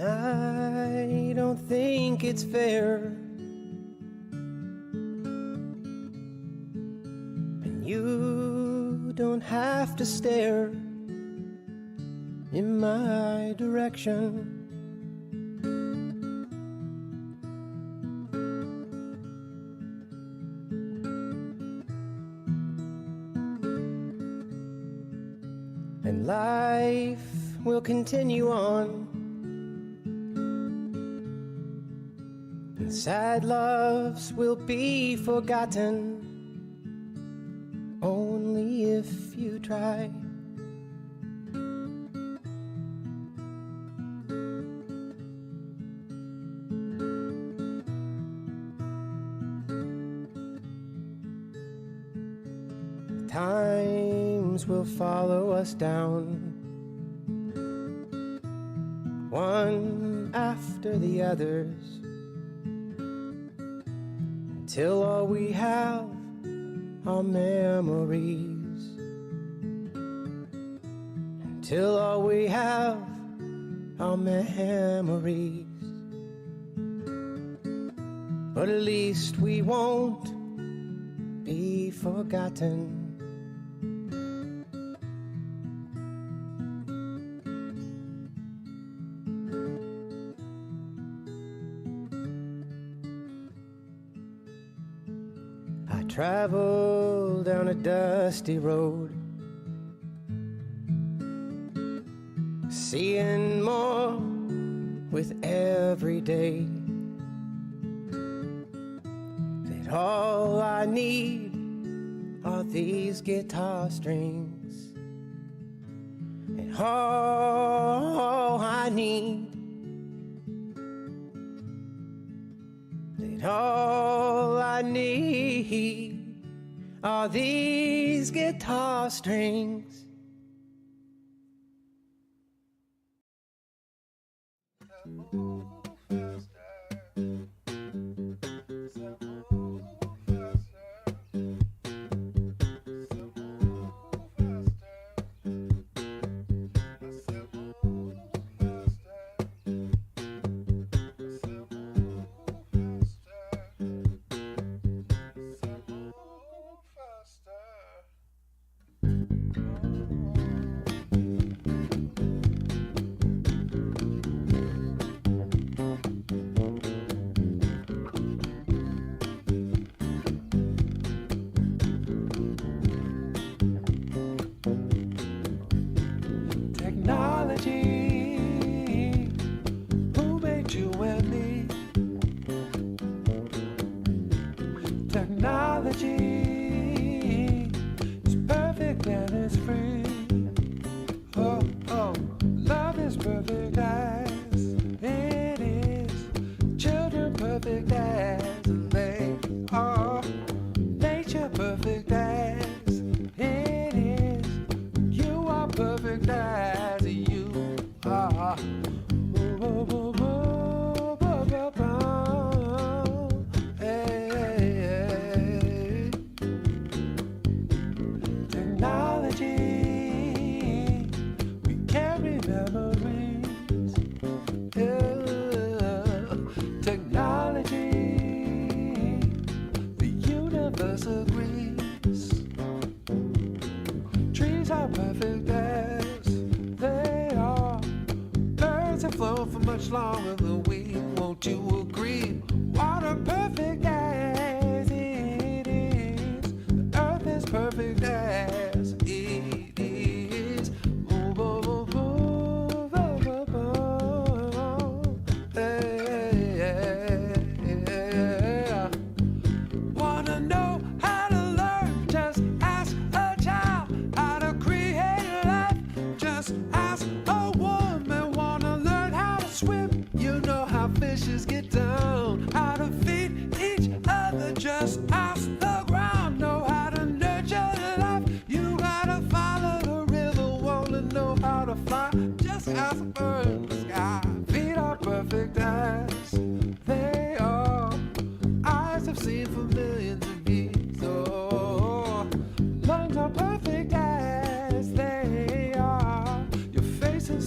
I don't think it's fair, and you don't have to stare in my direction. And life will continue on, and sad loves will be forgotten only if you try. Times will follow us down, one after the others, until all we have are memories, until all we have are memories. But at least we won't be forgotten. Travel down a dusty road, seeing more with every day. That all I need are these guitar strings, and all I need, that all I need are these guitar strings.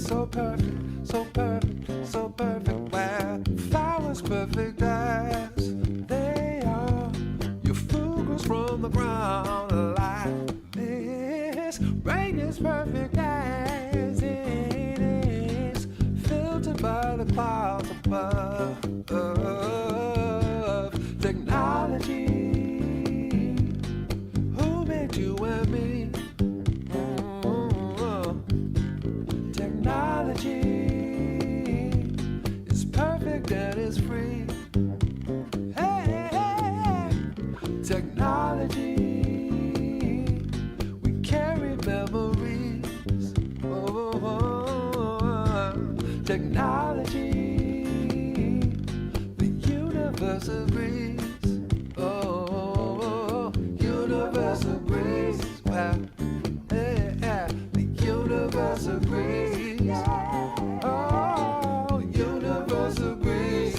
So perfect, so perfect, so perfect. the ground like this. Rain is perfect as it is, filtered by the clouds above. Technology, who made you and me? Technology is perfect and it's free. Hey, technology, we carry memories. Technology, the universe agrees. Universe agrees. Well, the universe agrees. Oh, universe agrees.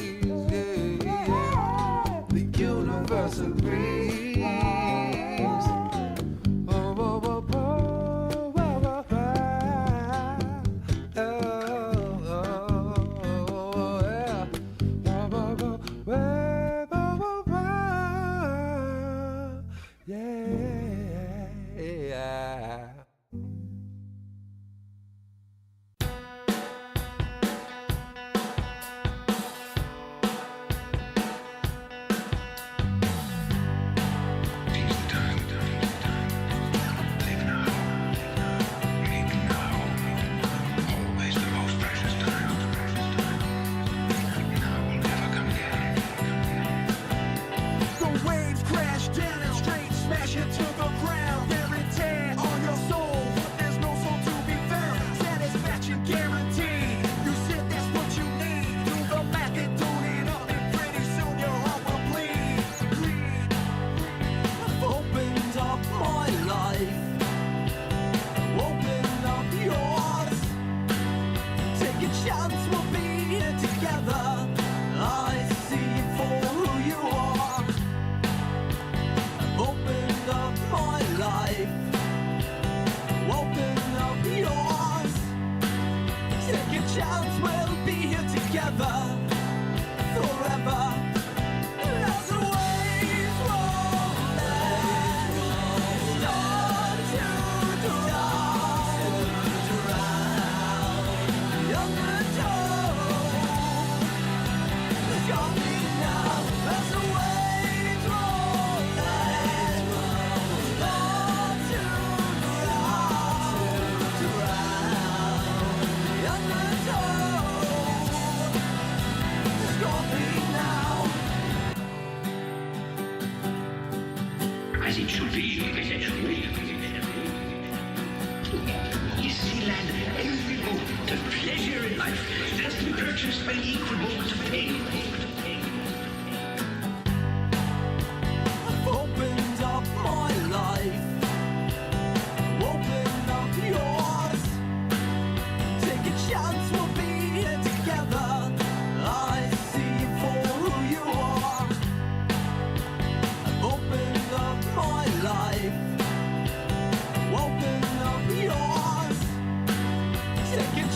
The universe agrees.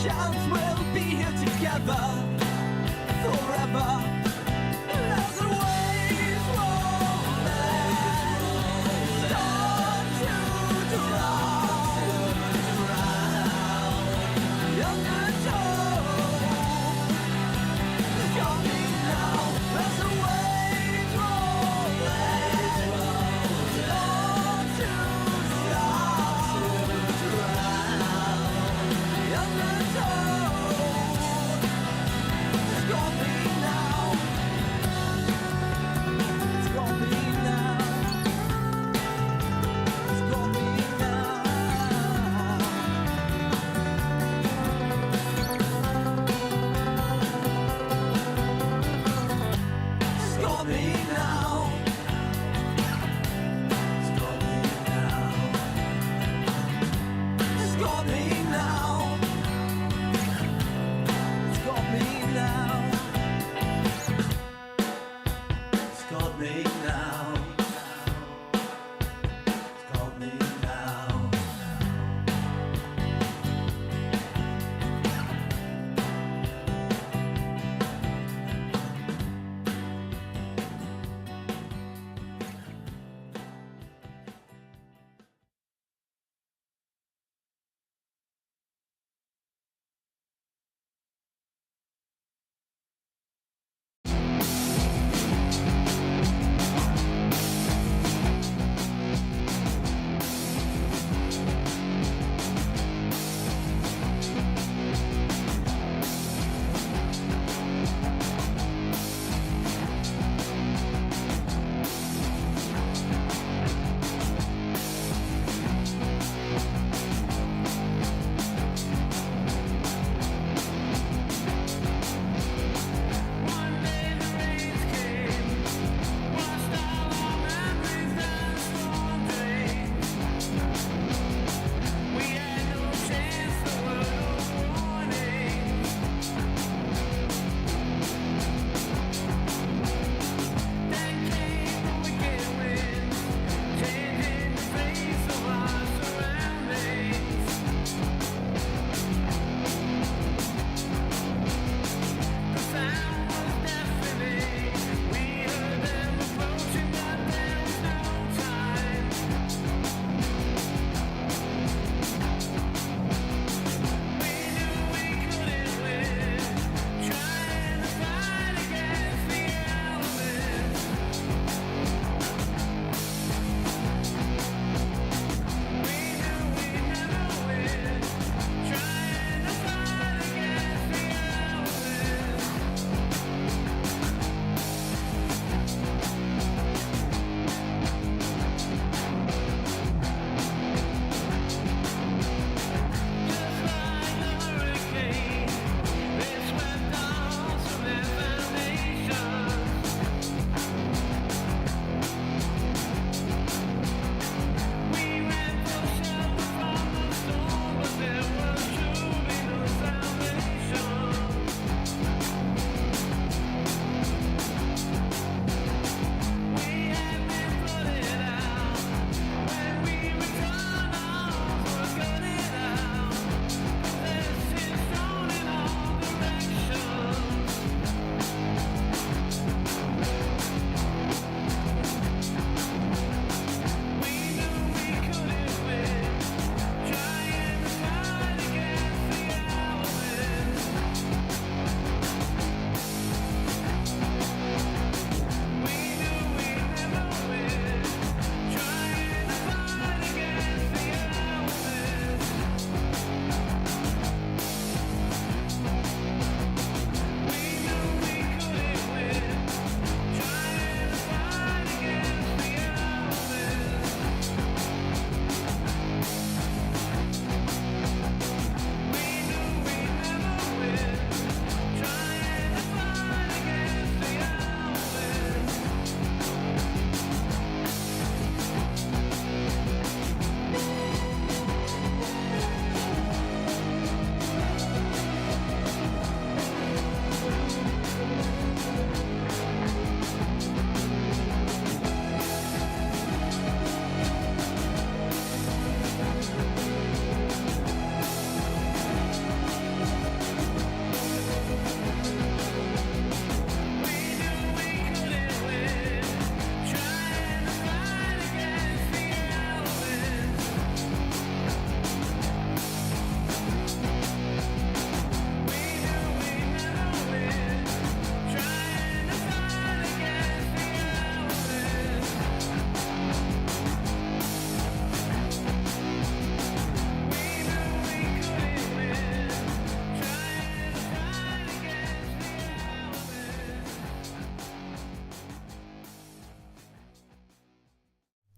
Chance we'll be here together forever.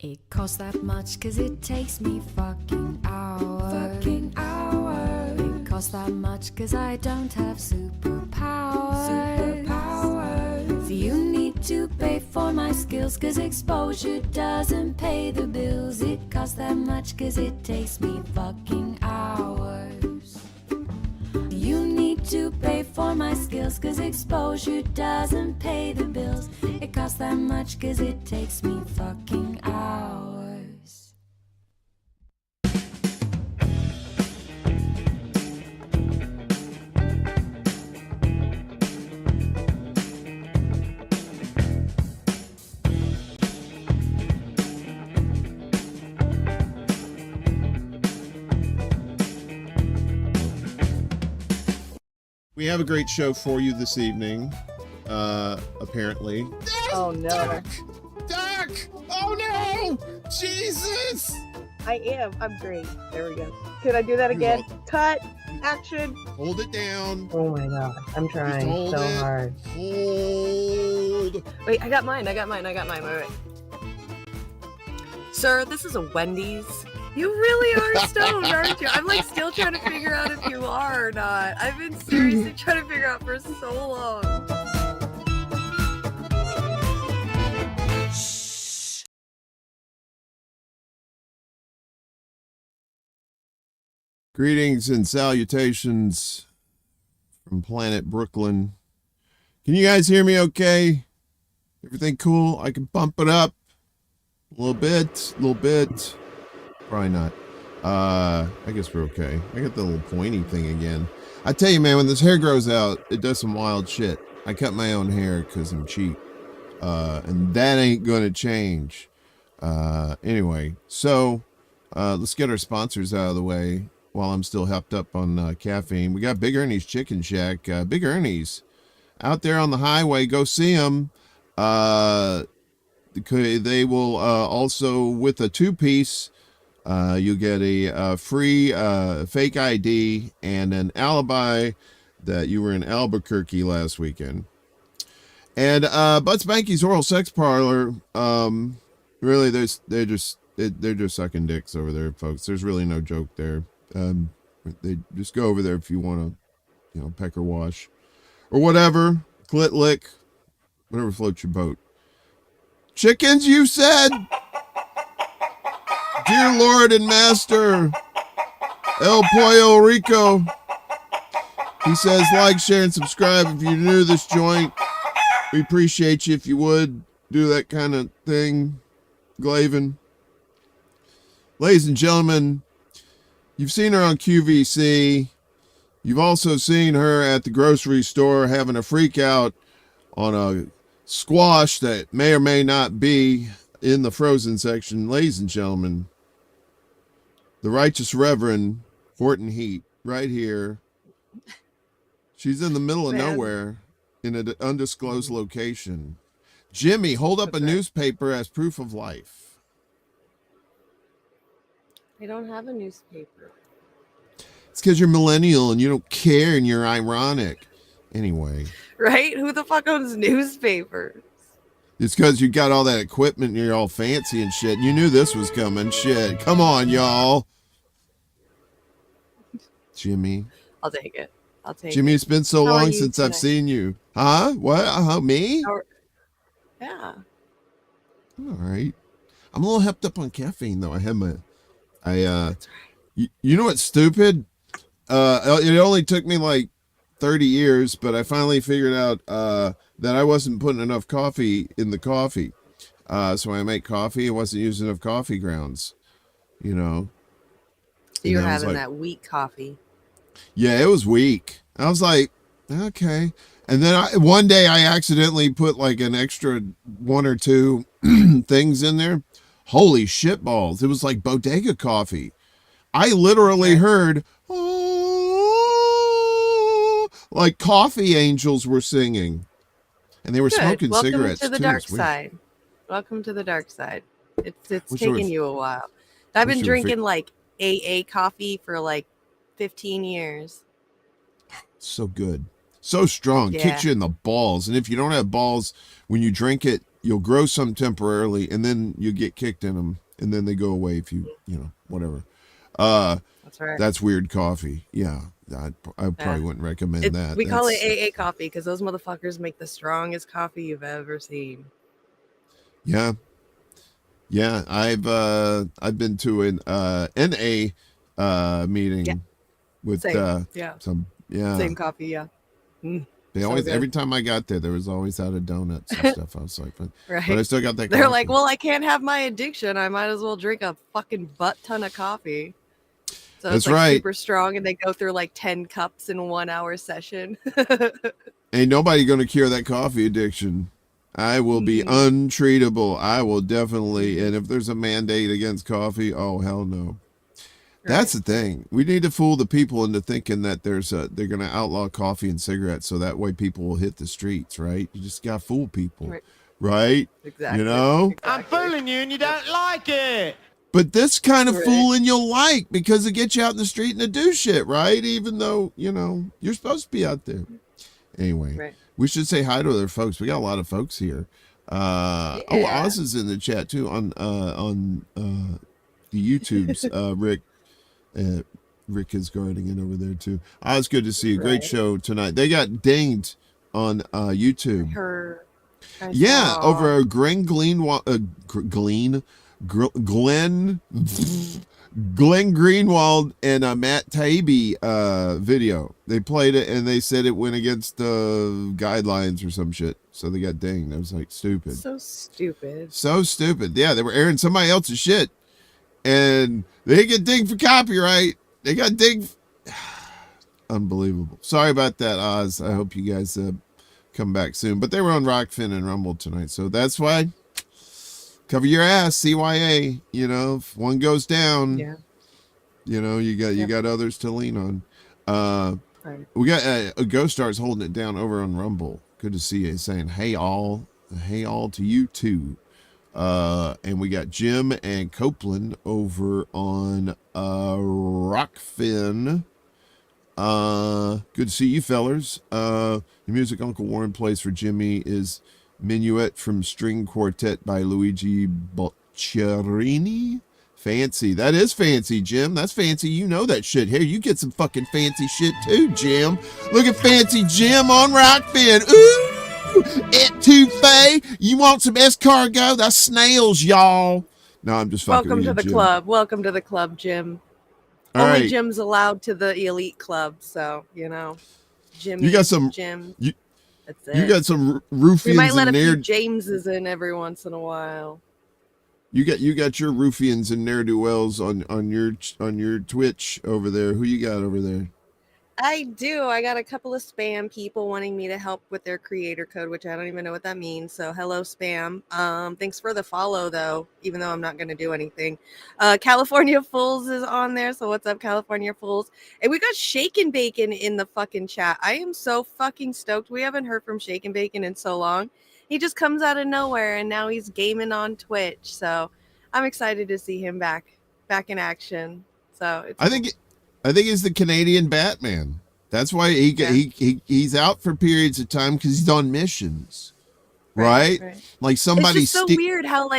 It costs that much cause it takes me fucking hours. It costs that much cause I don't have superpowers. So you need to pay for my skills cause exposure doesn't pay the bills. It costs that much cause it takes me fucking hours. You need to pay for my skills cause exposure doesn't pay the bills. It costs that much cause it takes me fucking hours. We have a great show for you this evening, apparently. Oh no. Doc! Oh no! Jesus! I am. I'm great. There we go. Could I do that again? Cut. Action. Hold it down. Oh my god. I'm trying so hard. Hold. Wait, I got mine. Wait. Sir, this is a Wendy's. You really are stoned, aren't you? I'm like still trying to figure out if you are or not. I've been seriously trying to figure out for so long. Shhhh. Greetings and salutations from planet Brooklyn. Can you guys hear me okay? Everything cool? I can bump it up a little bit. Probably not. I guess we're okay. I got the little pointy thing again. I tell you, man, when this hair grows out, it does some wild shit. I cut my own hair because I'm cheap. And that ain't gonna change. Anyway, so let's get our sponsors out of the way while I'm still hopped up on caffeine. We got Big Ernie's Chicken Shack. Big Ernie's out there on the highway. Go see them. They will also, with a 2-piece, you get a free fake ID and an alibi that you were in Albuquerque last weekend. And Bud Spanky's Oral Sex Parlor, really, they're just sucking dicks over there, folks. There's really no joke there. They just go over there if you want to, peck or wash or whatever, clit lick, whatever floats your boat. Chickens, you said? Dear Lord and Master, El Pollo Rico. He says, like, share, and subscribe if you're new to this joint. We appreciate you if you would do that kind of thing. Glavin. Ladies and gentlemen, you've seen her on QVC. You've also seen her at the grocery store having a freak out on a squash that may or may not be in the frozen section. Ladies and gentlemen, the Righteous Reverend Horton Heat, right here. She's in the middle of nowhere in an undisclosed location. Jimmy, hold up a newspaper as proof of life. I don't have a newspaper. It's because you're millennial and you don't care and you're ironic. Anyway. Right? Who the fuck owns newspapers? It's because you got all that equipment and you're all fancy and shit. You knew this was coming. Shit. Come on, y'all. Jimmy. I'll take it. Jimmy, it's been so long since I've seen you. Huh? What? Me? Yeah. All right. I'm a little hepped up on caffeine, though. You know what's stupid? It only took me like 30 years, but I finally figured out that I wasn't putting enough coffee in the coffee. So when I make coffee, I wasn't using enough coffee grounds, So you're having that weak coffee. Yeah, it was weak. I was like, okay. And then one day I accidentally put like an extra 1 or 2 things in there. Holy shit balls. It was like bodega coffee. I literally heard, oh, like coffee angels were singing. And they were smoking cigarettes. Welcome to the dark side. Welcome to the dark side. It's taken you a while. I've been drinking like AA coffee for like 15 years. So good. So strong. Yeah. Kicks you in the balls. And if you don't have balls when you drink it, you'll grow some temporarily, and then you get kicked in them, and then they go away if you whatever. That's right. That's weird coffee. Yeah, I probably wouldn't recommend that. We call it AA coffee because those motherfuckers make the strongest coffee you've ever seen. Yeah. I've been to an NA meeting with some same coffee. Yeah. They always every time I got there was always out of donuts and stuff. I was like, but I still got that. They're coffee. like, well, I can't have my addiction. I might as well drink a fucking butt ton of coffee. So That's it's like right. super strong, and they go through like 10 cups in 1 hour session. Ain't nobody gonna cure that coffee addiction. I will be untreatable. I will definitely, and if there's a mandate against coffee, oh hell no. That's the thing. We need to fool the people into thinking that they're going to outlaw coffee and cigarettes, so that way people will hit the streets, right? You just got to fool people, right? Exactly. You know? Exactly. I'm fooling you and you don't like it. But this kind of fooling you'll like, because it gets you out in the street and to do shit, right? Even though, you're supposed to be out there. Anyway, we should say hi to other folks. We got a lot of folks here. Oh, Oz is in the chat too on the YouTube's Rick. Rick is guarding it over there too. It's good to see you. Great show tonight. They got dinged on YouTube. Over Glenn Greenwald and Matt Taibbi video. They played it and they said it went against the guidelines or some shit. So they got dinged. I was like, stupid. So stupid. Yeah, they were airing somebody else's shit. And they get dinged for copyright. They got dinged. Unbelievable. Sorry about that, Oz. I hope you guys come back soon. But they were on Rockfin and Rumble tonight. So that's why. Cover your ass, CYA. If one goes down, you got others to lean on. We got Ghost Stars holding it down over on Rumble. Good to see you. Saying, hey all to you too. And we got Jim and Copeland over on Rockfin. Good to see you fellers. The music Uncle Warren plays for Jimmy is Minuet from String Quartet by Luigi Boccherini. Fancy. That is fancy, Jim. That's fancy. You know that shit. Here, you get some fucking fancy shit too, Jim. Look at fancy Jim on Rockfin. Ooh! Etouffee, you want some escargot? That's snails, y'all. No, I'm just fucking. Welcome to the club. Welcome to the club, Jim. Only Jim's allowed to the elite club, so Jim. You got some Jim. That's it. You got some ruffians. We might let a few Jameses in every once in a while. You got your ruffians and ne'er do wells on your Twitch over there. Who you got over there? I do. I got a couple of spam people wanting me to help with their creator code, which I don't even know what that means. So hello, spam. Thanks for the follow, though, even though I'm not going to do anything. California Fools is on there. So what's up, California Fools? And we got Shake and Bacon in the fucking chat. I am so fucking stoked. We haven't heard from Shake and Bacon in so long. He just comes out of nowhere, and now he's gaming on Twitch. So I'm excited to see him back in action. So it's I think he's the Canadian Batman. That's why he's out for periods of time because he's on missions, right? Like somebody. It's just so weird how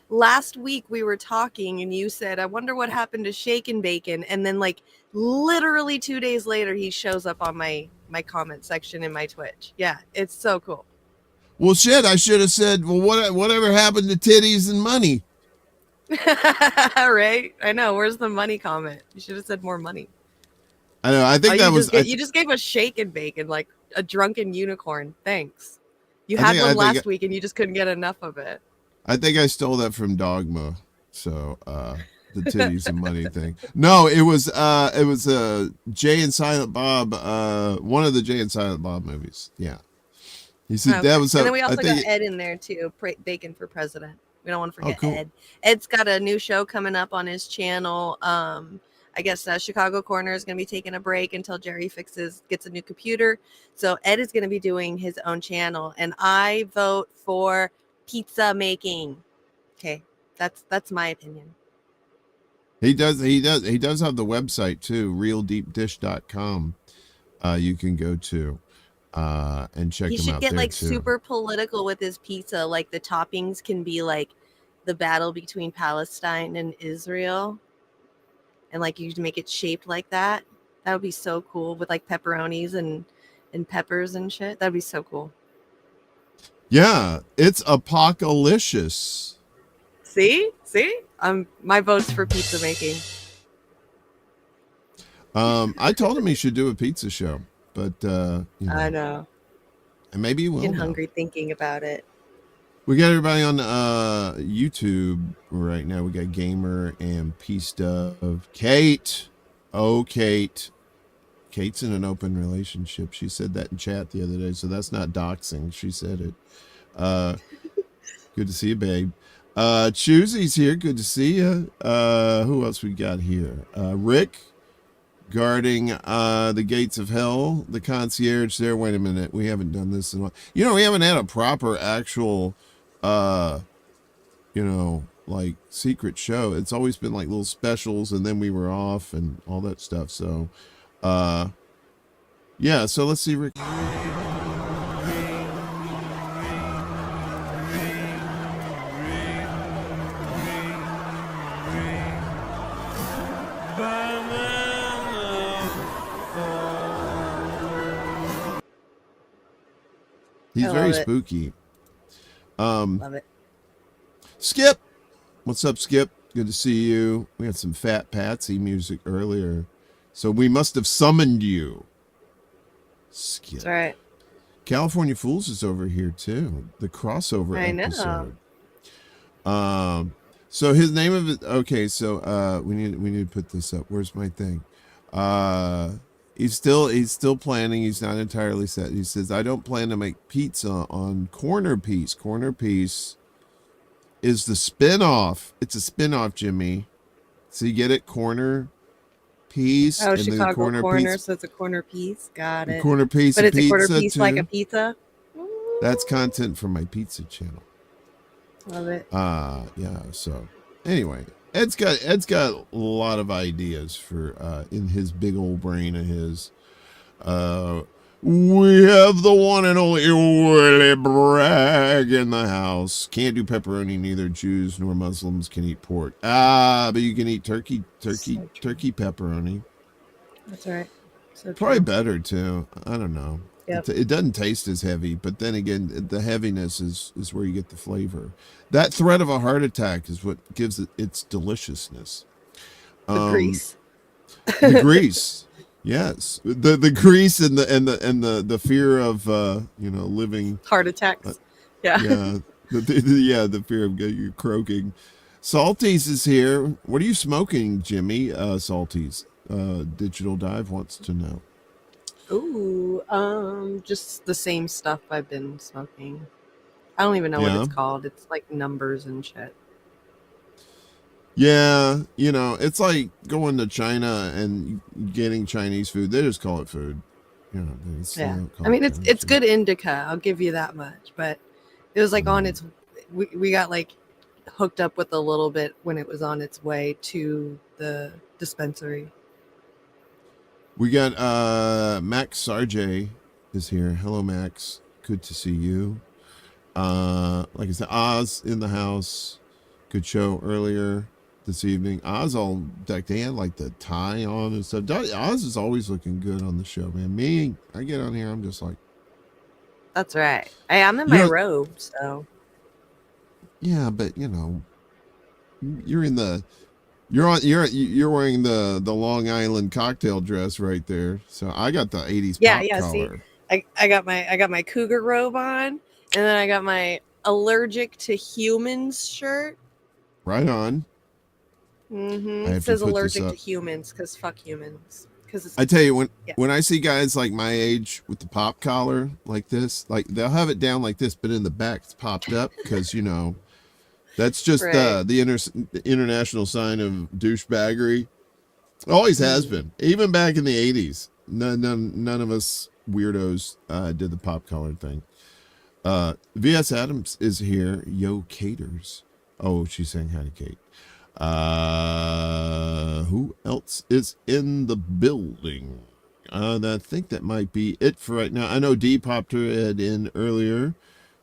last week we were talking and you said, "I wonder what happened to Shake and Bacon," and then literally 2 days later he shows up on my comment section in my Twitch. Yeah, it's so cool. Well, shit, I should have said, well, whatever happened to titties and money? Right? I know. Where's the money comment? You should have said more money. I know. I think you just gave us Shake and Bacon like a drunken unicorn. Thanks. You had one last week and you just couldn't get enough of it. I think I stole that from Dogma. So the titties and money thing. No, it was Jay and Silent Bob. One of the Jay and Silent Bob movies. Yeah. He said that was. And then we also got Ed in there too. Bacon for president. We don't want to forget Ed. Ed's got a new show coming up on his channel. I guess Chicago Corner is going to be taking a break until Jerry gets a new computer. So Ed is going to be doing his own channel, and I vote for pizza making. Okay, that's my opinion. He does have the website too, realdeepdish.com. You can go to. And check He him should out get there like too. super political with his pizza. Like the toppings can be like the battle between Palestine and Israel, and like you make it shaped like that. That would be so cool with like pepperonis and peppers and shit. That'd be so cool. Yeah, it's apocalypse. See, my vote's for pizza making. I told him he should do a pizza show, but I know. and maybe he will. Getting now. hungry thinking about it. We got everybody on YouTube right now. We got Gamer and Peace Dove. Kate. Oh, Kate. Kate's in an open relationship. She said that in chat the other day, so that's not doxing. She said it. Good to see you, babe. Choosy's here. Good to see you. Who else we got here? Rick guarding the gates of hell. The concierge there. Wait a minute. We haven't done this in a while. You know, we haven't had a proper actual like secret show. It's always been like little specials and then we were off and all that stuff. So yeah, so let's see Rick. He's very spooky. Love it. Skip, what's up, Skip? Good to see you. We had some Phat Patsy music earlier, so we must have summoned you. Skip. That's right. California Fools is over here too. The crossover episode. So his name of it. Okay, so we need to put this up. Where's my thing? He's still planning. He's not entirely set. He says, I don't plan to make pizza on Corner Piece. Corner Piece is the spin-off. It's a spin-off, Jimmy. So you get it? Corner Piece. Oh, and Chicago corner Corner, piece, so it's a corner piece. Got it. corner piece But of it's a pizza quarter piece too. like a pizza. That's content from my pizza channel. Love it. Yeah, so anyway, Ed's got a lot of ideas for in his big old brain of his. We have the one and only Willie Bragg in the house. Can't do pepperoni. Neither Jews nor Muslims can eat pork. But you can eat turkey pepperoni. That's right. So Probably better too. I don't know. Yep. It doesn't taste as heavy, but then again, the heaviness is where you get the flavor. That threat of a heart attack is what gives it its deliciousness. The grease. The grease. Yes, the grease and the fear of living Heart attacks. Yeah. Yeah, the fear of you croaking. Salties is here. What are you smoking, Jimmy? Salties. Digital Dive wants to know. Ooh, just the same stuff I've been smoking. I don't even know what it's called. It's like numbers and shit. Yeah, it's like going to China and getting Chinese food. They just call it food. Yeah. I mean, it's good indica. I'll give you that much. But it was like on its. We got like hooked up with a little bit when it was on its way to the dispensary. We got Max Sarjay is here. Hello, Max. Good to see you. Like I said, Oz in the house. Good show earlier this evening. Oz all decked. They had like the tie on and stuff. Oz is always looking good on the show, man. Me, I get on here, I'm just like. That's right. I'm in my robe, so. Yeah, but you're in the. You're wearing the Long Island cocktail dress right there. So I got the 80s pop collar. See, I got my cougar robe on, and then I got my allergic to humans shirt. Right on. Mm-hmm. It says allergic to humans because fuck humans. I tell you, when I see guys like my age with the pop collar like this, like they'll have it down like this, but in the back it's popped up because that's just right. the international sign of douchebaggery. Always has been, even back in the 80s. None of us weirdos did the pop collar thing. VS Adams is here. Yo, Caters. Oh, she's saying hi to Kate. Who else is in the building? I think that might be it for right now. I know D popped her head in earlier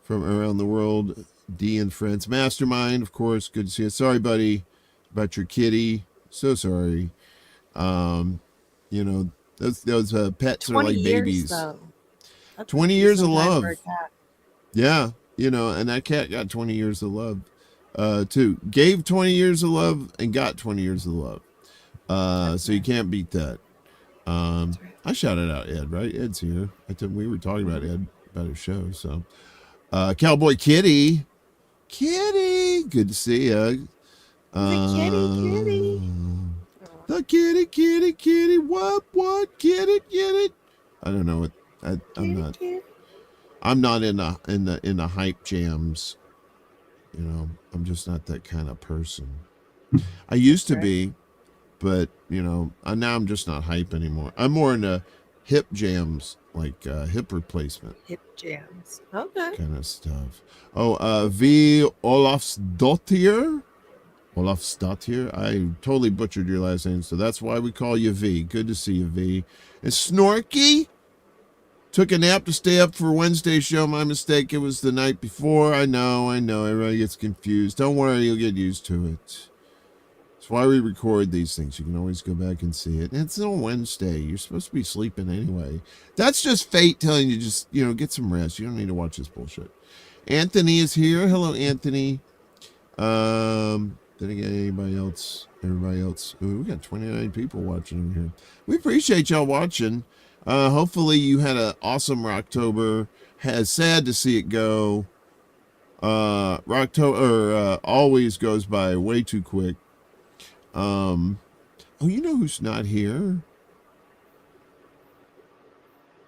from around the world. D and friends. Mastermind, of course. Good to see you. Sorry, buddy, about your kitty. So sorry. You know, those pets are 20 like years, babies. though. That's a 20 years of decent time love. for a cat. Yeah, you know, and that cat got 20 years of love, too. Gave 20 years of love and got 20 years of love. So you can't beat that. That's right. I shouted out Ed, right? Ed's here. We were talking about Ed, about his show. So, Cowboy Kitty. Kitty, good to see you. The kitty. The kitty, what, get it. I don't know what, I'm not in the hype jams. You know, I'm just not that kind of person. I used to be, but you know, now I'm just not hype anymore. I'm more into hip jams, like hip replacement. Hip jams. Okay. Kind of stuff. Oh, V. Olafsdottir. I totally butchered your last name, so that's why we call you V. Good to see you, V. And Snorky. Took a nap to stay up for Wednesday's show. My mistake. It was the night before. I know. Everybody gets confused. Don't worry, you'll get used to it. That's why we record these things. You can always go back and see it. And it's on Wednesday. You're supposed to be sleeping anyway. That's just fate telling you just, you know, get some rest. You don't need to watch this bullshit. Anthony is here. Hello, Anthony. Did I get anybody else? Everybody else? Ooh, we got 29 people watching over here. We appreciate y'all watching. Hopefully you had an awesome Rocktober. Sad to see it go. Rocktober always goes by way too quick. Oh, you know who's not here?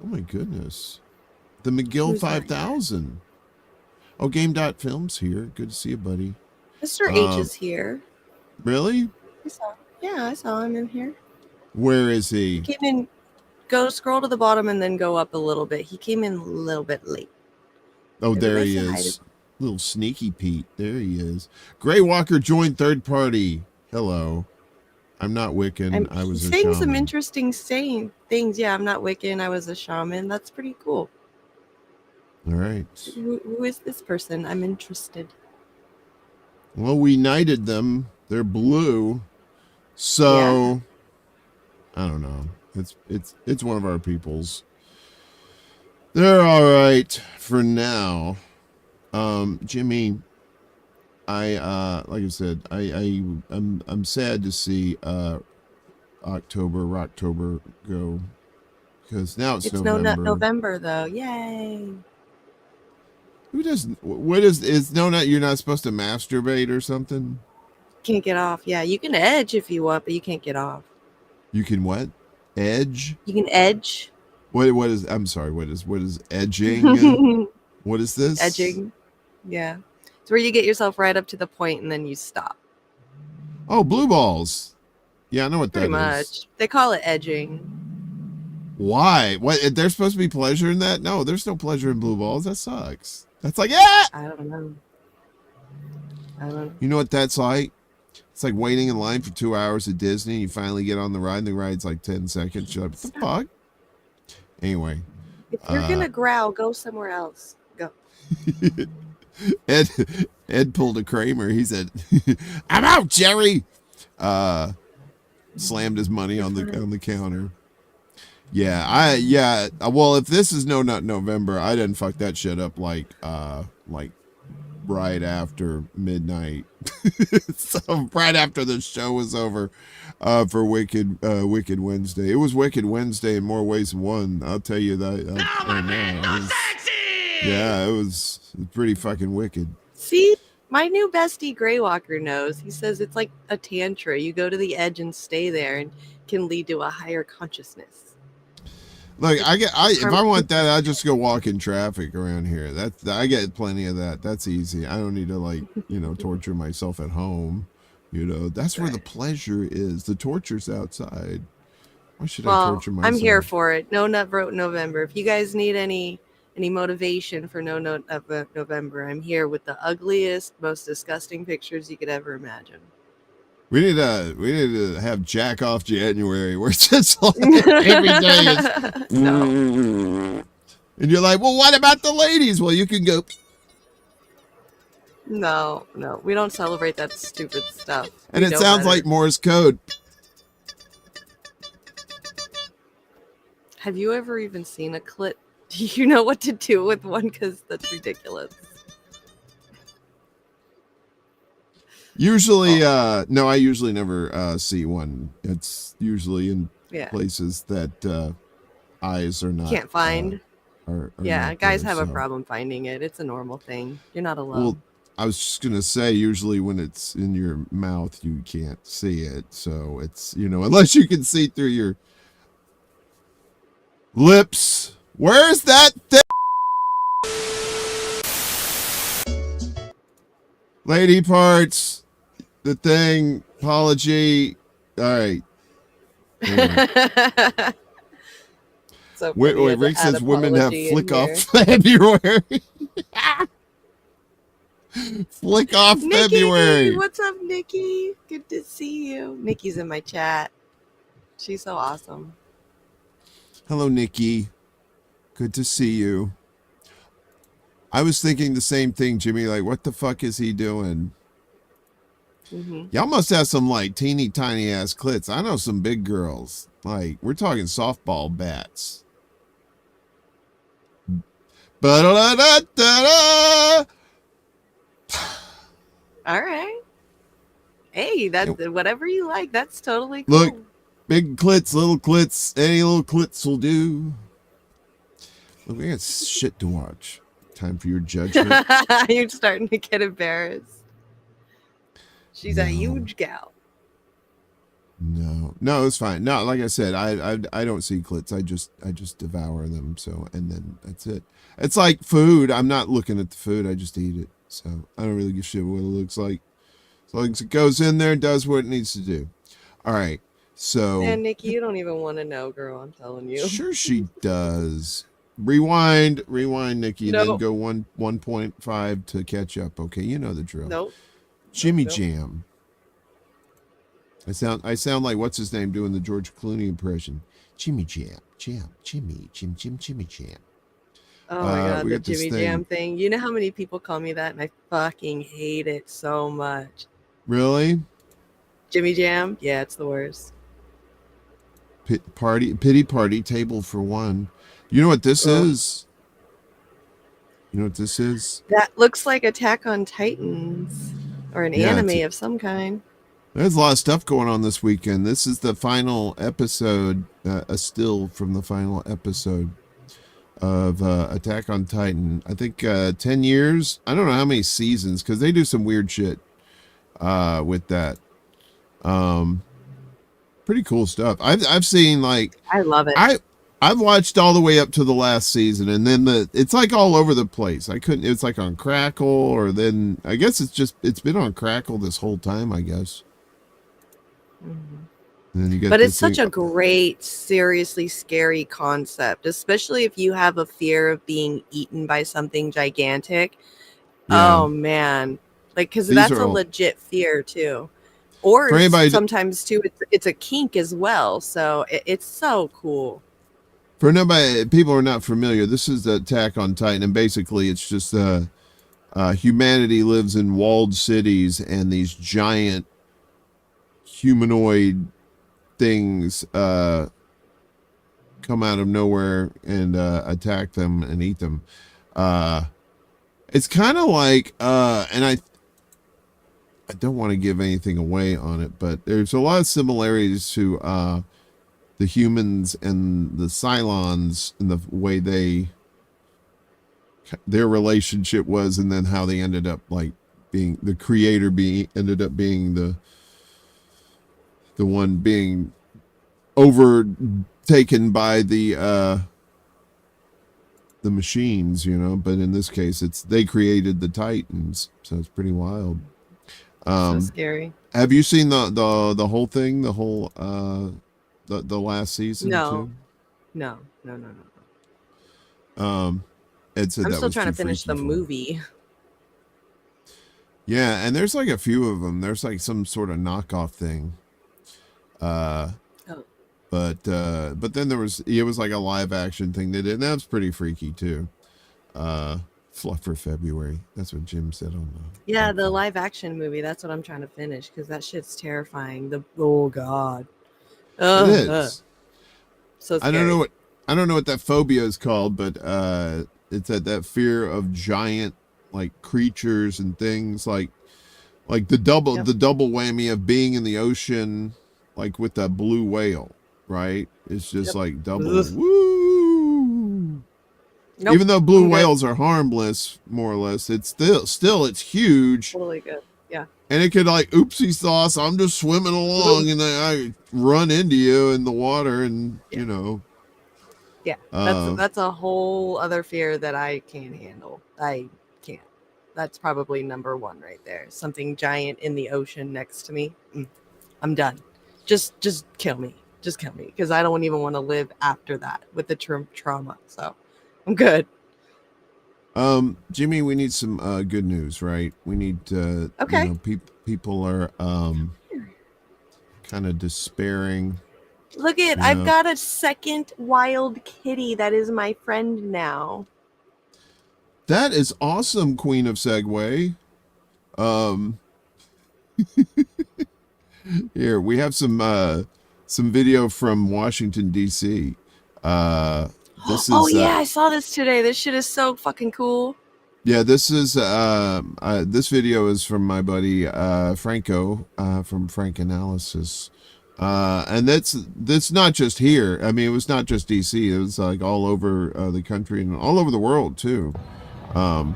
Oh my goodness. The McGill 5000. Oh, Game.Film's here. Good to see you, buddy. Mr. H is here. Really? I saw him in here. Where is he? He came in. Go scroll to the bottom and then go up a little bit. He came in a little bit late. Oh, there he is. Little sneaky Pete. There he is. Gray Walker joined third party. Hello. I'm not Wiccan. I was a shaman. Saying some interesting things. Yeah, I'm not Wiccan. I was a shaman. That's pretty cool. All right. Who is this person? I'm interested. Well, we knighted them. They're blue. So, yeah. I don't know. It's one of our peoples. They're all right for now. Jimmy, I like I said, I'm sad to see Rocktober go, because now it's November. No November though. Yay. Who doesn't? What is no nut? You're not supposed to masturbate or something? Can't get off. Yeah, you can edge if you want, but you can't get off. You can what? Edge? You can edge. What is? I'm sorry. What is edging? What is this? Edging. Yeah, it's where you get yourself right up to the point and then you stop. Oh, blue balls. Yeah, I know what Pretty that is. much. They call it edging. Why? What? There's supposed to be pleasure in that? No, there's no pleasure in blue balls. That sucks. That's like, yeah. I don't know. You know what that's like? It's like waiting in line for 2 hours at Disney. You finally get on the ride, and the ride's like 10 seconds. You're like, what the fuck? Anyway. If you're going to growl, go somewhere else. Go. Ed pulled a Kramer. He said, I'm out, Jerry. Slammed his money on the counter. Yeah. Well, if this is No Nut November, I didn't fuck that shit up like right after midnight. So right after the show was over for Wicked Wednesday. It was Wicked Wednesday in more ways than one. I'll tell you that. It was pretty fucking wicked. See, my new bestie Greywalker knows. He says it's like a tantra. You go to the edge and stay there, and can lead to a higher consciousness. Look, if I want that, I just go walk in traffic around here. I get plenty of that. That's easy. I don't need to torture myself at home. That's where the pleasure is. The torture's outside. Why should I torture myself? I'm here for it. No Nut Vote November. If you guys need any motivation for No Nut November, I'm here with the ugliest, most disgusting pictures you could ever imagine. We need to have Jack Off January, where it's just like every day is. No. And you're like, well, what about the ladies? Well, you can go. No, we don't celebrate that stupid stuff. And We it know sounds better. like Morse code. Have you ever even seen a clit? Do you know what to do with one? Because that's ridiculous. Usually, no, I usually never see one. It's usually in Yeah. places that eyes are not. Can't find. Are Yeah, not guys there, have a so. problem finding it. It's a normal thing. You're not alone. Well, I was just gonna say, usually when it's in your mouth, you can't see it. So it's, unless you can see through your lips. Where's that thing? Lady parts, the thing, apology. All right. Yeah. So Wait, funny, Rick add says women have apology in flick off here. February. Flick off Nikki, February. what's up, Nikki? Good to see you. Nikki's in my chat. She's so awesome. Hello, Nikki. Good to see you. I was thinking the same thing, Jimmy. Like, what the fuck is he doing? Mm-hmm. Y'all must have some, like, teeny tiny ass clits. I know some big girls. Like, we're talking softball bats. Ba-da-da-da-da-da. All right. Hey, that's whatever you like. That's totally cool. Look, big clits, little clits, any little clits will do. Look, we got shit to watch. Time for your judgment. You're starting to get embarrassed. She's a No. huge gal. No, it's fine. No, like I said, I don't see clits. I just devour them. So, and then that's it. It's like food. I'm not looking at the food. I just eat it. So I don't really give a shit what it looks like. As long as it goes in there, does what it needs to do. All right. So. And Nikki, you don't even want to know, girl. I'm telling you. Sure, she does. Rewind, Nikki. Nope. Then go 1.5 to catch up. Okay, you know the drill. Nope. Jimmy Nope. Jam. I sound like what's his name doing the George Clooney impression. Jimmy Jam, Jimmy Jam. Oh my god, we the got this Jimmy thing. Jam thing. You know how many people call me that, and I fucking hate it so much. Really? Jimmy Jam? Yeah, it's the worst. Pity party, table for one. You know what this is? You know what this is? That looks like Attack on Titans or an Yeah, anime of some kind. There's a lot of stuff going on this weekend. This is the final episode, a still from the final episode of Attack on Titan. I think 10 years. I don't know how many seasons because they do some weird shit with that. Pretty cool stuff. I've seen like I love it. I've watched all the way up to the last season, and then it's like all over the place. It's like on Crackle, or then I guess it's been on Crackle this whole time, I guess. Mhm. And then you get But this it's such thing- a great, seriously scary concept, especially if you have a fear of being eaten by something gigantic. Yeah. Oh man, like because These that's are a all- legit fear too. Or For anybody that- sometimes too, it's a kink as well. So it's so cool. For nobody, people are not familiar. This is the Attack on Titan, and basically, it's just humanity lives in walled cities, and these giant humanoid things come out of nowhere and attack them and eat them. It's kind of like, and I don't want to give anything away on it, but there's a lot of similarities to the humans and the Cylons and the way their relationship was, and then how they ended up like being the creator ended up being the one being overtaken by the machines, but in this case they created the Titans, so it's pretty wild. So scary. Have you seen the whole thing, the whole the last season? No. Too? No. Ed said I'm that still was trying to too finish the freaky for him. movie. Yeah, and there's like a few of them. There's like some sort of knockoff thing. Oh. But then it was like a live action thing they did, and that was pretty freaky too. Fluff for February. That's what Jim said on the Yeah, the podcast. live action movie. That's what I'm trying to finish because that shit's terrifying. Oh god. It is. So scary. I don't know what that phobia is called, but it's that fear of giant like creatures and things like the double whammy of being in the ocean like with that blue whale, right? It's just like double. Ugh. Woo! Nope, Even though blue I'm good. whales are harmless, more or less, it's still it's huge. Totally good. Yeah. And it could like, oopsie sauce, I'm just swimming along and I run into you in the water and, you know. Yeah. That's a whole other fear that I can't handle. I can't. That's probably number one right there. Something giant in the ocean next to me. I'm done. Just kill me. Just kill me. Because I don't even want to live after that with the trauma. So I'm good. Jimmy, we need some good news, right? We need Okay. you know, people are kind of despairing. Look at you I've know. got a second wild kitty that is my friend now. That is awesome, Queen of Segway. Here we have some video from Washington D.C. This is yeah, I saw this today. This shit is so fucking cool. yeah, this is this video is from my buddy Franco from Frank Analysis. And that's not just here. I mean, it was not just DC. It was like all over the country and all over the world too. We'll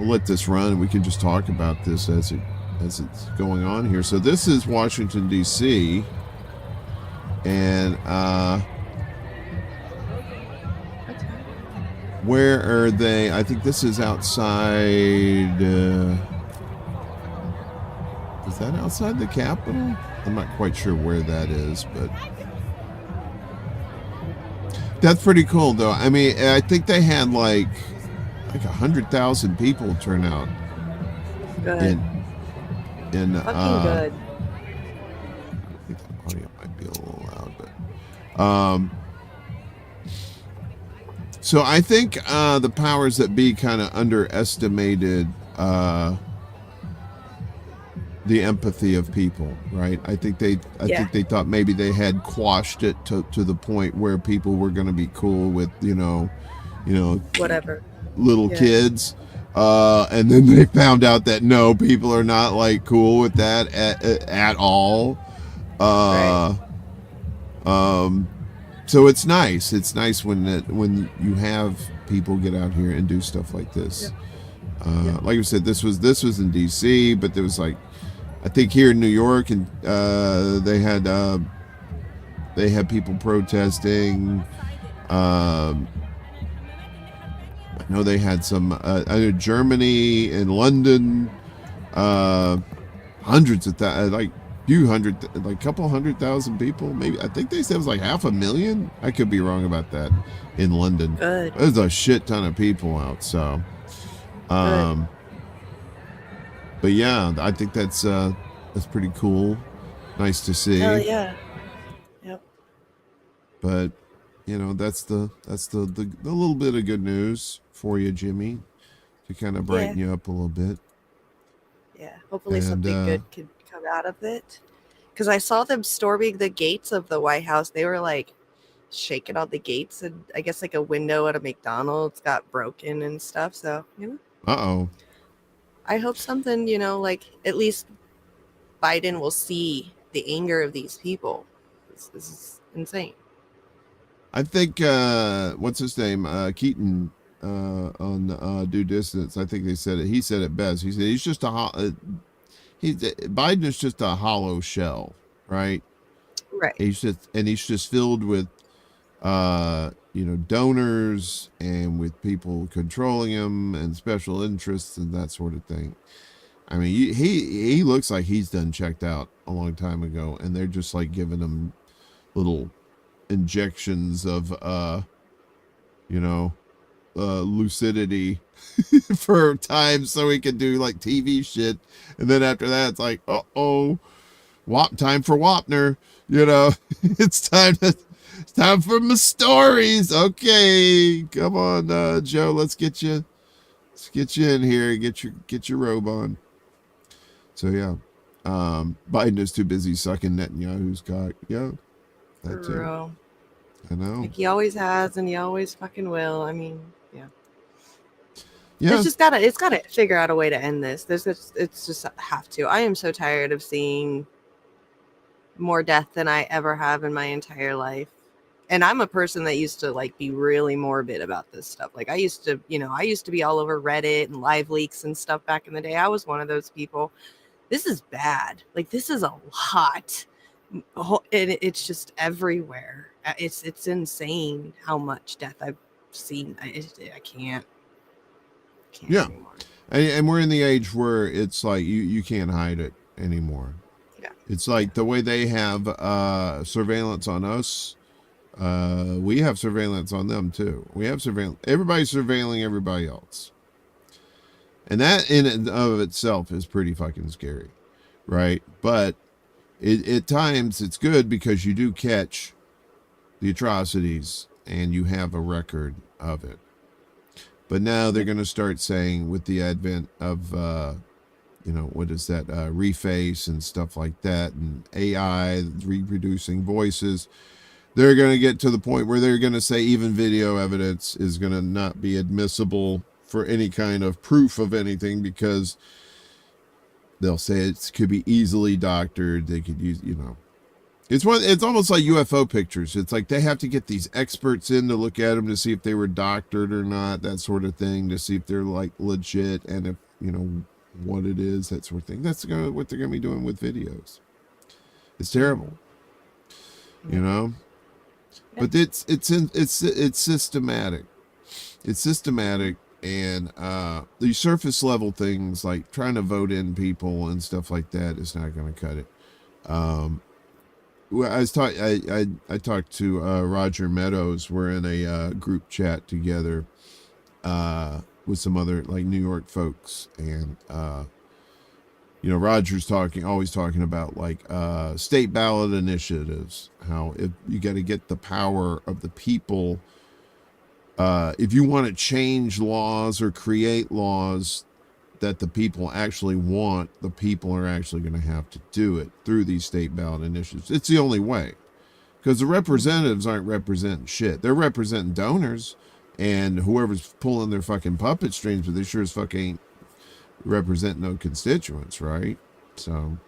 let this run and we can just talk about this as it's going on here. So this is Washington DC, and where are they? I think this is outside. Is that outside the Capitol? I'm not quite sure where that is, but that's pretty cool, though. I mean, I think they had like 100,000 people turn out. Good. In fucking good. I think the audio might be a little loud, but so I think the powers that be kind of underestimated the empathy of people, right? I think they thought maybe they had quashed it to the point where people were going to be cool with, you know, Whatever. little kids. And then they found out that no, people are not like cool with that at all. Right. So it's nice. It's nice when you have people get out here and do stuff like this. Like I said, this was in DC, but there was like, I think here in New York, and they had people protesting. I know they had some. I know Germany and London, hundreds of like couple 100,000 people. Maybe I think they said it was like 500,000. I could be wrong about that. In London, Good. there's a shit ton of people out. So, but yeah, I think that's pretty cool. Nice to see. Hell yeah. Yep. But you know, that's the little bit of good news for you, Jimmy, to kind of brighten you up a little bit. Yeah. Hopefully And, something good could come out of it. Because I saw them storming the gates of the White House. They were like shaking all the gates, and I guess like a window at a McDonald's got broken and stuff. So, you know. Uh-oh. I hope something, you know, like at least Biden will see the anger of these people. This is insane. I think what's his name? Keaton on Due Distance. I think they said it. He said it best. He said he's just Biden is just a hollow shell, right? Right. He's just filled with donors and with people controlling him and special interests and that sort of thing. I mean, he looks like he's done checked out a long time ago, and they're just like giving him little injections of lucidity for time so he can do like TV shit. And then after that, it's like, time for Wapner. You know, it's time for my stories. Okay, come on, Joe, let's get you in here. Get your robe on. So yeah, Biden is too busy sucking Netanyahu's cock. Yeah, that too. Real. I know. Like he always has, and he always fucking will. I mean, yeah. Yeah. It's gotta figure out a way to end this. It's just have to. I am so tired of seeing more death than I ever have in my entire life. And I'm a person that used to like be really morbid about this stuff. Like I used to be all over Reddit and live leaks and stuff back in the day. I was one of those people. This is bad. Like this is a lot. And it's just everywhere. It's insane how much death I've seen. I can't Yeah. anymore. And we're in the age where it's like you can't hide it anymore. Yeah. It's like the way they have surveillance on us, we have surveillance on them too. We have surveillance. Everybody's surveilling everybody else. And that in and of itself is pretty fucking scary, right? But at times it's good because you do catch the atrocities and you have a record of it. But now they're going to start saying with the advent of, what is that, reface and stuff like that, and AI reproducing voices, they're going to get to the point where they're going to say even video evidence is going to not be admissible for any kind of proof of anything because they'll say it could be easily doctored. They could use, it's almost like UFO pictures. It's like they have to get these experts in to look at them to see if they were doctored or not, that sort of thing, to see if they're like legit and if, what it is, that sort of thing. That's what they're going to be doing with videos. It's terrible, but it's systematic. It's systematic. And the surface level things like trying to vote in people and stuff like that is not going to cut it. I talked to Roger Meadows. We're in a group chat together with some other like New York folks, and Roger's always talking about like state ballot initiatives. How if you got to get the power of the people. If you want to change laws or create laws that the people actually want, the people are actually going to have to do it through these state ballot initiatives. It's the only way, because the representatives aren't representing shit. They're representing donors and whoever's pulling their fucking puppet strings, but they sure as fuck ain't representing no constituents, right? So,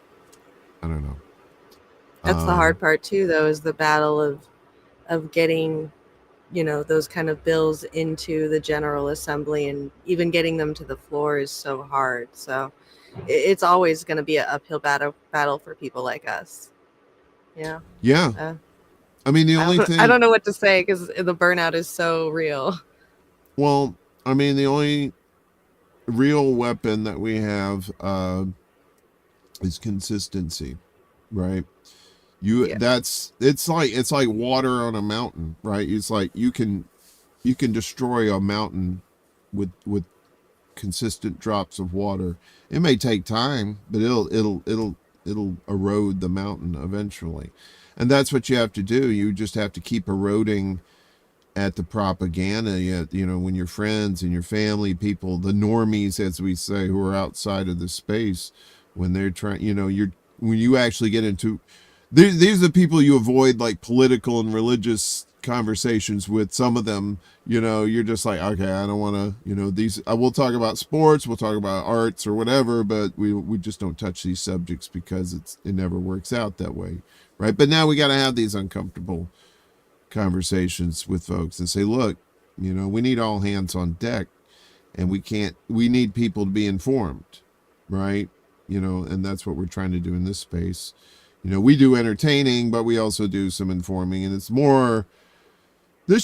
I don't know. That's the hard part too, though, is the battle of getting those kind of bills into the General Assembly, and even getting them to the floor is so hard. So it's always going to be an uphill battle for people like us. Yeah. Yeah. I mean, the only thing... I don't know what to say because the burnout is so real. Well, I mean, the only real weapon that we have is consistency, right? It's like water on a mountain, right? It's like you can destroy a mountain with consistent drops of water. It may take time, but it'll erode the mountain eventually. And that's what you have to do. You just have to keep eroding at the propaganda. When your friends and your family, people, the normies, as we say, who are outside of the space, when they're trying, when you actually get into... These are the people you avoid like political and religious conversations with. Some of them, you're just like, okay, I don't want to, these, we'll talk about sports, we'll talk about arts or whatever, but we just don't touch these subjects because it never works out that way. Right. But now we got to have these uncomfortable conversations with folks and say, look, we need all hands on deck, and we need people to be informed. Right. And that's what we're trying to do in this space. We do entertaining, but we also do some informing, and this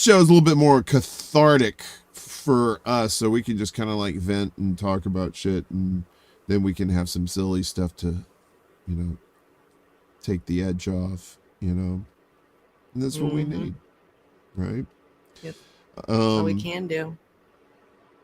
show is a little bit more cathartic for us, so we can just kind of like vent and talk about shit, and then we can have some silly stuff to, take the edge off, and that's what we need, right? Yep. That's all we can do.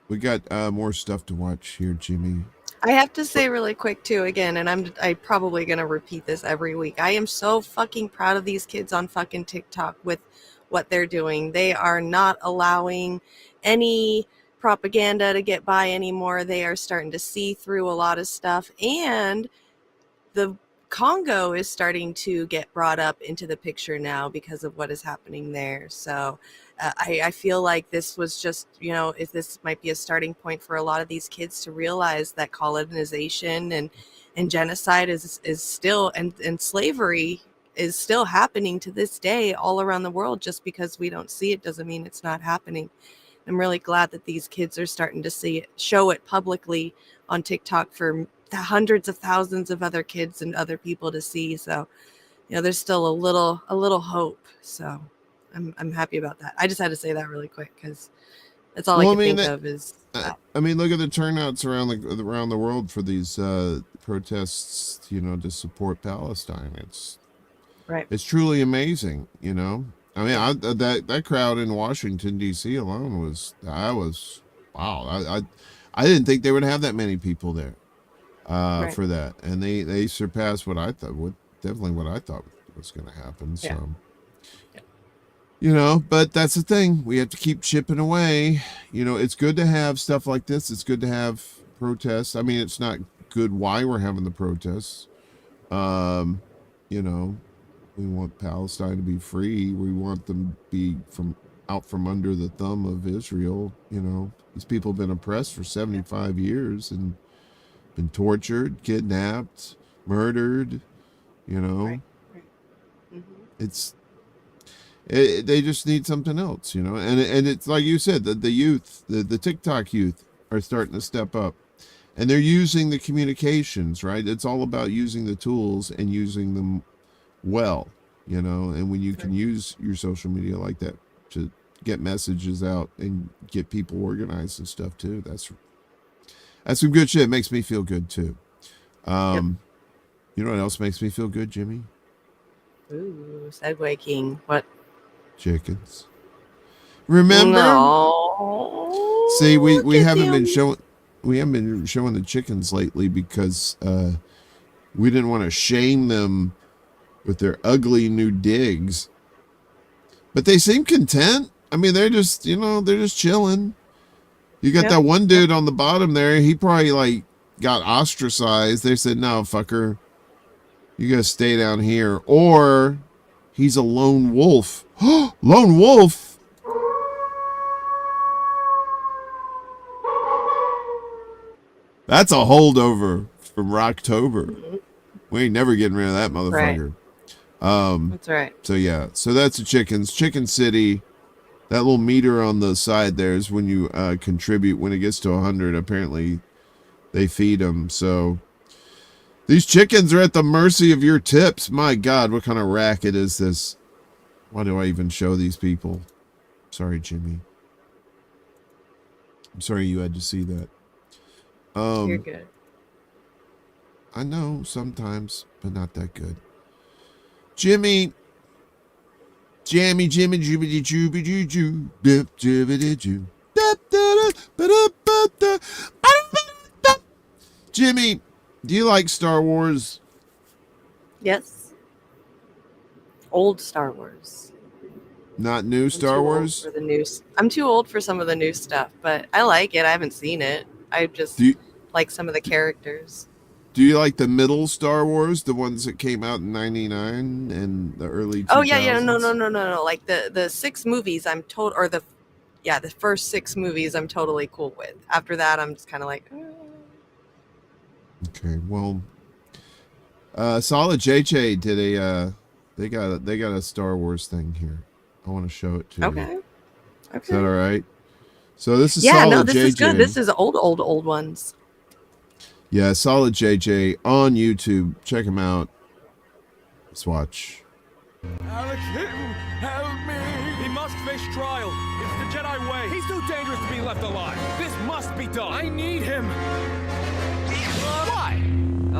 We got more stuff to watch here, Jimmy. I have to say really quick too, again, and I'm probably gonna repeat this every week. I am so fucking proud of these kids on fucking TikTok with what they're doing. They are not allowing any propaganda to get by anymore. They are starting to see through a lot of stuff, and the Congo is starting to get brought up into the picture now because of what is happening there. So I feel like this was just, you know, if this might be a starting point for a lot of these kids to realize that colonization and genocide is still, and slavery is still happening to this day all around the world. Just because we don't see it doesn't mean it's not happening. I'm really glad that these kids are starting to see it, show it publicly on TikTok for the hundreds of thousands of other kids and other people to see. So, you know, there's still a little hope. So I'm happy about that. I just had to say that really quick because that's all I can think of is that. I mean, look at the turnouts around the world for these protests, you know, to support Palestine. It's truly amazing, you know. I mean, that crowd in Washington D.C. alone was wow. I didn't think they would have that many people there for that, and they surpassed what I thought was going to happen. So, you know, but that's the thing. We have to keep chipping away. You know, it's good to have stuff like this. It's good to have protests. I mean, it's not good why we're having the protests. You know. We want Palestine to be free. We want them to be out from under the thumb of Israel. You know, these people have been oppressed for 75 years and been tortured, kidnapped, murdered. You know, they just need something else. You know, and it's like you said, the youth, the TikTok youth are starting to step up, and they're using the communications. Right, it's all about using the tools and using them well, you know, and when you can use your social media like that to get messages out and get people organized and stuff too, that's some good shit. It makes me feel good too. You know what else makes me feel good, Jimmy? Ooh, Segway King. What? Chickens. Remember? No. See, we haven't been showing the chickens lately because we didn't want to shame them with their ugly new digs, but they seem content. I mean, they're just chilling. You got that one dude on the bottom there. He probably like got ostracized. They said, "No, fucker, you gotta stay down here," or he's a lone wolf. Lone wolf. That's a holdover from Rocktober. We ain't never getting rid of that motherfucker. Right. That's right. So yeah, so that's the chickens. Chicken City. That little meter on the side there is when you contribute. When it gets to 100, apparently they feed them. So these chickens are at the mercy of your tips. My God, what kind of racket is this? Why do I even show these people? Sorry, Jimmy. I'm sorry you had to see that. You're good. I know sometimes, but not that good. Jimmy, Jimmy, Jimmy, Jimmy, Jimmy, Jimmy, do you like Star Wars? Yes. Old Star Wars. Not new Star Wars? For the new, I'm too old for some of the new stuff, but I like it. I haven't seen it. I just like some of the characters. Do you like the middle Star Wars, the ones that came out in '99 and the early 2000s? Oh yeah, no. Like the 6 movies, I'm told, or the first 6 movies, I'm totally cool with. After that, I'm just kind of like. Okay, well, Solid JJ did they got a Star Wars thing here. I want to show it to you. Okay. Is that all right? So this is this is good. This is old ones. Yeah, Solid JJ on YouTube. Check him out. Let's watch. Alex Hinton, help me! He must face trial. It's the Jedi way. He's too dangerous to be left alive. This must be done. I need him. Why?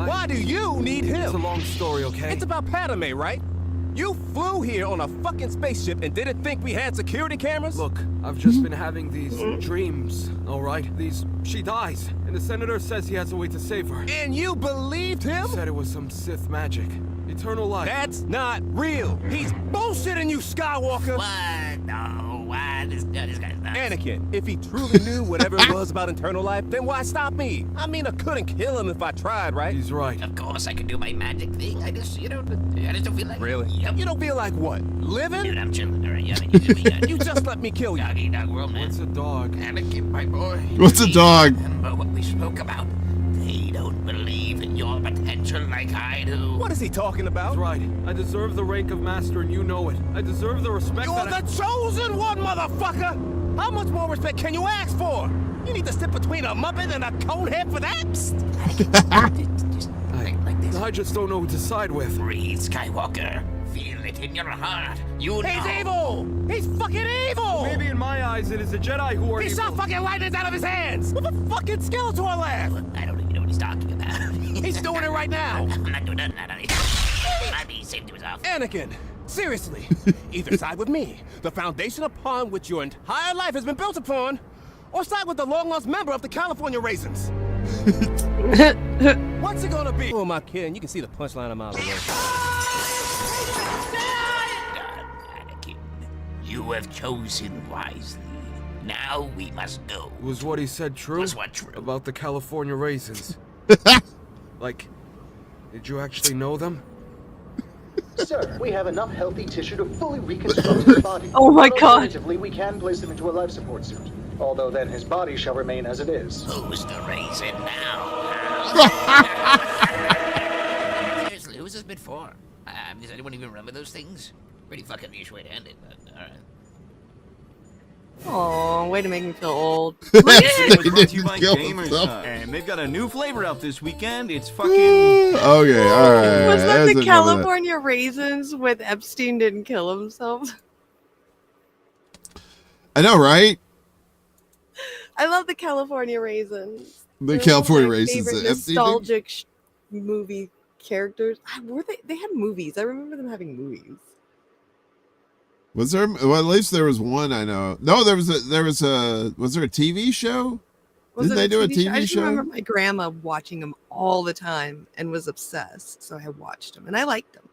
Why do you need him? It's a long story, okay? It's about Padme, right? You flew here on a fucking spaceship and didn't think we had security cameras? Look, I've just been having these dreams, all right? She dies, and the senator says he has a way to save her. And you believed him? Said it was some Sith magic. Eternal life. That's not real. He's bullshitting you, Skywalker. What? No, what? This guy's nuts. Anakin, if he truly knew whatever it was about eternal life, then why stop me? I mean, I couldn't kill him if I tried, right? He's right. Of course, I can do my magic thing. I just don't feel like. Really? Yep. You don't feel like what? Living? Dude, I'm chilling. All right, yeah, you do me. You just let me kill you. Doggy dog world, man. What's a dog? Anakin, my boy. What's a dog? Remember what we spoke about? They don't believe in your potential like I do. What is he talking about? He's right. I deserve the rank of master, and you know it. I deserve the respect You're that the chosen one, motherfucker! How much more respect can you ask for? You need to sit between a Muppet and a conehead for that? Just like this. I just don't know who to side with. Breathe, Skywalker. Feel it in your heart. You He's know. evil! He's fucking evil! Maybe in my eyes, it is the Jedi who are He evil. shot fucking lightnings out of his hands! With a fucking Skeletor laugh! I don't even know what he's talking about. He's doing it right now! I'm not doing nothing. He saved himself. Anakin, seriously, either side with me, the foundation upon which your entire life has been built upon, or side with the long-lost member of the California Raisins. What's it gonna be? Who am I kidding? You can see the punchline a mile away. Anakin, you have chosen wisely. Now we must go. Was what he said true? Was what true? About the California raisins? Like, did you actually know them? Sir, we have enough healthy tissue to fully reconstruct his body. Oh my God. Alternatively, we can place him into a life support suit. Although then his body shall remain as it is. Who's the raisin now? Seriously, who's this bit for? Does anyone even remember those things? Pretty fucking niche way to end it, but alright. Oh, way to make me feel old. This video is He brought to you didn't by kill Gamers himself. Hut, and they've got a new flavor out this weekend. It's fucking. Okay, all right. Was that That's the enough of California raisins with Epstein didn't kill himself? I know, right? I love the California raisins. The They're one of California my raisins. favorite the Epstein thing? nostalgic movie characters. Were they had movies. I remember them having movies. Was there? Well, at least there was one I know. No, was there a TV show? Didn't they do a show? I TV just show? remember my grandma watching them all the time and was obsessed. So I watched them and I liked them.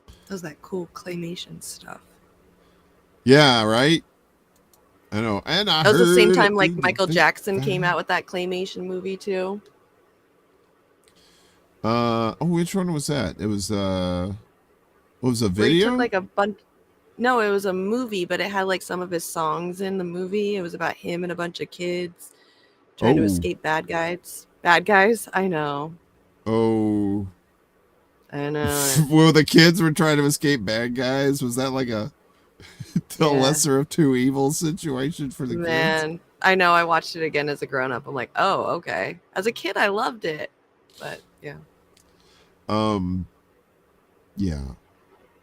It was that cool claymation stuff. Yeah, right. I know, and I That was the same heard time like it- Michael Jackson came out with that claymation movie too. Which one was that? It was what was a Where he video? took like a bunch. No, it was a movie, but it had like some of his songs in the movie. It was about him and a bunch of kids trying to Oh. escape bad guys. Bad guys? I know. Oh, I know. well, the kids were trying to escape bad guys. Was that like a the Yeah. lesser of two evils situation for the kids? Man, I know. I watched it again as a grown up. I'm like, oh, okay. As a kid, I loved it, but yeah. Yeah,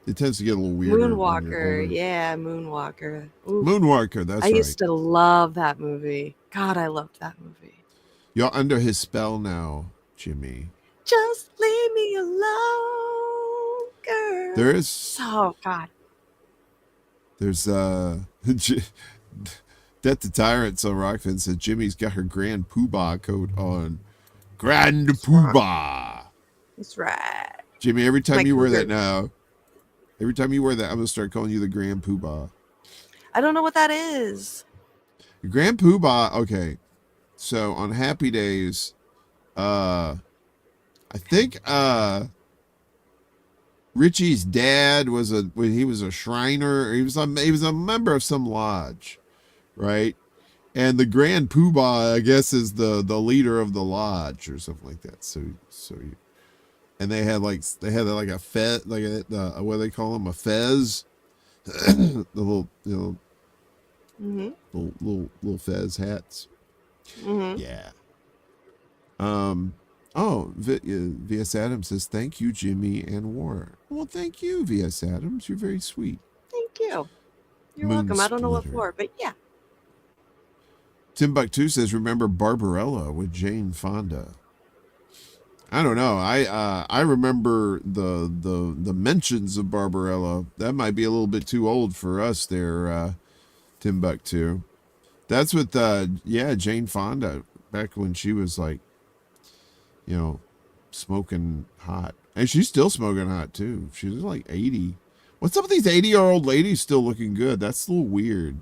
it tends to get a little weird. Moonwalker, yeah, Moonwalker. Ooh, Moonwalker. That's I right. used to love that movie. God, I loved that movie. You're under his spell now, Jimmy. Just leave me alone, girl. There is. Oh God. There's Death to Tyrant, so Rockfin said Jimmy's got her Grand Poobah coat on. Grand Poobah. That's right. Jimmy, every time My you wear cougar. that now, every time you wear that, I'm gonna start calling you the Grand Poobah. I don't know what that is. The Grand Poobah, okay. So on Happy Days, I think Richie's dad was a Shriner. He was a member of some lodge, right? And the Grand Poobah, I guess, is the leader of the lodge or something like that. And they had like a fez, like what do they call them, a fez, the little Mm-hmm. little fez hats. Mm-hmm. Yeah. V.S. Adams says, thank you, Jimmy and War. Well, thank you, V.S. Adams. You're very sweet. Thank you. You're Moon welcome. I don't know what splitter. for, but yeah. Timbuktu says, remember Barbarella with Jane Fonda. I don't know. I remember the mentions of Barbarella. That might be a little bit too old for us there, Timbuktu. That's with Jane Fonda back when she was like, smoking hot. And she's still smoking hot too. She's like 80. What's up with these 80-year-old ladies still looking good? That's a little weird.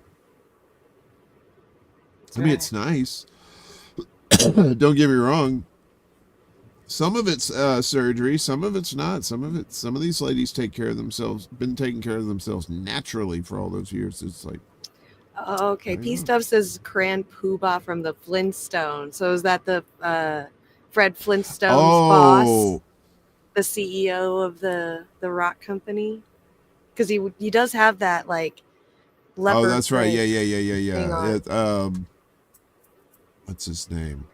I mean, it's nice. Don't get me wrong. Some of it's surgery, some of it's not. Some of these ladies take care of themselves, been taking care of themselves naturally for all those years. It's like, Oh, okay. P Stuff says Grand Poobah from the Flintstones. So is that the Fred Flintstone's boss, the CEO of the rock company? Because he does have that like leopard. Oh, that's right. print Yeah. thing on. What's his name?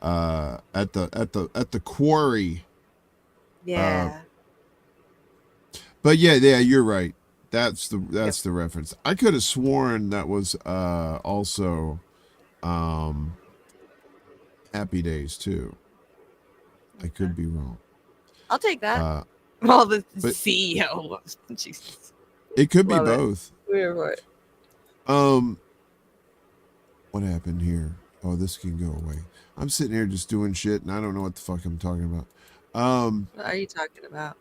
At the quarry. Yeah. But yeah, you're right. That's the reference. I could have sworn that was also Happy Days too. I could be wrong. I'll take that. Well, the CEO. Jesus. It could be Love it. both. What? What happened here? Oh, this can go away. I'm sitting here just doing shit, and I don't know what the fuck I'm talking about. What are you talking about?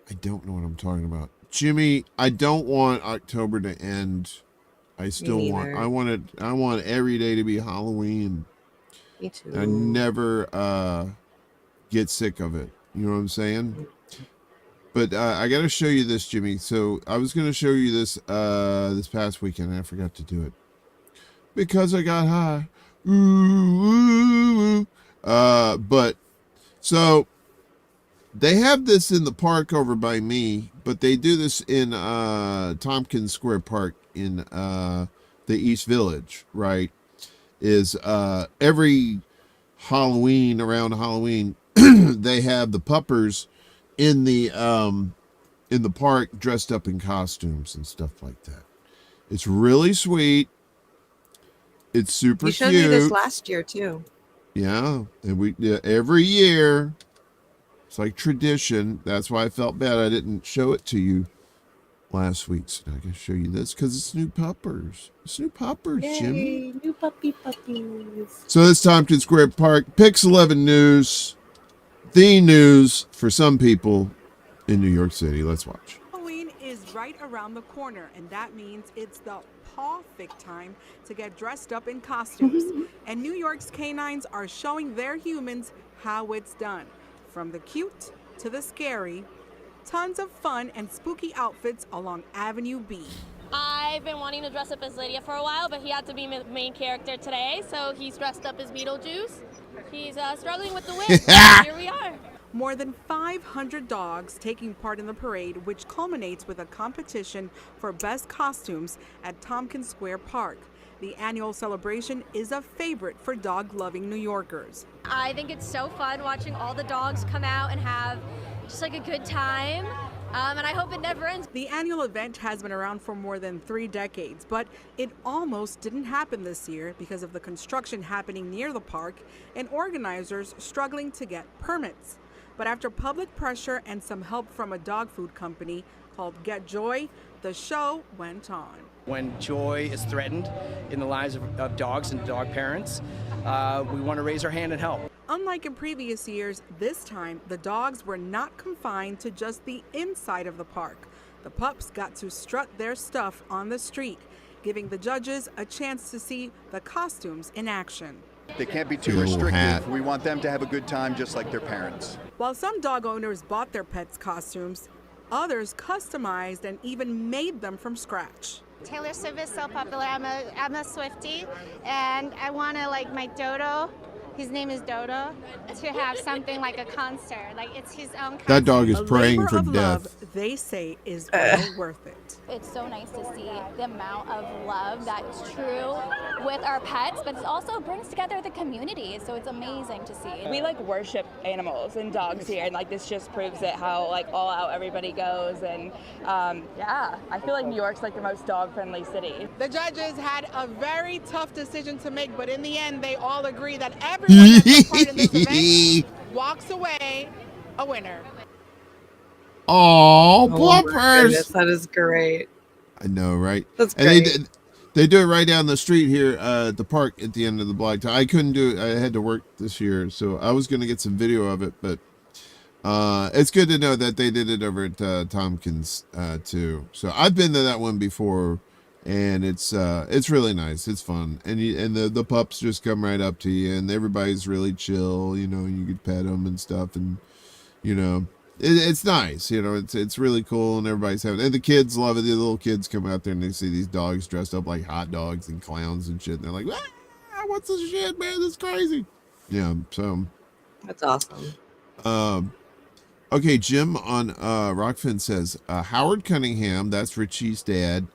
I don't know what I'm talking about. Jimmy, I don't want October to end. I still want. I want every day to be Halloween. Me too. I never get sick of it. You know what I'm saying? But I got to show you this, Jimmy. So I was going to show you this this past weekend, and I forgot to do it because I got high. But so they have this in the park over by me, but they do this in Tompkins Square Park in the East Village, right? Is every Halloween, around Halloween, they have the puppers in the park dressed up in costumes and stuff like that. It's really sweet. It's super cute. You showed me this last year too. Yeah, and every year. It's like tradition. That's why I felt bad I didn't show it to you last week. So now I can show you this because it's new puppers. It's new puppers, Yay, Jimmy. new puppies. So this Tompkins Square Park, Pix 11 News, the news for some people in New York City. Let's watch. Halloween is right around the corner, and that means it's the perfect time to get dressed up in costumes. And New York's canines are showing their humans how it's done. From the cute to the scary, tons of fun and spooky outfits along Avenue B. I've been wanting to dress up as Lydia for a while, but he had to be the main character today, so he's dressed up as Beetlejuice. He's struggling with the wind, but here we are. More than 500 dogs taking part in the parade, which culminates with a competition for best costumes at Tompkins Square Park. The annual celebration is a favorite for dog-loving New Yorkers. I think it's so fun watching all the dogs come out and have just like a good time, and I hope it never ends. The annual event has been around for more than 3 decades, but it almost didn't happen this year because of the construction happening near the park and organizers struggling to get permits. But after public pressure and some help from a dog food company called Get Joy, the show went on. When joy is threatened in the lives of dogs and dog parents, we want to raise our hand and help. Unlike in previous years, this time the dogs were not confined to just the inside of the park. The pups got to strut their stuff on the street, giving the judges a chance to see the costumes in action. They can't be too restrictive. We want them to have a good time just like their parents. While some dog owners bought their pets' costumes, others customized and even made them from scratch. Taylor Swift is so popular. I'm a Swiftie, and I want to, like, my Dodo, his name is Dodo, to have something like a concert. Like, it's his own concert. That dog is praying for of death. Love, they say, is well worth it. It's so nice to see the amount of love that's true with our pets, but it also brings together the community, so it's amazing to see. We like worship animals and dogs here, and like this just proves it, how like all out everybody goes. And yeah, I feel like New York's like the most dog-friendly city. The judges had a very tough decision to make, but in the end, they all agree that everyone that took part in this event walks away a winner. Oh, my Puppers! goodness, that is great. I know, right? That's And great. they do it right down the street here at the park at the end of the block. I couldn't do it. I had to work this year, so I was going to get some video of it, but it's good to know that they did it over at Tompkins too. So I've been to that one before, and it's really nice. It's fun, and the pups just come right up to you, and everybody's really chill. You know, you could pet them and stuff, and you know. It's nice, you know. It's really cool, and everybody's having. And the kids love it. The little kids come out there and they see these dogs dressed up like hot dogs and clowns and shit. And they're like, "Ah, what's this shit, man? This is crazy." Yeah, so that's awesome. Okay, Jim on Rockfin says Howard Cunningham, that's Richie's dad,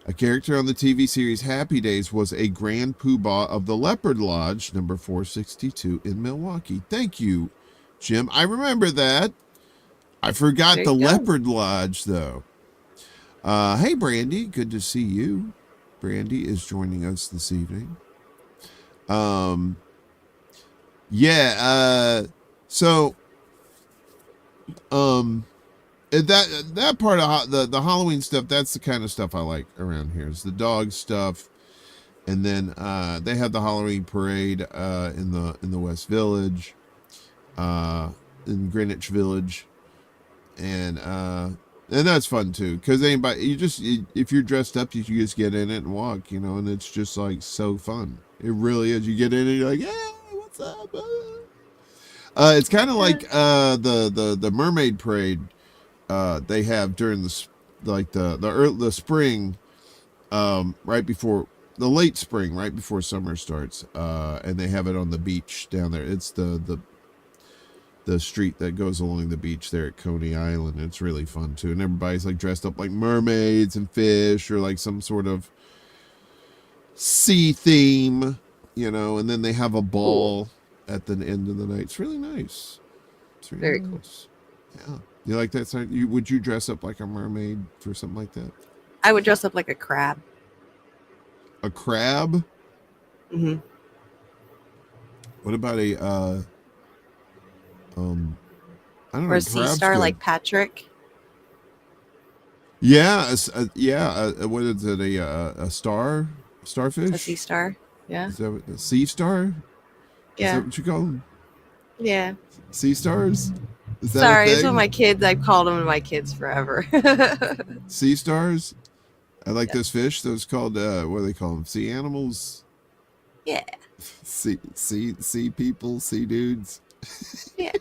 a character on the TV series Happy Days, was a Grand Poobah of the Leopard Lodge, number 462 in Milwaukee. Thank you, Jim. I remember that. I forgot the Leopard Lodge, though. Hey, Brandy. Good to see you. Brandy is joining us this evening. Yeah. So, that part of the Halloween stuff, that's the kind of stuff I like around here. Is the dog stuff, and then they have the Halloween parade in the West Village, in Greenwich Village. And that's fun too, because anybody, if you're dressed up, you just get in it and walk, you know, and it's just like so fun. It really is. You get in it, you're like, yeah, what's up? It's kind of like the mermaid parade they have during the spring, right before the late spring, right before summer starts, and they have it on the beach down there. It's the street that goes along the beach there at Coney Island. It's really fun too, and everybody's like dressed up like mermaids and fish, or like some sort of sea theme, you know, and then they have a ball at the end of the night. It's really nice. It's really very nice. Cool. Yeah, you like that? Would you dress up like a mermaid for something like that? I would dress up like a crab. A crab? Mm-hmm. What about a I don't know. Or a sea star like Patrick. Yeah, what is it? A starfish? A sea star. Yeah. Is that a sea star? Yeah. Is that what you call them? Yeah. Sea stars? Is that Sorry, a it's thing? what my kids. I've called them my kids forever. Sea stars? I like those fish. Those called what do they call them? Sea animals? Yeah. Sea people, sea dudes. Yeah.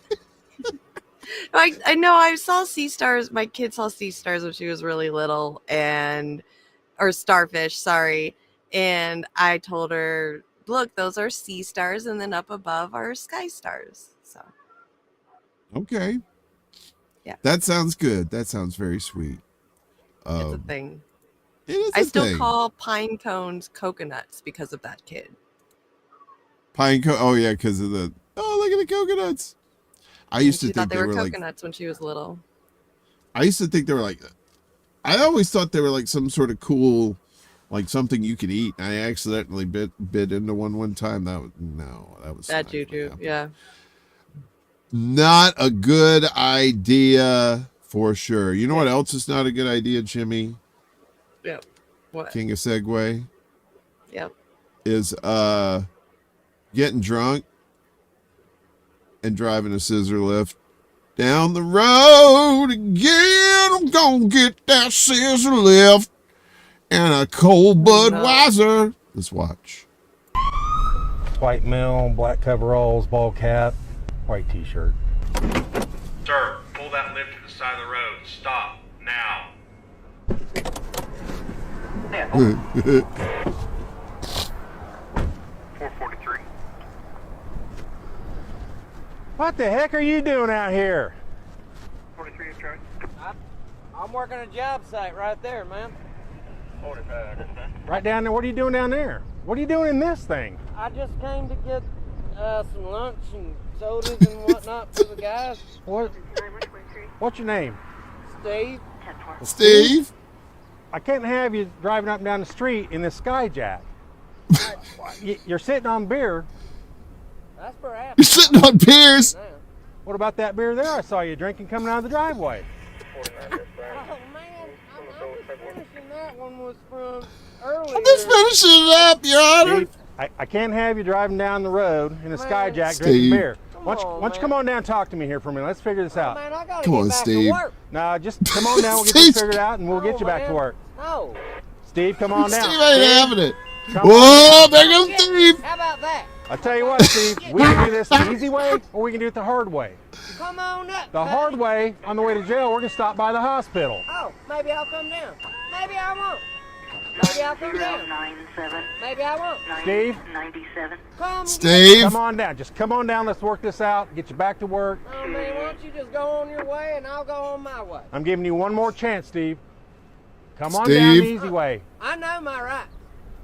I know I saw sea stars. My kid saw sea stars when she was really little, or starfish, sorry. And I told her, look, those are sea stars, and then up above are sky stars. So Okay. Yeah. That sounds good. That sounds very sweet. It's a thing. It is I a still thing. call pine cones coconuts because of that kid. Oh yeah, because of the look at the coconuts. I used to She think thought they were like coconuts when she was little. I used to think they were like, I always thought they were like some sort of cool, like something you could eat. I accidentally bit into one time. That was Bad juju. Yeah. not a good idea for sure. You know what else is not a good idea, Jimmy? Yep. What? King of Segway Yep. is getting drunk and driving a scissor lift down the road again. I'm gonna get that scissor lift and a cold Budweiser. Let's watch. White male, black coveralls, ball cap, white t-shirt. Sir, pull that lift to the side of the road. Stop now. 443. What the heck are you doing out here? 43 is charged. I'm working a job site right there, man. 45. Right down there. What are you doing down there? What are you doing in this thing? I just came to get some lunch and sodas and whatnot for the guys. What's your name? Steve. Steve? I can't have you driving up and down the street in this Skyjack. You're sitting on beer. That's perhaps. You're sitting on beers. What about that beer there I saw you drinking coming out of the driveway? Oh man, I'm just finishing that one was from earlier. I'm just finishing it up, Your Honor. Steve, I can't have you driving down the road in a Skyjack Steve. drinking beer. Why don't you come on down and talk to me here for a minute? Let's figure this out. Man, I gotta Come get on, back Steve. to work. No, just come on down. We'll get this figured out, and we'll get you back to work. No. Steve, come on down. Steve ain't having it. Come Whoa, on. there goes Steve. How about that? I tell you what, Steve, we can do this the easy way, or we can do it the hard way. Come on up. The hard way, on the way to jail, we're gonna stop by the hospital. Oh, maybe I'll come down. Maybe I won't. Maybe I'll come down. 97. Maybe I won't. Steve? 97. Come. Steve. Come on down. Just come on down. Let's work this out. Get you back to work. Oh man, why don't you just go on your way and I'll go on my way? I'm giving you one more chance, Steve. Come on down the easy way. I know my right.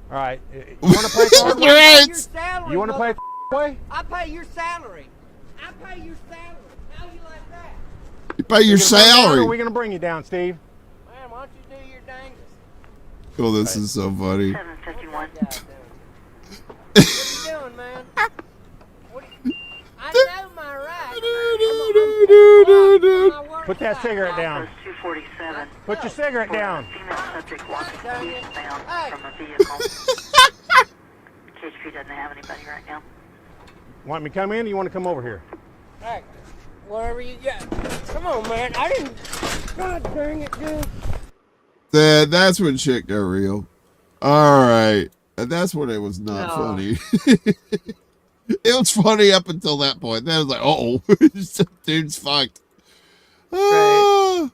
All right. You want to play the hard way? Your salary, You want to play the way? I pay your salary. I pay your salary. How you like that? You pay your salary. Or are we going to bring you down, Steve? Man, why don't you do your dangest? Oh, this is so funny. 751. What are you doing, man? I know my right. Put that cigarette down. 247. Put your cigarette down. Female subject walking eastbound from a vehicle. KHP doesn't have anybody right now. Want me to come in or you want to come over here? Hey, whatever you got. Come on, man. I didn't. God dang it, dude. That's when shit got real. All right. And that's when it was not funny. It was funny up until that point. Then I was like, uh-oh. Dude's fucked. Right.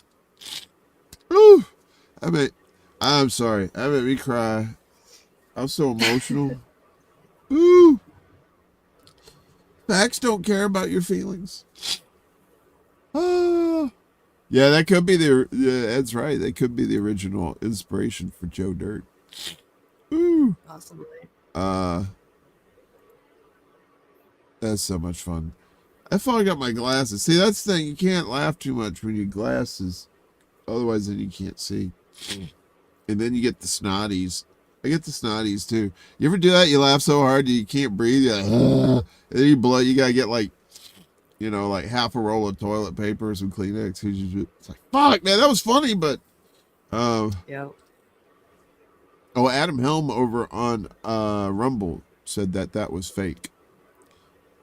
Ooh. I'm sorry. That made me cry. I'm so emotional. Ooh. Facts don't care about your feelings. Yeah, that could be that's right. That could be the original inspiration for Joe Dirt. Ooh. Possibly. That's so much fun. I finally got my glasses. See, that's the thing. You can't laugh too much when you glasses. Otherwise, then you can't see. And then you get the snotties. I get the snotties, too. You ever do that? You laugh so hard you can't breathe. You're like, and then you blow. You got to get, like, you know, like half a roll of toilet paper, some Kleenex. It's like, fuck, man, that was funny, but... yeah. Oh, Adam Helm over on Rumble said that was fake.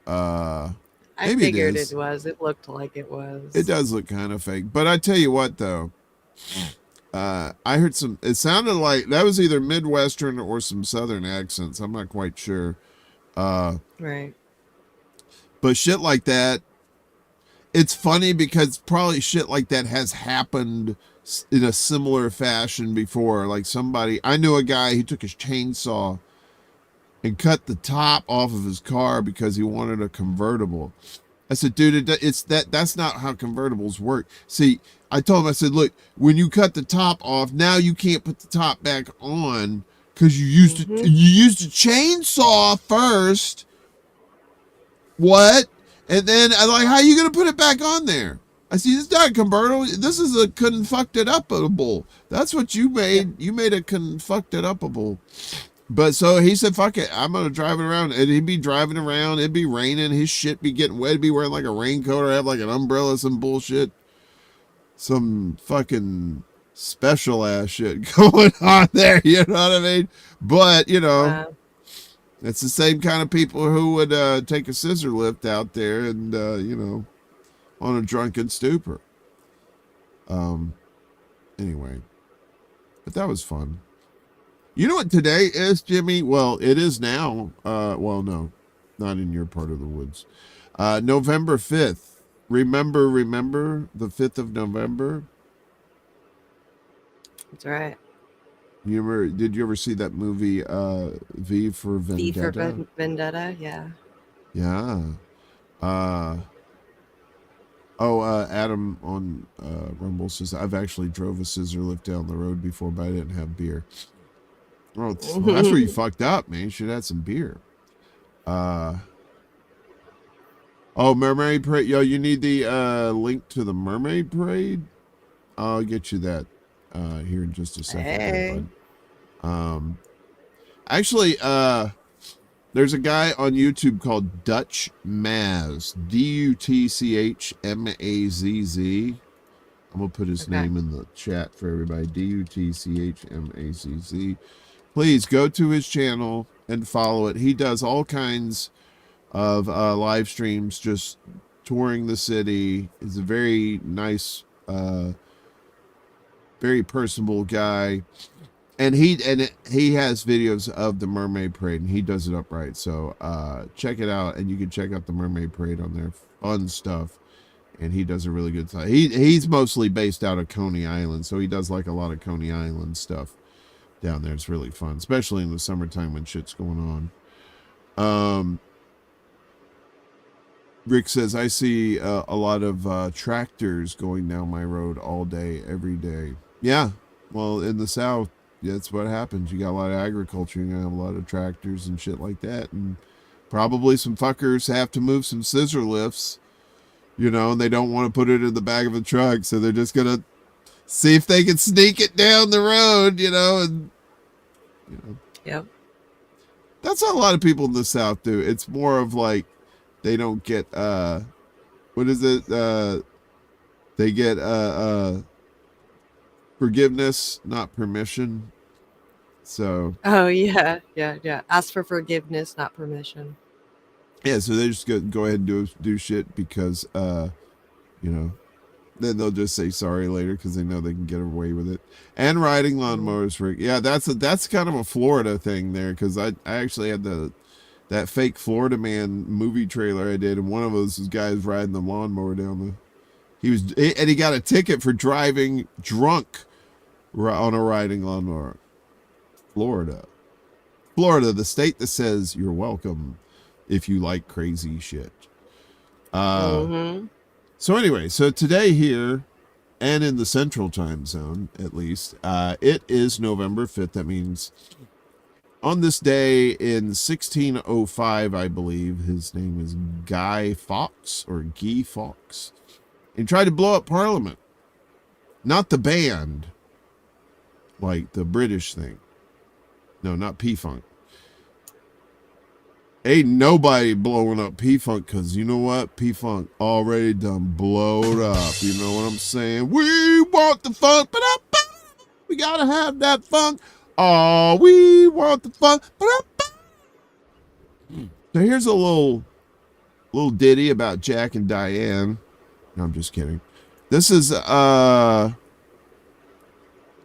I Maybe figured it was. It looked like it was. It does look kind of fake. But I tell you what, though. I heard it sounded like that was either Midwestern or some Southern accents. I'm not quite sure. Right. But shit like that, it's funny because probably shit like that has happened in a similar fashion before. Like I knew a guy, he took his chainsaw and cut the top off of his car because he wanted a convertible. I said, dude, that's not how convertibles work. See, I told him, I said, look, when you cut the top off, now you can't put the top back on because you used a chainsaw first. What? And then I'm like, how are you gonna put it back on there? I see, this is not a convertible. This is a conflicted upable. That's what you made. You made a conflicted upable. But so he said, fuck it, I'm going to drive it around. And he'd be driving around. It'd be raining. His shit be getting wet. He'd be wearing like a raincoat or have like an umbrella, some bullshit. Some fucking special ass shit going on there. You know what I mean? But, you know, it's the same kind of people who would take a scissor lift out there and, you know, on a drunken stupor. Anyway, but that was fun. You know what today is, Jimmy? Well, it is now. Well, no, not in your part of the woods. November 5th. Remember the 5th of November? That's right. Did you ever see that movie, V for Vendetta? V for Vendetta, yeah. Yeah. Adam on Rumble says, I've actually drove a scissor lift down the road before, but I didn't have beer. Well, that's where you fucked up, man. You should have had some beer. Mermaid Parade. Yo, you need the link to the Mermaid Parade? I'll get you that here in just a second. Hey. Actually, There's a guy on YouTube called Dutch Maz, Dutchmazz. I'm going to put his name in the chat for everybody, Dutchmazz. Please go to his channel and follow it. He does all kinds of live streams, just touring the city. He's a very nice, very personable guy. And he has videos of the Mermaid Parade, and he does it upright. So check it out, and you can check out the Mermaid Parade on there. Fun stuff, and he does a really good time. He's mostly based out of Coney Island, so he does like a lot of Coney Island stuff down there. It's really fun, especially in the summertime when shit's going on. Rick says, I see a lot of tractors going down my road all day, every day. Yeah, well, in the South, that's what happens. You got a lot of agriculture, you have a lot of tractors and shit like that, and probably some fuckers have to move some scissor lifts, you know, and they don't want to put it in the back of a truck, so they're just gonna see if they can sneak it down the road, you know, and you know. Yep. That's how a lot of people in the South do. It's more of like they don't get what is it? They get forgiveness, not permission. So. Oh yeah. Ask for forgiveness, not permission. Yeah, so they just go ahead and do shit because you know, then they'll just say sorry later because they know they can get away with it. And riding lawnmowers for that's kind of a Florida thing there, because I actually had that fake Florida Man movie trailer I did, and one of those guys riding the lawnmower down he got a ticket for driving drunk on a riding lawnmower. Florida, the state that says you're welcome if you like crazy shit. So anyway, so today here, and in the Central Time Zone at least, it is November 5th. That means on this day in 1605, I believe, his name is Guy Fawkes. He tried to blow up Parliament. Not the band, like the British thing. No, not P-Funk. Ain't nobody blowing up P-Funk, because you know what? P-Funk already done blowed up. You know what I'm saying? We want the funk, but we gotta have that funk. Oh, we want the funk. So here's a little ditty about Jack and Diane. No, I'm just kidding. This is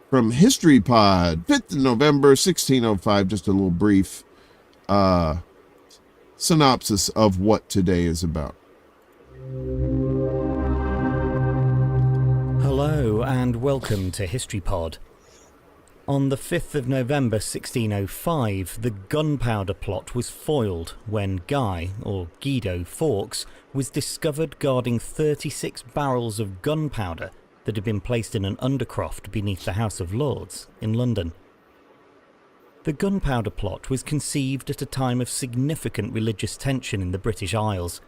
from History Pod, 5th of November, 1605. Just a little brief synopsis of what today is about. Hello and welcome to History Pod. On the 5th of November 1605, the gunpowder plot was foiled when Guy, or Guido Fawkes, was discovered guarding 36 barrels of gunpowder that had been placed in an undercroft beneath the House of Lords in London. The gunpowder plot was conceived at a time of significant religious tension in the British Isles.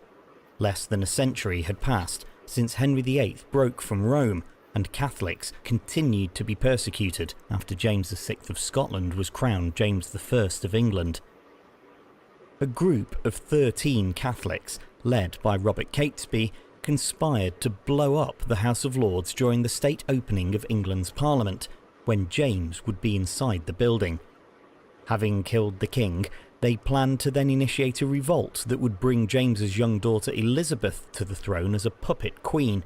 Less than a century had passed since Henry VIII broke from Rome, and Catholics continued to be persecuted after James VI of Scotland was crowned James I of England. A group of 13 Catholics, led by Robert Catesby, conspired to blow up the House of Lords during the state opening of England's Parliament, when James would be inside the building. Having killed the king, they planned to then initiate a revolt that would bring James's young daughter Elizabeth to the throne as a puppet queen.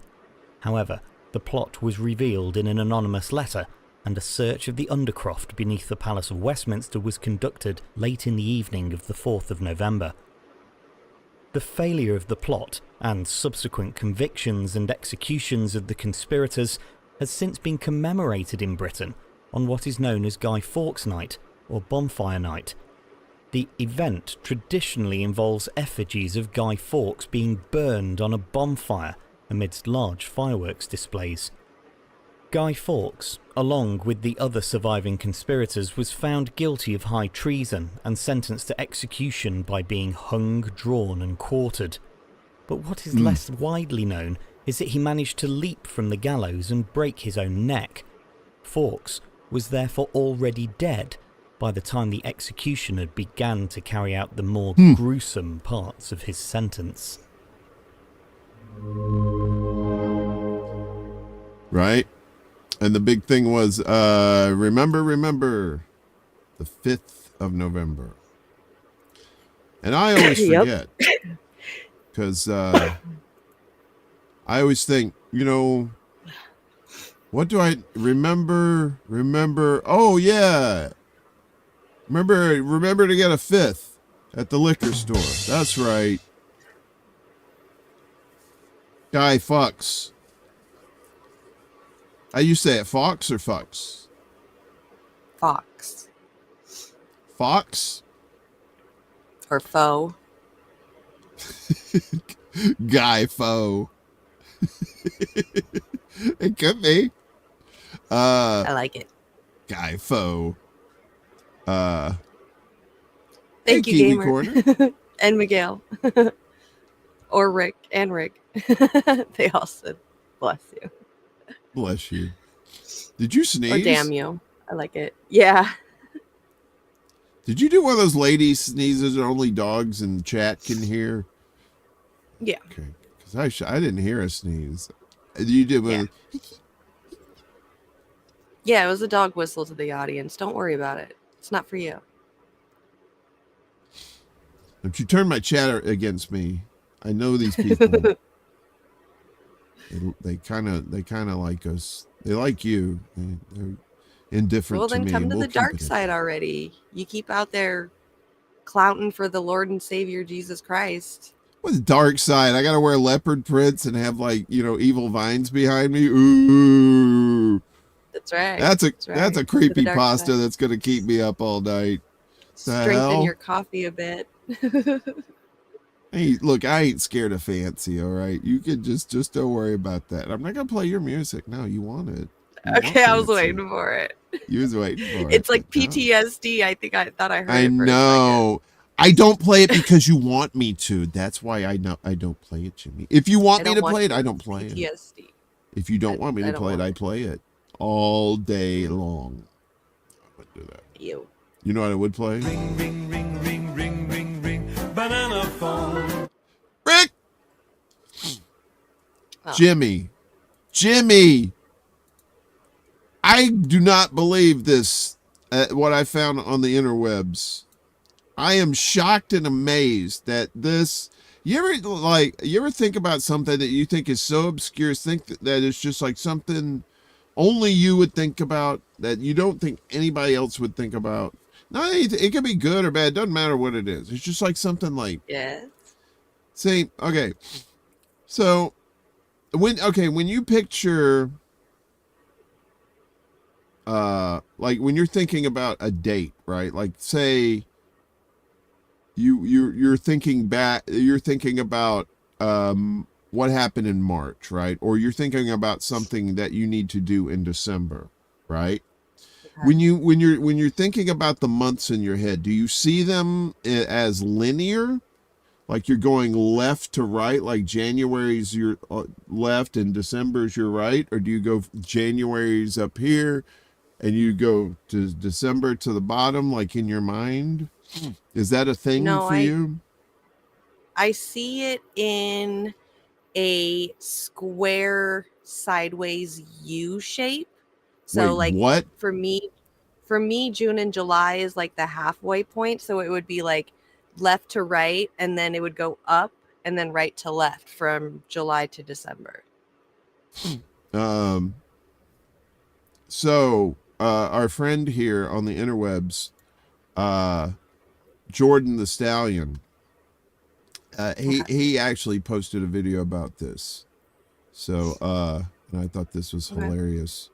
However, the plot was revealed in an anonymous letter, and a search of the undercroft beneath the Palace of Westminster was conducted late in the evening of the 4th of November. The failure of the plot, and subsequent convictions and executions of the conspirators, has since been commemorated in Britain on what is known as Guy Fawkes Night, or Bonfire Night. The event traditionally involves effigies of Guy Fawkes being burned on a bonfire amidst large fireworks displays. Guy Fawkes, along with the other surviving conspirators, was found guilty of high treason and sentenced to execution by being hung, drawn and quartered. But what is less widely known is that he managed to leap from the gallows and break his own neck. Fawkes was therefore already dead, by the time the executioner began to carry out the more gruesome parts of his sentence. Right? And the big thing was, remember, the 5th of November. And I always forget. Because I always think, you know, what do I remember? Oh, yeah. Remember to get a 5th at the liquor store. That's right. Guy fucks. How you say it, fox or fucks? Fox. Fox? Or foe. Guy foe. It could be. I like it. Guy foe. Thank hey, you, Kiwi Gamer. Corner. And Miguel. Or Rick and Rick. They all said, bless you. Bless you. Did you sneeze? Or damn you. I like it. Yeah. Did you do one of those lady sneezes that only dogs in chat can hear? Yeah. Okay. Because I didn't hear a sneeze. You did one. Yeah. Yeah, it was a dog whistle to the audience. Don't worry about it. It's not for you. If you turn my chat against me, I know these people. they kind of like us. They like you. They're indifferent Well, to then me. come to We'll the keep dark it in. side already. You keep out there clouting for the Lord and Savior Jesus Christ. What's dark side? I gotta wear leopard prints and have like, you know, evil vines behind me. Ooh. That's right. That's right. a creepy pasta that's gonna keep me up all night. Strengthen your coffee a bit. Hey, look, I ain't scared of fancy, all right? You can just don't worry about that. I'm not gonna play your music. No, you want it. You want Okay, I was fancy. waiting for it. You was waiting for it. It's like but no. PTSD. I thought I heard I it for a know. I don't play it because you want me to. That's why I don't play it, Jimmy. If you want me to play it, I don't play it. PTSD. If you don't want me to play it, I play it all day long. I would do that. You. You know what I would play? Ring, ring, ring, ring, ring, ring, ring. Banana phone. Rick! Oh. Jimmy. I do not believe this, what I found on the interwebs. I am shocked and amazed that this... You ever think about something that you think is so obscure, think that it's just like something only you would think about, that you don't think anybody else would think about? No, it could be good or bad. It doesn't matter what it is. It's just like something like... Yeah. See, okay. So, when you picture... like when you're thinking about a date, right? Like say you're thinking about what happened in March, right? Or you're thinking about something that you need to do in December, right? Okay. When you're thinking about the months in your head, do you see them as linear? Like you're going left to right, like January's your left and December's your right? Or do you go January's up here and you go to December to the bottom, like in your mind? Is that a thing for you? I see it in a square sideways U shape. So Wait, like what? For me, June and July is like the halfway point. So it would be like left to right, and then it would go up and then right to left from July to December. So our friend here on the interwebs, Jordan the Stallion, he actually posted a video about this. So and I thought this was hilarious.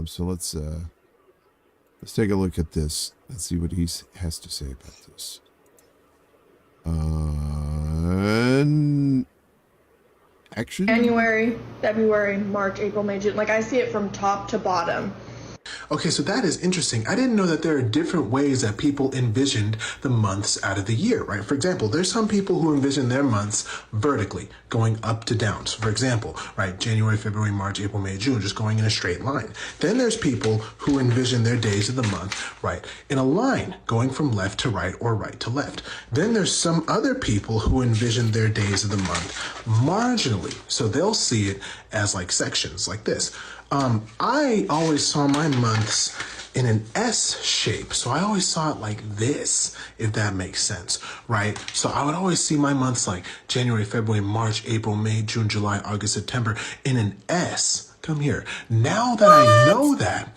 So let's take a look at this and see what he has to say about this. Action. January, February, March, April, May, June. Like I see it from top to bottom. Okay, so that is interesting. I didn't know that there are different ways that people envisioned the months out of the year, right? For example, there's some people who envision their months vertically, going up to down. So for example, right, January, February, March, April, May, June, just going in a straight line. Then there's people who envision their days of the month, right, in a line, going from left to right or right to left. Then there's some other people who envision their days of the month marginally. So they'll see it as like sections like this. I always saw my months in an S shape. So I always saw it like this, if that makes sense, right? So I would always see my months like January, February, March, April, May, June, July, August, September in an S. Come here. Now that I know that,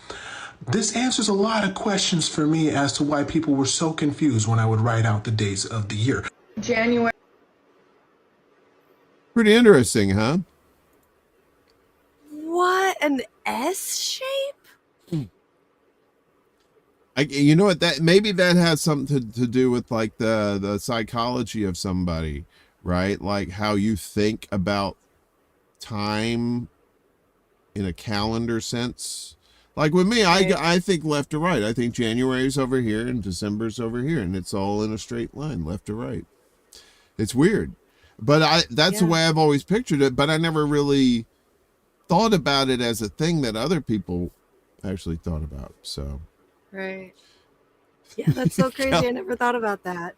this answers a lot of questions for me as to why people were so confused when I would write out the days of the year. January. Pretty interesting, huh? What, an S shape? You know what? That maybe that has something to do with like the psychology of somebody, right? Like how you think about time in a calendar sense. Like with me, I think left to right. I think January's over here and December's over here, and it's all in a straight line, left to right. It's weird, but that's the way I've always pictured it. But I never really thought about it as a thing that other people actually thought about. So right, yeah, that's so crazy. I never thought about that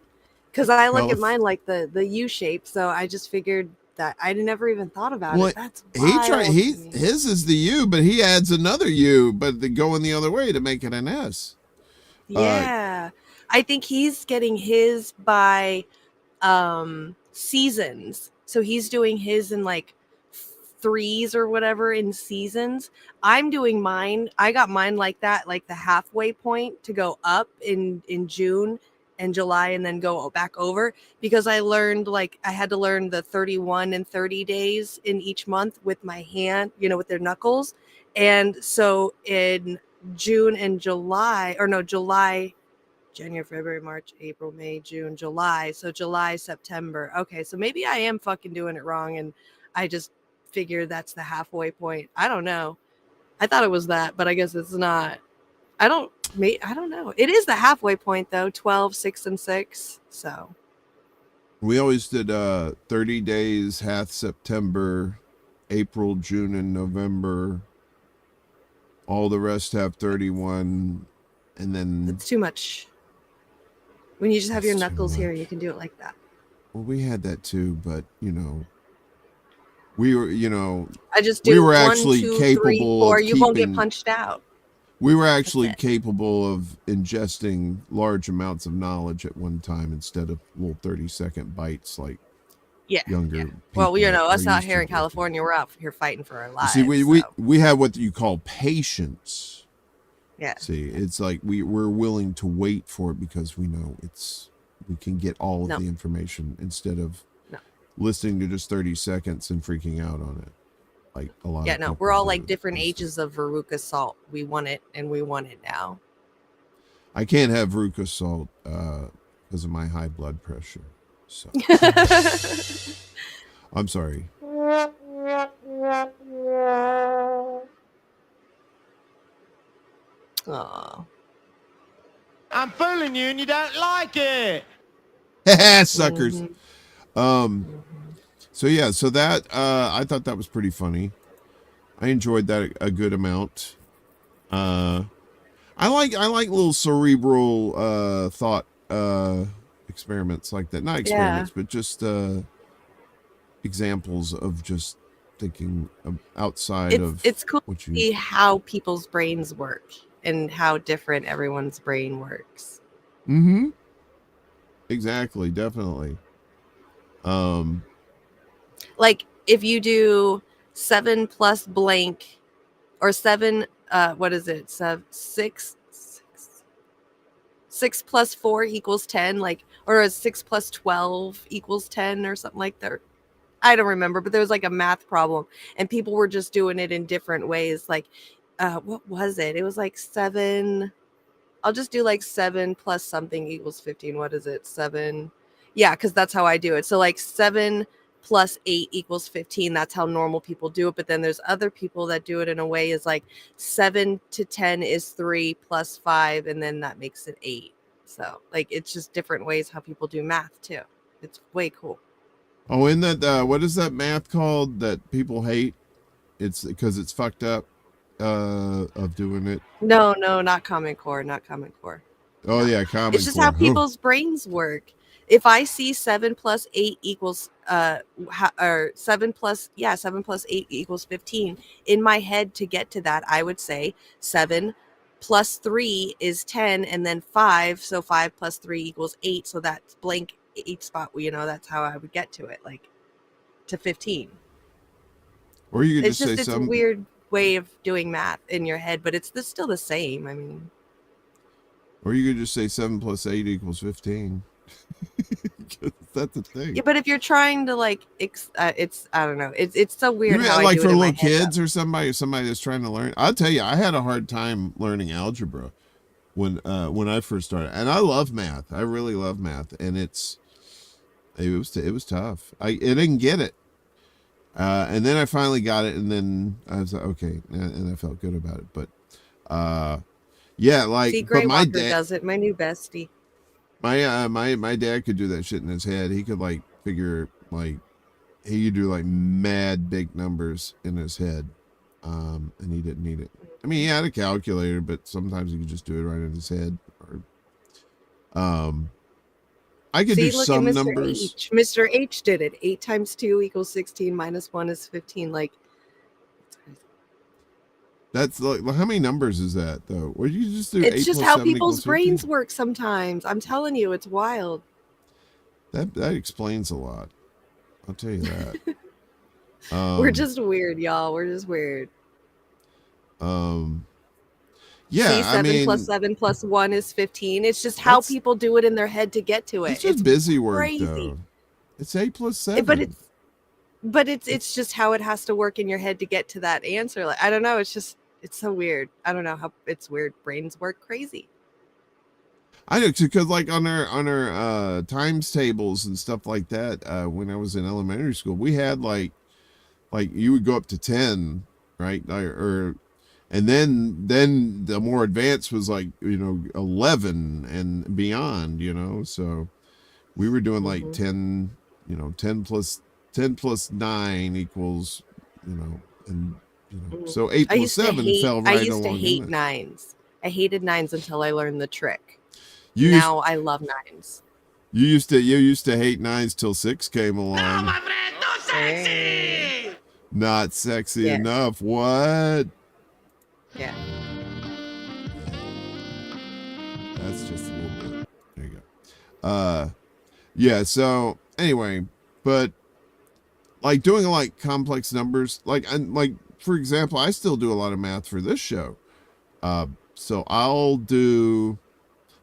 because I look at mine like the U shape, so I just figured that I never even thought about it. That's wild. His is the U, but he adds another U, but going the other way to make it an S. Yeah, I think he's getting his by seasons, so he's doing his in like threes or whatever in seasons. I'm doing mine. I got mine like that, like the halfway point to go up in June and July and then go back over, because I learned like I had to learn the 31 and 30 days in each month with my hand, with their knuckles. And so in June and July, or no, July, January, February, March, April, May, June, July. So July, September. Okay, so maybe I am fucking doing it wrong and I just figure that's the halfway point. I don't know. I thought it was that, but I guess it's not. I don't know. It is the halfway point though, 12, 6, and 6. So we always did 30 days, half September, April, June, and November. All the rest have 31, and then it's too much. When you just have your knuckles here, you can do it like that. Well, we had that too, but we were, I just do we were 1, actually 2, capable 3, 4. of You won't get punched out. We were actually capable of ingesting large amounts of knowledge at one time instead of little 30-second bites like younger people. Well, us out here in California, we're out here fighting for our lives. See, we have what you call patience. Yeah. See, it's like we're willing to wait for it because we know we can get all of the information instead of listening to just 30 seconds and freaking out on it. Like a lot of people we're all like different ages of Veruca salt. We want it and we want it now. I can't have Veruca salt because of my high blood pressure. So I'm sorry. Aww. I'm fooling you and you don't like it. Suckers. So that I thought that was pretty funny. I enjoyed that a good amount. I like little cerebral thought experiments like that. Not experiments, but just examples of just thinking outside of. It's cool to see how people's brains work and how different everyone's brain works. Mm-hmm. Exactly, definitely. Like if you do 7 plus blank or 7, what is it? 6 plus 4 equals 10, like, or 6 plus 12 equals 10 or something like that. I don't remember, but there was like a math problem and people were just doing it in different ways. Like, what was it? It was like 7. I'll just do like 7 plus something equals 15. What is it? 7. Yeah, because that's how I do it. So like 7 plus 8 equals 15. That's how normal people do it. But then there's other people that do it in a way is like 7 to 10 is 3 plus 5, and then that makes it 8. So like it's just different ways how people do math too. It's way cool. Oh, in that what is that math called that people hate? It's because it's fucked up of doing it. No, not Common Core, not Common Core. Oh yeah, Common It's just Core. how people's brains work. If I see 7 plus 8 equals or 7 plus 8 equals 15, in my head to get to that, I would say 7 plus 3 is 10, and then 5, so 5 plus 3 equals 8, so that's blank 8 spot, that's how I would get to it, like to 15. Or you could It's just say it's a some weird way of doing math in your head, but it's still the same. I mean, or you could just say 7 plus 8 equals 15. That's the thing. yeah, but if you're trying to like, it's I don't know. It's so weird. You How mean, I like do for it in my little head, kids or somebody that's trying to learn. I'll tell you, I had a hard time learning algebra when I first started, and I love math. I really love math, and it was tough. I didn't get it, and then I finally got it, and then I was like, okay, and I felt good about it. But yeah, like, See, but Gray my Walker dad, does it. My new bestie. my dad could do that shit in his head. He could like figure like he could do like mad big numbers in his head, and he didn't need it. I mean, he had a calculator, but sometimes he could just do it right in his head. Or, I could do Look some at Mr. numbers. H. Mr. H did it. 8 times 2 equals 16 minus 1 is 15. Like, That's like how many numbers is that though? Or you just do it's 8 just plus how 7 people's equals brains 15? work sometimes. I'm telling you, it's wild. That explains a lot. I'll tell you that. We're just weird, y'all. We're just weird. Yeah, See, I 7 mean, plus 7 plus 1 is 15. It's just how people do it in their head to get to it. it's just It's busy work crazy. though. It's 8 plus 7. But it's just how it has to work in your head to get to that answer. Like, I don't know. It's so weird. I don't know how it's weird. Brains work crazy. I know, because like on our times tables and stuff like that, when I was in elementary school, we had like you would go up to 10, right? And then the more advanced was like 11 and beyond, so we were doing like 10, 10 plus 9 equals, and so 8 plus 7 fell right along. I used to hate nines. I hated nines until I learned the trick. Now I love nines. You used to hate 9s till 6 came along. No, my friend, no sexy! Not sexy enough. What? Yeah. That's just a little bit. There you go. Yeah, so anyway, but like doing like complex numbers, like for example, I still do a lot of math for this show. So I'll do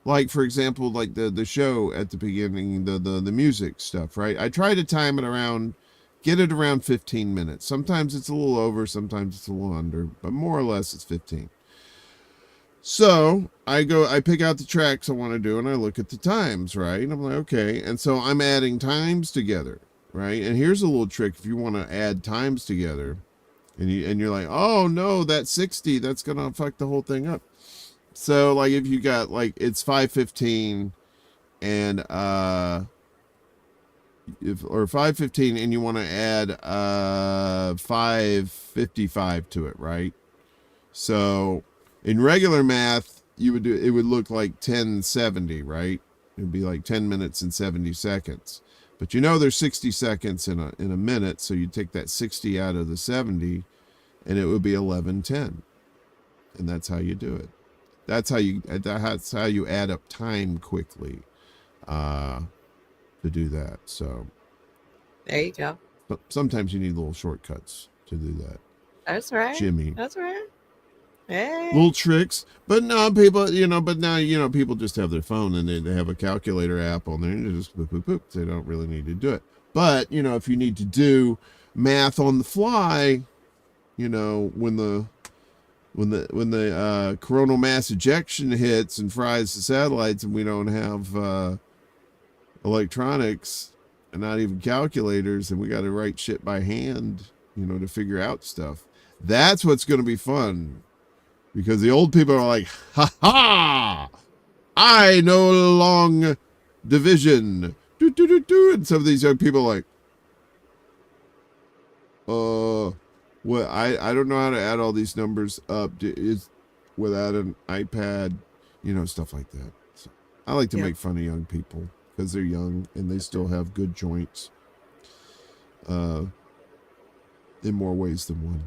like, for example, like the show at the beginning, the music stuff, right? I try to time it get it around 15 minutes. Sometimes it's a little over, sometimes it's a little under, but more or less it's 15. So I pick out the tracks I want to do and I look at the times, right? And I'm like, okay. And so I'm adding times together, right? And here's a little trick if you want to add times together and you're like, oh no, that's 60, that's going to fuck the whole thing up. So like if you got like it's 5:15 and 5:15 and you want to add 5:55 to it, right? So in regular math, it would look like 1070, right? It would be like 10 minutes and 70 seconds. But there's 60 seconds in a minute, so you take that 60 out of the 70 and it would be 11:10. And that's how you do it. That's how you add up time quickly to do that. So there you go. But sometimes you need little shortcuts to do that. That's right. Jimmy. That's right. Hey. Little tricks. But now people, people just have their phone and they have a calculator app on there and they just boop, boop, boop. They don't really need to do it. But, if you need to do math on the fly, when the coronal mass ejection hits and fries the satellites and we don't have electronics, and not even calculators, and we got to write shit by hand, you know, to figure out stuff. That's what's going to be fun, because the old people are like, ha ha, I know long division, do, do, do, do. And some of these young people are like, what? I don't know how to add all these numbers up is without an iPad, you know, stuff like that. So I like to make fun of young people because they're young and they still have good joints, in more ways than one.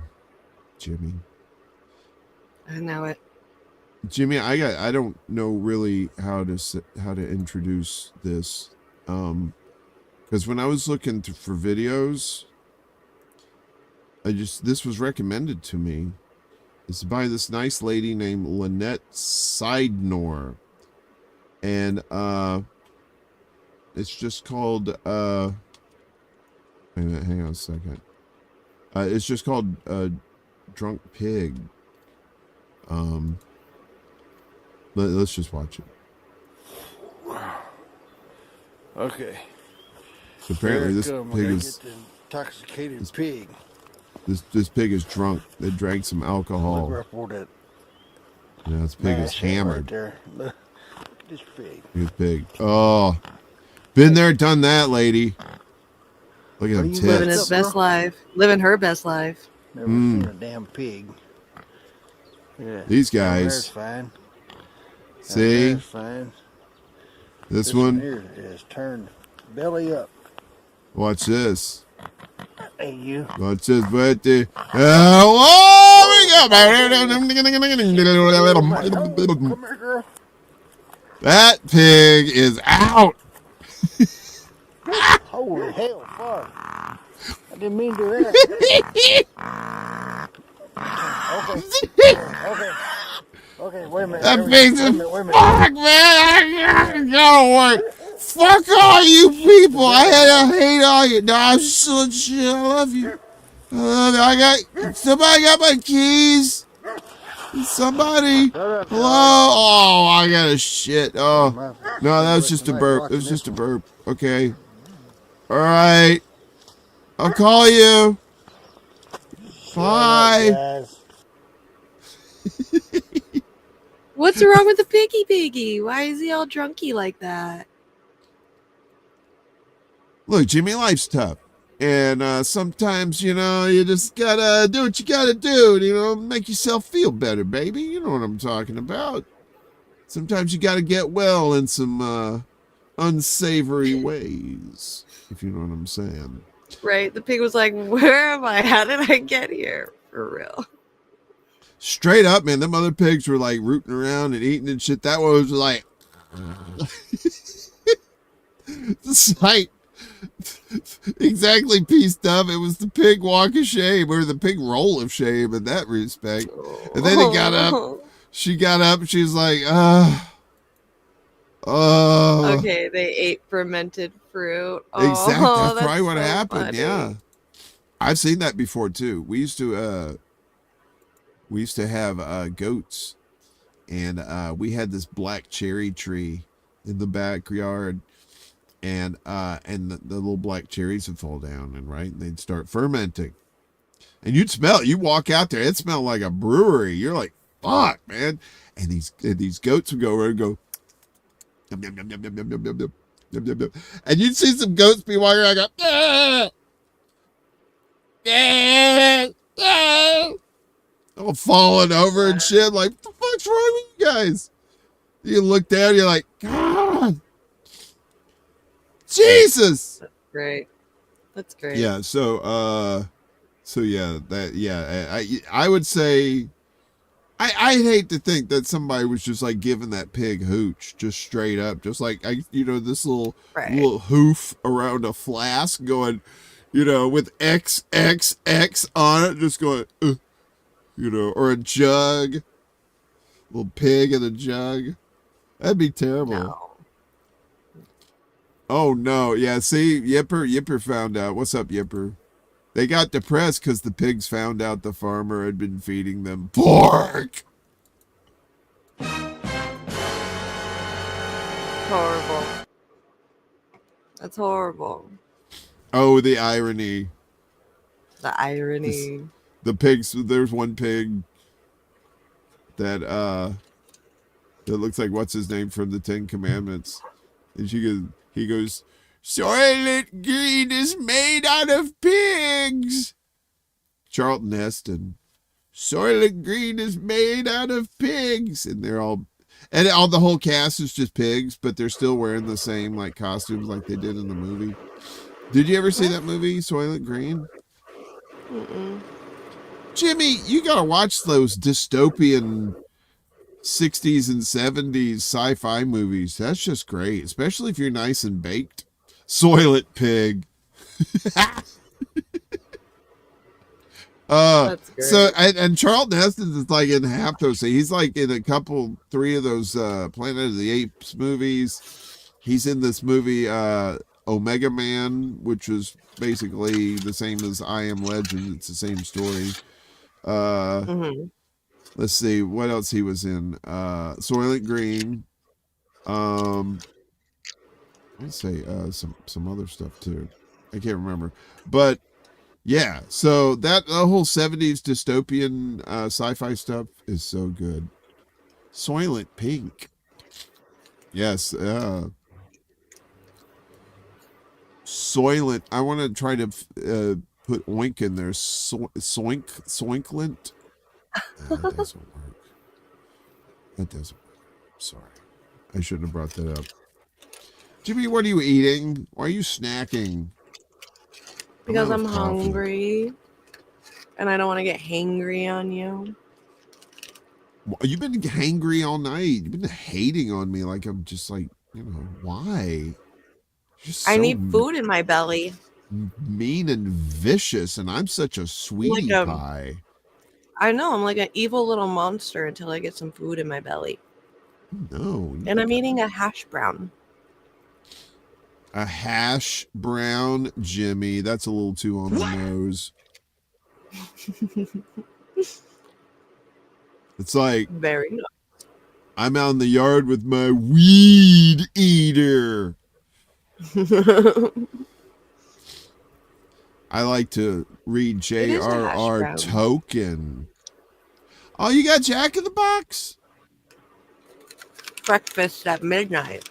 Jimmy, I know it. Jimmy, I don't know really how to introduce this, because when I was looking for videos, this was recommended to me. It's by this nice lady named Lynette Sidnor, and it's just called wait a minute, hang on a second. It's just called Drunk Pig. Let's just watch it. Okay. So apparently this pig is intoxicated pig. This pig is drunk. They drank some alcohol. That Yeah, this pig is hammered. right there. Look at this pig. This pig. Oh, been there, done that, lady. Look at them tits. Living his best life. Living her best life. Never seen a damn pig. Yeah. These Down guys. there's fine. Down See? there's fine. This one. Here is turned belly up. Watch this. Hey, you. Watch this. Right there. Oh, we go. Come here, girl. That pig is out. Holy hell, fuck. I didn't mean to do that. Okay, wait a minute. That pig's a fuck, man. I gotta work. Fuck all you people. I hate all you. No, I'm just so chill. I love you. Somebody got my keys. Somebody. Hello. Oh, I got a shit. Oh, no, that was just a burp. It was just a burp. Okay. All right. I'll call you. Bye. What's wrong with the piggy? Why is he all drunky like that? Look, Jimmy, life's tough. And sometimes, you know, you just gotta do what you gotta do, you know, make yourself feel better, baby. You know what I'm talking about. Sometimes you gotta get well in some unsavory ways, if you know what I'm saying. Right. The pig was like, where am I? How did I get here? For real. Straight up, man, them other pigs were like rooting around and eating and shit. That one was like, the sight exactly pieced up. It was the pig walk of shame, or the pig roll of shame in that respect. And then it got up. She got up and she was like, Okay, they ate fermented fruit. Exactly. That's probably so what happened. funny. Yeah. I've seen that before too. We used to have goats, and we had this black cherry tree in the backyard, and the little black cherries would fall down, and they'd start fermenting, and you'd smell it. You walk out there, it smelled like a brewery. You're like, fuck, man. And these goats would go around and go, yum, yum, yum, yum, yum, yum, yum, yum, yum, yum, yum, yum. And you'd see some goats be walking around and go, all falling over and shit. Like, what the fuck's wrong with you guys? You look down, you're like, God, Jesus. That's great. That's great. Yeah. So yeah, I would say, I'd hate to think that somebody was just like giving that pig hooch just straight up, just like this little hoof around a flask going, with XXX on it, just going, or a jug, little pig in a jug. That'd be terrible. No. Oh no, yeah. See, Yipper found out. What's up, Yipper? They got depressed because the pigs found out the farmer had been feeding them pork. Horrible. That's horrible. Oh, the irony. The irony. The pigs. There's one pig that that looks like what's his name from the Ten Commandments, and he goes, Soylent Green is made out of pigs. Charlton Heston. Soylent Green is made out of pigs, and all the whole cast is just pigs, but they're still wearing the same like costumes like they did in the movie. Did you ever see that movie, Soylent Green? Mm-mm. Jimmy, you gotta watch those dystopian 60s and 70s sci-fi movies. That's just great, especially if you're nice and baked. Soylent Pig. That's great. So and Charlton Heston is like in half those. He's like in three of those Planet of the Apes movies. He's in this movie Omega Man, which was basically the same as I Am Legend. It's the same story. Let's see what else he was in. Soylent Green. Let's say some other stuff too. I can't remember, but yeah. So that the whole 70s dystopian sci-fi stuff is so good. Soylent Pink. Yes. Soylent. I want to try to put oink in there. Soinklent. That doesn't work. That doesn't work. Sorry. I shouldn't have brought that up. Jimmy, what are you eating? Why are you snacking? Because I'm coffee. hungry. And I don't want to get hangry on you. You've been hangry all night. You've been hating on me like I'm just like, why? I need food in my belly. Mean and vicious, and I'm such a sweetie pie. I know, I'm like an evil little monster until I get some food in my belly. No. And I'm eating a hash brown. A hash brown, Jimmy. That's a little too on the nose. It's like very nice. I'm out in the yard with my weed eater. I like to read J.R.R. Tolkien. Oh, you got Jack in the Box? Breakfast at midnight.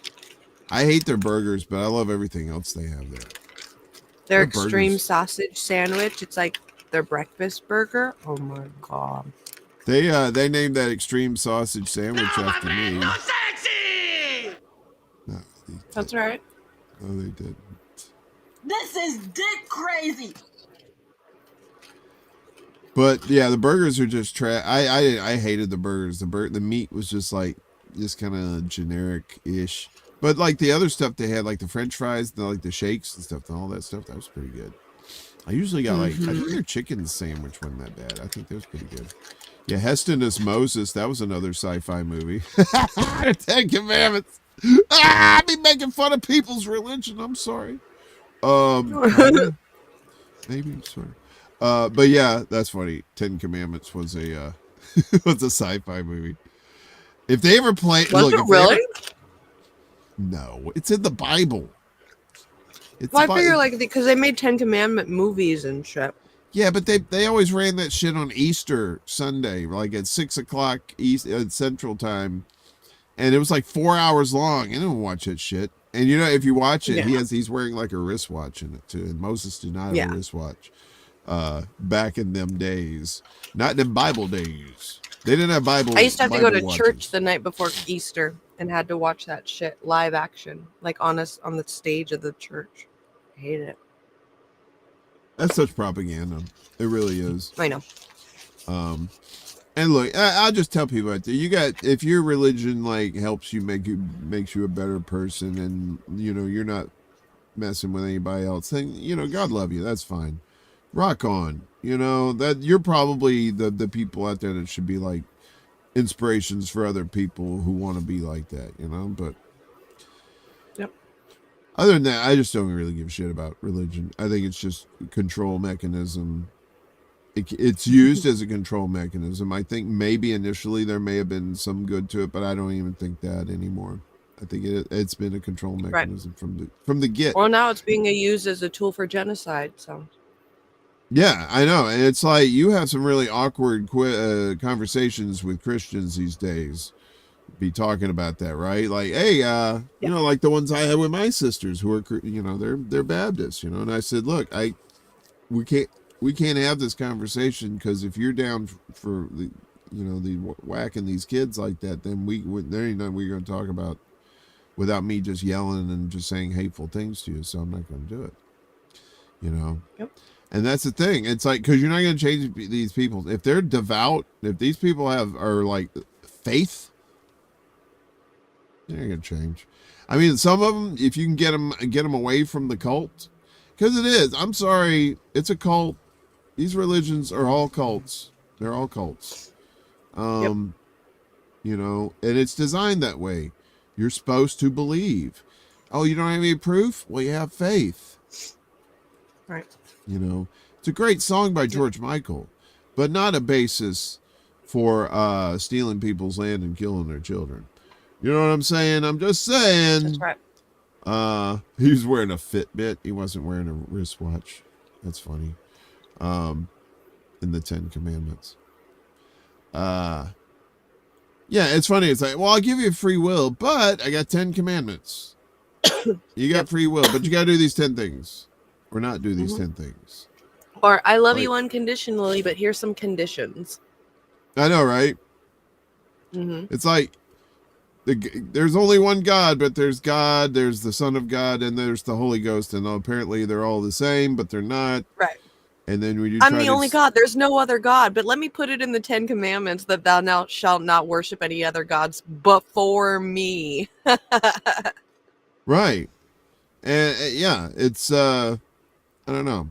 I hate their burgers, but I love everything else they have there. Their extreme sausage sandwich. It's like their breakfast burger. Oh my god. They named that extreme sausage sandwich after me. No, that's right. No, they didn't. This is dick crazy. But yeah, the burgers are just trash. I hated the burgers. The meat was just kind of generic-ish. But like the other stuff they had, like the French fries, the shakes and stuff, and all that stuff, that was pretty good. I usually got I think their chicken sandwich wasn't that bad. I think that was pretty good. Yeah, Heston as Moses, that was another sci-fi movie. 10 Commandments. I be making fun of people's religion. I'm sorry. Maybe sorry. But yeah, that's funny. 10 Commandments was a was a sci-fi movie. If they ever play, was it really? No, it's in the Bible. I figure because they made 10 Commandment movies and shit. Yeah, but they always ran that shit on Easter Sunday, like at 6:00 Central Time, and it was like 4 hours long. I didn't watch that shit. And if you watch it, he's wearing like a wristwatch in it too. And Moses did not have a wristwatch back in them days, not in them Bible days. They didn't have Bible. I used to have to go to watches. church the night before Easter and had to watch that shit live action, like on the stage of the church. I hated it. That's such propaganda. It really is. I know. And look, I'll just tell people out there, if your religion helps you makes you a better person, and you're not messing with anybody else, then God love you. That's fine. Rock on. That you're probably the people out there that should be like inspirations for other people who want to be like that. But yep. Other than that, I just don't really give a shit about religion. I think it's just a control mechanism. It's used as a control mechanism. I think maybe initially there may have been some good to it, but I don't even think that anymore. I think it's been a control mechanism from the get. Well, now it's being used as a tool for genocide. So. Yeah, I know. And it's like you have some really awkward conversations with Christians these days. Be talking about that, right? Like, hey, you know, like the ones I had with my sisters who are, you know, they're Baptists, you know. And I said, look, we can't have this conversation because if you're down for the, you know, the whacking these kids like that, then there ain't nothing we're going to talk about without me just yelling and just saying hateful things to you. So I'm not going to do it, you know. Yep. And that's the thing. It's like, because you're not going to change these people. If they're devout, if these people are like faith, they're going to change. I mean, some of them, if you can get them away from the cult, because it is. I'm sorry, it's a cult. These religions are all cults. They're all cults. You know, and it's designed that way. You're supposed to believe. Oh, you don't have any proof? Well, you have faith. Right. You know, it's a great song by George Michael, but not a basis for stealing people's land and killing their children. You know what I'm saying? I'm just saying. That's right. He was wearing a Fitbit. He wasn't wearing a wristwatch. That's funny. In the 10 Commandments. Yeah, it's funny. It's like, well, I'll give you free will, but I got 10 commandments. You got free will, but you got to do these 10 things. Or not do these 10 things. Or I love you unconditionally, but here's some conditions. I know, right? It's like there's only one God, but there's God, there's the Son of God, and there's the Holy Ghost, and apparently they're all the same, but they're not. Right. And then when you I'm the only God. There's no other God. But let me put it in the 10 Commandments that thou now shalt not worship any other gods before me. Right. And yeah, it's I don't know.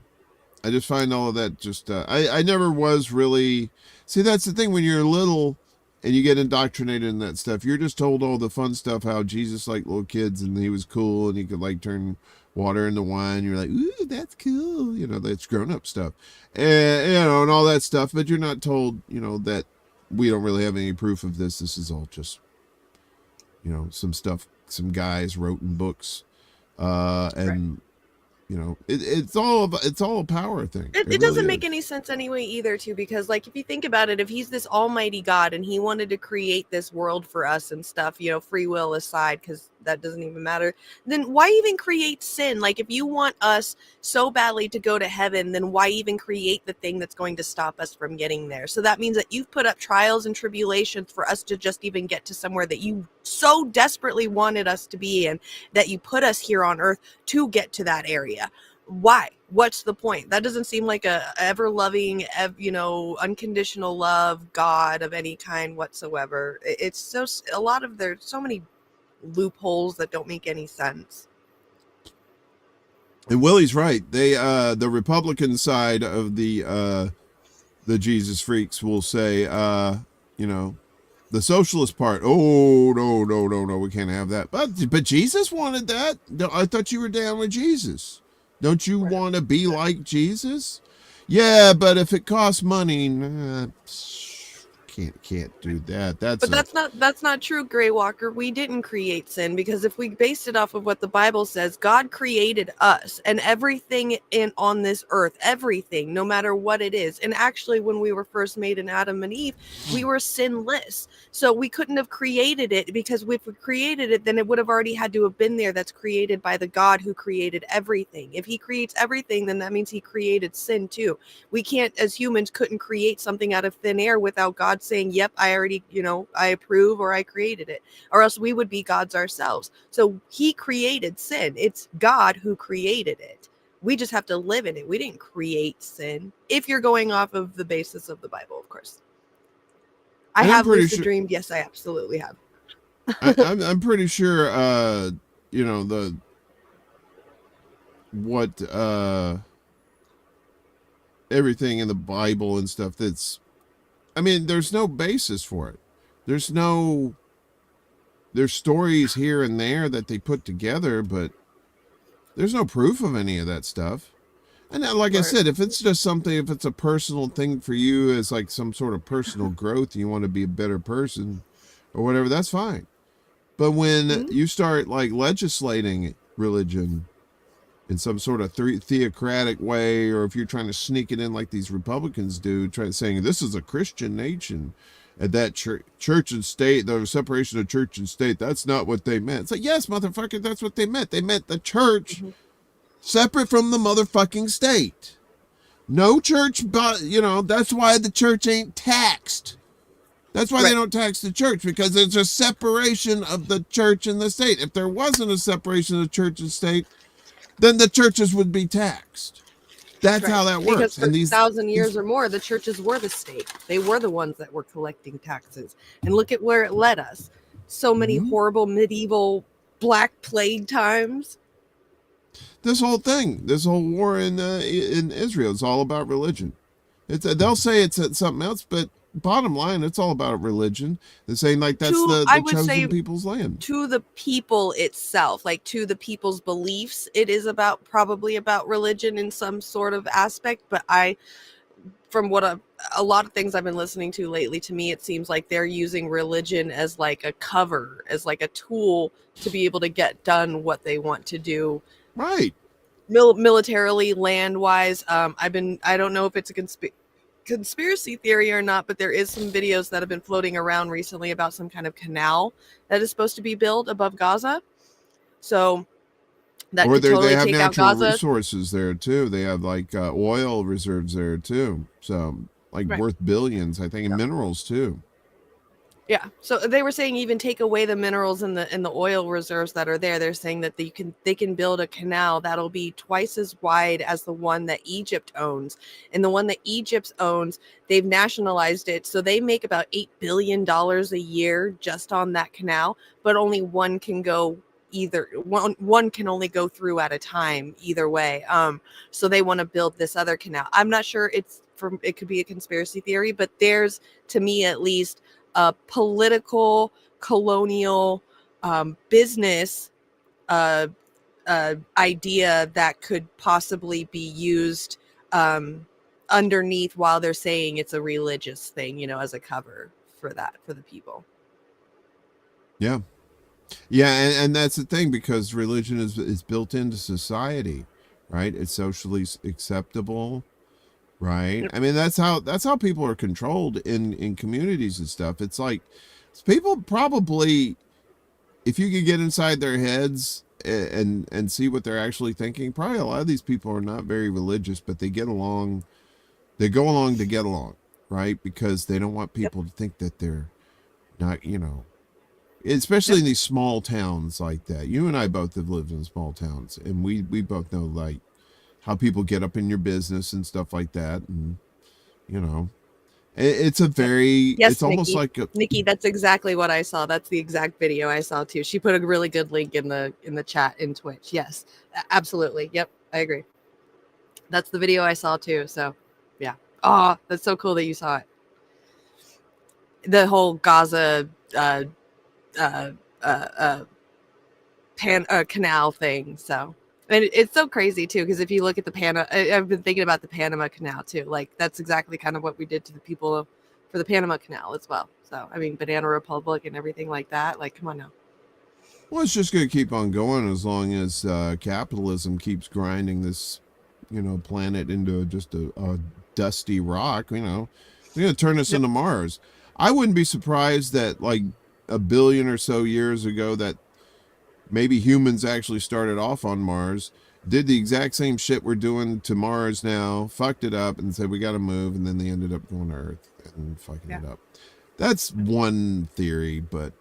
I just find all of that just I never was really. See, that's the thing when you're little and you get indoctrinated in that stuff. You're just told all the fun stuff, how Jesus liked little kids and he was cool and he could like turn water into wine. You're like, ooh, that's cool. You know, that's grown up stuff. And you know, and all that stuff, but you're not told, you know, that we don't really have any proof of this. This is all just, you know, some stuff some guys wrote in books. And you know, it's all a power thing. It really doesn't make any sense anyway either, too, because like if you think about it, if he's this almighty God and he wanted to create this world for us and stuff, you know, free will aside, because that doesn't even matter, then why even create sin? Like if you want us so badly to go to heaven, then why even create the thing that's going to stop us from getting there? So that means that you've put up trials and tribulations for us to just even get to somewhere that you so desperately wanted us to be in, that you put us here on earth to get to that area. Why? What's the point? That doesn't seem like a ever-loving, you know, unconditional love God of any kind whatsoever. It's so there's so many loopholes that don't make any sense. And Willie's right. They the Republican side of the Jesus freaks will say, you know, the socialist part, oh no, we can't have that. But Jesus wanted that. I thought you were down with Jesus. Don't you want to be like Jesus? Yeah, but if it costs money, can't do that. That's not true, Grey Walker. We didn't create sin, because if we based it off of what the Bible says, God created us and everything on this earth, everything, no matter what it is. And actually, when we were first made in Adam and Eve, we were sinless. So we couldn't have created it, because if we created it, then it would have already had to have been there. That's created by the God who created everything. If he creates everything, then that means he created sin too. We can't, as humans, couldn't create something out of thin air without God saying, yep, I already, you know, I approve, or I created it, or else we would be gods ourselves. So he created sin. It's God who created it. We just have to live in it. We didn't create sin. If you're going off of the basis of the Bible, of course. I have lucid dreamed. Yes, I absolutely have. I'm pretty sure, you know, everything in the Bible and stuff there's no basis for it. There's stories here and there that they put together, but there's no proof of any of that stuff. And like I said, if it's just something, if it's a personal thing for you as like some sort of personal growth, you want to be a better person or whatever, that's fine. But when you start like legislating religion in some sort of theocratic way, or if you're trying to sneak it in like these Republicans do, saying this is a Christian nation, and that church and state, the separation of church and state, that's not what they meant. It's like, yes, motherfucker, that's what they meant. They meant the church separate from the motherfucking state. No church, but that's why the church ain't taxed. That's why they don't tax the church, because there's a separation of the church and the state. If there wasn't a separation of the church and state, then the churches would be taxed. That's how that works. Because for 1,000 years or more, the churches were the state. They were the ones that were collecting taxes. And look at where it led us. So many horrible medieval Black Plague times. This whole thing, this whole war in Israel is all about religion. They'll say it's something else, but bottom line, it's all about religion. They're saying like that's the chosen people's land. To the people itself, like to the people's beliefs, it is probably about religion in some sort of aspect. But from what a lot of things I've been listening to lately, to me, it seems like they're using religion as like a cover, as like a tool to be able to get done what they want to do. Right. Militarily, land-wise. I don't know if it's a conspiracy theory or not, but there is some videos that have been floating around recently about some kind of canal that is supposed to be built above Gaza. So that could totally take out Gaza. They have natural resources there too. They have like oil reserves there too. So worth billions, I think, and minerals too. Yeah. So they were saying even take away the minerals and the oil reserves that are there. They're saying that they can build a canal that'll be twice as wide as the one that Egypt owns. And the one that Egypt owns, they've nationalized it. So they make about $8 billion a year just on that canal, but only one can go one can only go through at a time either way. So they want to build this other canal. I'm not sure it could be a conspiracy theory, but there's, to me at least, a political colonial business idea that could possibly be used underneath while they're saying it's a religious thing, as a cover for the people. Yeah. And that's the thing, because religion is built into society, right? It's socially acceptable. Right. I mean, that's how people are controlled in communities and stuff. It's like people probably, if you could get inside their heads and see what they're actually thinking, probably a lot of these people are not very religious, but they get along. They go along to get along. Right. Because they don't want people to think that they're not, especially in these small towns like that. You and I both have lived in small towns, and we both know like how people get up in your business and stuff like that. And, it's a very, it's almost like Nikki, that's exactly what I saw. That's the exact video I saw too. She put a really good link in the chat in Twitch. Yes, absolutely. Yep. I agree. That's the video I saw too. So yeah. Oh, that's so cool that you saw it. The whole Gaza, canal thing. So, and it's so crazy too, because if you look at I've been thinking about the Panama Canal too. Like that's exactly kind of what we did to the people for the Panama Canal as well. So, I mean, Banana Republic and everything like that. Like, come on now. Well, it's just going to keep on going as long as capitalism keeps grinding this, planet into just a dusty rock. They're going to turn us into Mars. I wouldn't be surprised that like 1 billion or so years ago that maybe humans actually started off on Mars, did the exact same shit we're doing to Mars now, fucked it up, and said we got to move, and then they ended up going to Earth and fucking it up. That's one theory, but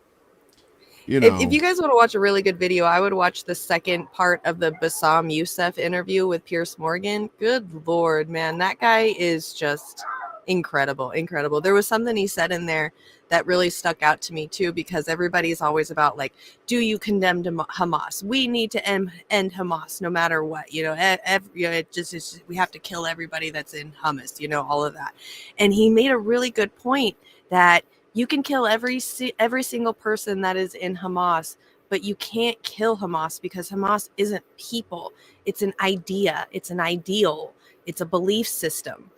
If you guys want to watch a really good video, I would watch the second part of the Bassam Youssef interview with Piers Morgan. Good Lord, man, that guy is just incredible. There was something he said in there that really stuck out to me too, because everybody's always about like, do you condemn Hamas? We need to end Hamas no matter what, we have to kill everybody that's in Hamas, all of that. And he made a really good point that you can kill every single person that is in Hamas, but you can't kill Hamas because Hamas isn't people. It's an idea. It's an ideal. It's a belief system.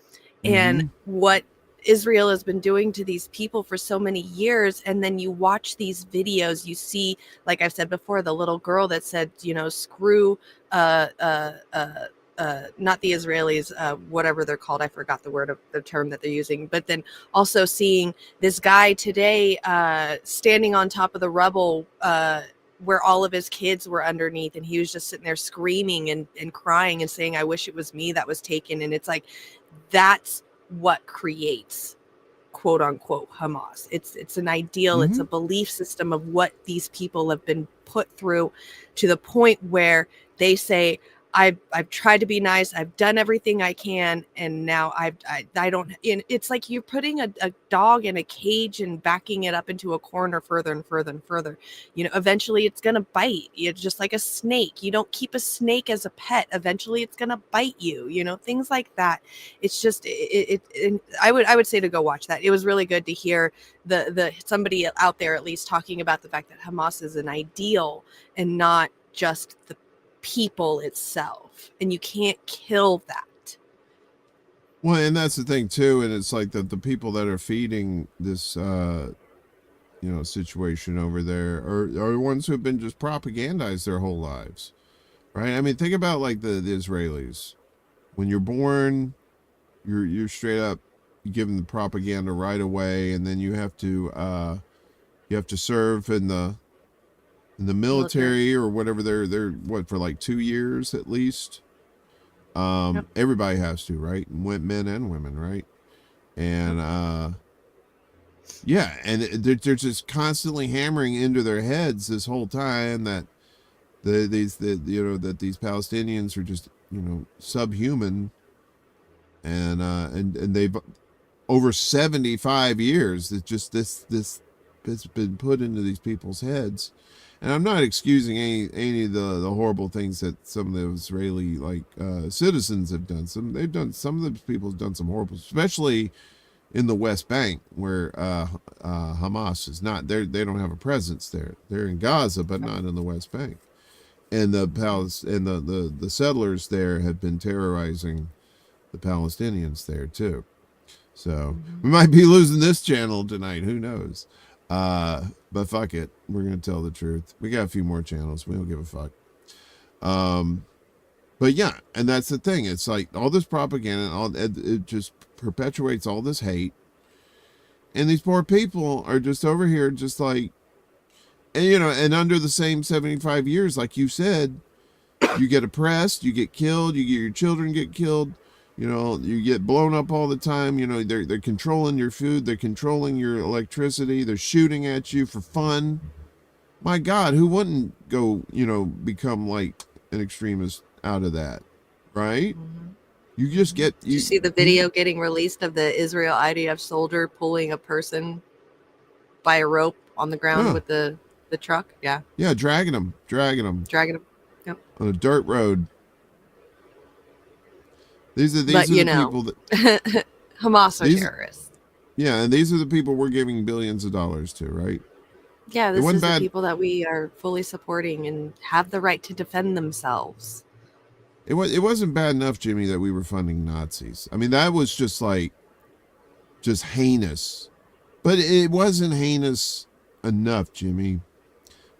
And what Israel has been doing to these people for so many years. And then you watch these videos, you see, like I've said before, the little girl that said, screw, not the Israelis, whatever they're called. I forgot the term that they're using. But then also seeing this guy today standing on top of the rubble where all of his kids were underneath, and he was just sitting there screaming and crying and saying, I wish it was me that was taken. And it's like, that's what creates, quote unquote, Hamas. It's an ideal, it's a belief system of what these people have been put through, to the point where they say, I've tried to be nice, I've done everything I can, and now I don't. It's like you're putting a dog in a cage and backing it up into a corner further and further and further. Eventually it's gonna bite. It's just like a snake. You don't keep a snake as a pet. Eventually it's gonna bite you. Things like that. It's just I would say to go watch that. It was really good to hear the somebody out there at least talking about the fact that Hamas is an ideal and not just the people itself, and you can't kill that. Well, and that's the thing too, and it's like the people that are feeding this situation over there are the ones who have been just propagandized their whole lives, right? I mean, think about like the Israelis. When you're born, you're straight up given the propaganda right away, and then you have to serve in the military or whatever. They're what, for like 2 years at least. Yep. Everybody has to, right? Men and women, right? And and they're just constantly hammering into their heads this whole time that these Palestinians are just subhuman, and they've over 75 years. It's just this it's been put into these people's heads. And I'm not excusing any of the horrible things that some of the Israeli citizens have done. Some of the people have done some horrible, especially in the West Bank, where Hamas is not there. They don't have a presence there. They're in Gaza, but not in the West Bank. And the settlers there have been terrorizing the Palestinians there too. So we might be losing this channel tonight. Who knows? But fuck it. We're going to tell the truth. We got a few more channels. We don't give a fuck. But yeah, and that's the thing. It's like all this propaganda, it just perpetuates all this hate. And these poor people are just over here just like, and under the same 75 years, like you said, you get oppressed, you get killed, your children get killed. You get blown up all the time. They're controlling your food. They're controlling your electricity. They're shooting at you for fun. My God, who wouldn't go, become like an extremist out of that, right? You just get... Did you see the video getting released of the Israel IDF soldier pulling a person by a rope on the ground with the truck? Yeah. Yeah, dragging them. Yep. On a dirt road. These are the people that Hamas are terrorists. Yeah, and these are the people we're giving billions of dollars to, right? Yeah, this is the people that we are fully supporting and have the right to defend themselves. It wasn't bad enough, Jimmy, that we were funding Nazis. I mean, that was just heinous. But it wasn't heinous enough, Jimmy.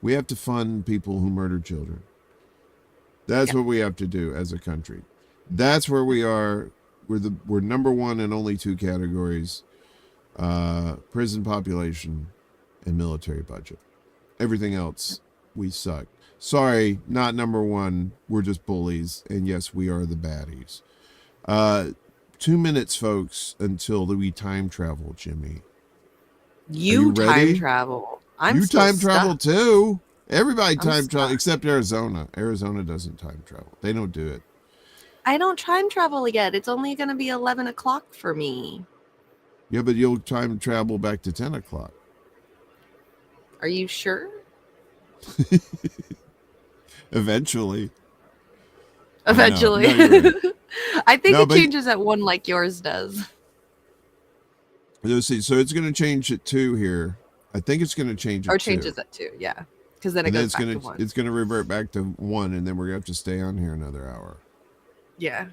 We have to fund people who murder children. That's what we have to do as a country. That's where we are. We're number one in only two categories: prison population and military budget. Everything else, we suck. Sorry, not number one. We're just bullies, and yes, we are the baddies. 2 minutes, folks, until we time travel, Jimmy. You time travel. You time travel too. Everybody time travel except Arizona. Arizona doesn't time travel. They don't do it. I don't time travel yet. It's only going to be 11 o'clock for me. Yeah, but you'll time travel back to 10 o'clock. Are you sure? Eventually. Eventually. No, right. I think it changes at 1 like yours does. Let's see. So it's going to change at 2 here. I think it's going to change at 2. Or changes at 2, yeah. Because then it goes back to 1. It's going to revert back to 1, and then we're going to have to stay on here another hour. Yeah.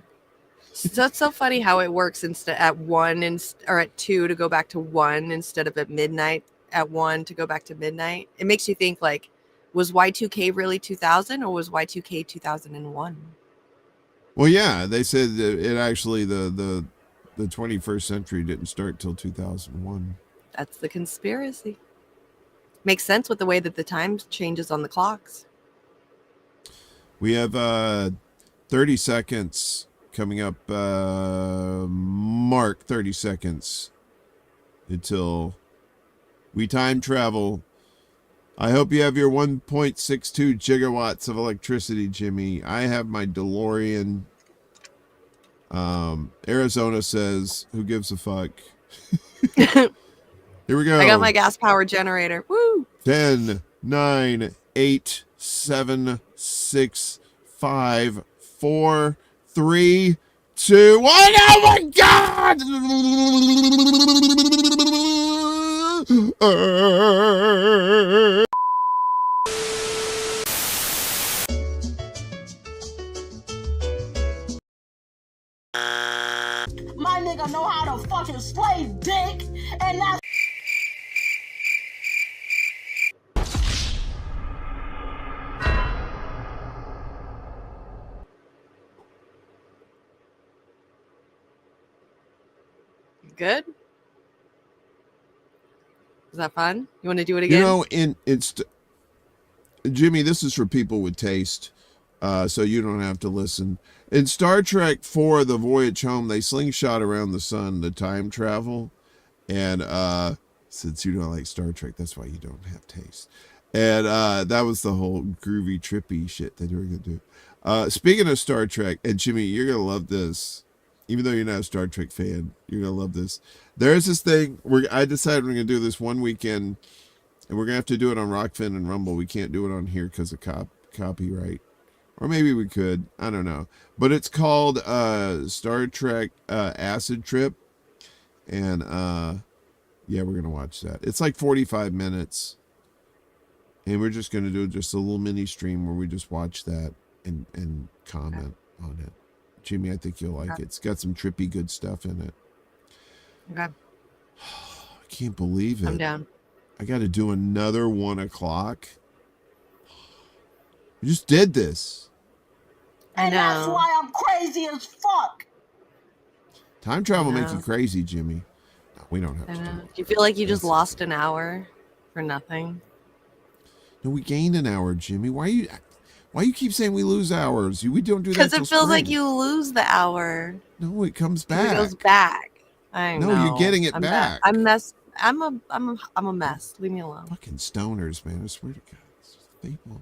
So it's so funny how it works instead at 1 or at 2 to go back to 1 instead of at midnight at 1 to go back to midnight. It makes you think like, was Y2K really 2000 or was Y2K 2001? Well, yeah, they said that it actually the 21st century didn't start till 2001. That's the conspiracy. Makes sense with the way that the time changes on the clocks. We have 30 seconds coming up. Mark 30 seconds until we time travel. I hope you have your 1.62 gigawatts of electricity, Jimmy. I have my DeLorean. Arizona says, who gives a fuck? Here we go. I got my gas powered generator. Woo! 10, 9, 8, 7, 6, 5, 4, 3, 2, 1. Oh my God! My nigga know how to fucking slay dick, and that's Good? Is that fun? You want to do it again? You know, Jimmy, this is for people with taste, so you don't have to listen. In Star Trek 4, The Voyage Home, they slingshot around the sun to time travel. And since you don't like Star Trek, that's why you don't have taste. And that was the whole groovy, trippy shit that they were going to do. Speaking of Star Trek, and Jimmy, you're going to love this. Even though you're not a Star Trek fan, you're going to love this. There's this thing where I decided we're going to do this one weekend, and we're going to have to do it on Rockfin and Rumble. We can't do it on here because of copyright. Or maybe we could. I don't know. But it's called Star Trek Acid Trip. And, yeah, we're going to watch that. It's like 45 minutes. And we're just going to do just a little mini stream where we just watch that and comment on it. Jimmy, I think you'll like it. It's got some trippy good stuff in it. Okay. I can't believe it. I'm down. I got to do another 1 o'clock. We just did this. and that's why I'm crazy as fuck. Time travel makes you crazy, Jimmy. No, we don't have to do it. Do you feel like you just lost an hour for nothing? No, we gained an hour, Jimmy. Why you keep saying we lose hours? We don't do that. Because it feels like you lose the hour. No, it comes back. It goes back. I know. No, you're getting it back. I'm mess. I'm a mess. Leave me alone. Fucking stoners, man. I swear to God. It's just people.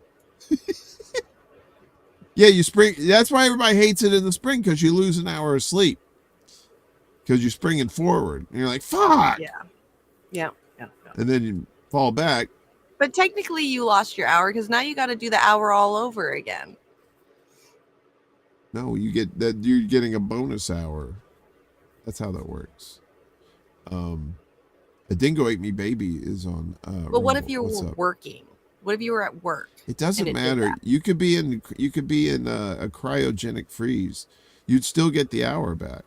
Yeah, you spring. That's why everybody hates it in the spring, because you lose an hour of sleep. Because you're springing forward. And you're like, fuck. Yeah. And then you fall back. But technically you lost your hour because now you got to do the hour all over again. No, you get that. You're getting a bonus hour. That's how that works. A Dingo Ate Me Baby is on. But what if you were working? What if you were at work? It doesn't matter. You could be in a cryogenic freeze. You'd still get the hour back.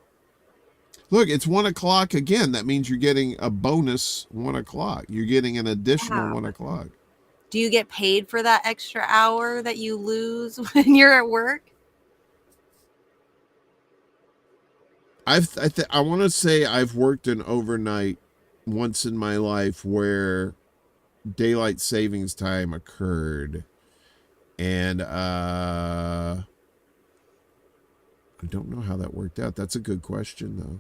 Look, it's 1 o'clock again. That means you're getting a bonus 1 o'clock. You're getting an additional 1 o'clock. Do you get paid for that extra hour that you lose when you're at work? I want to say I've worked an overnight once in my life where daylight savings time occurred, and I don't know how that worked out. That's a good question, though.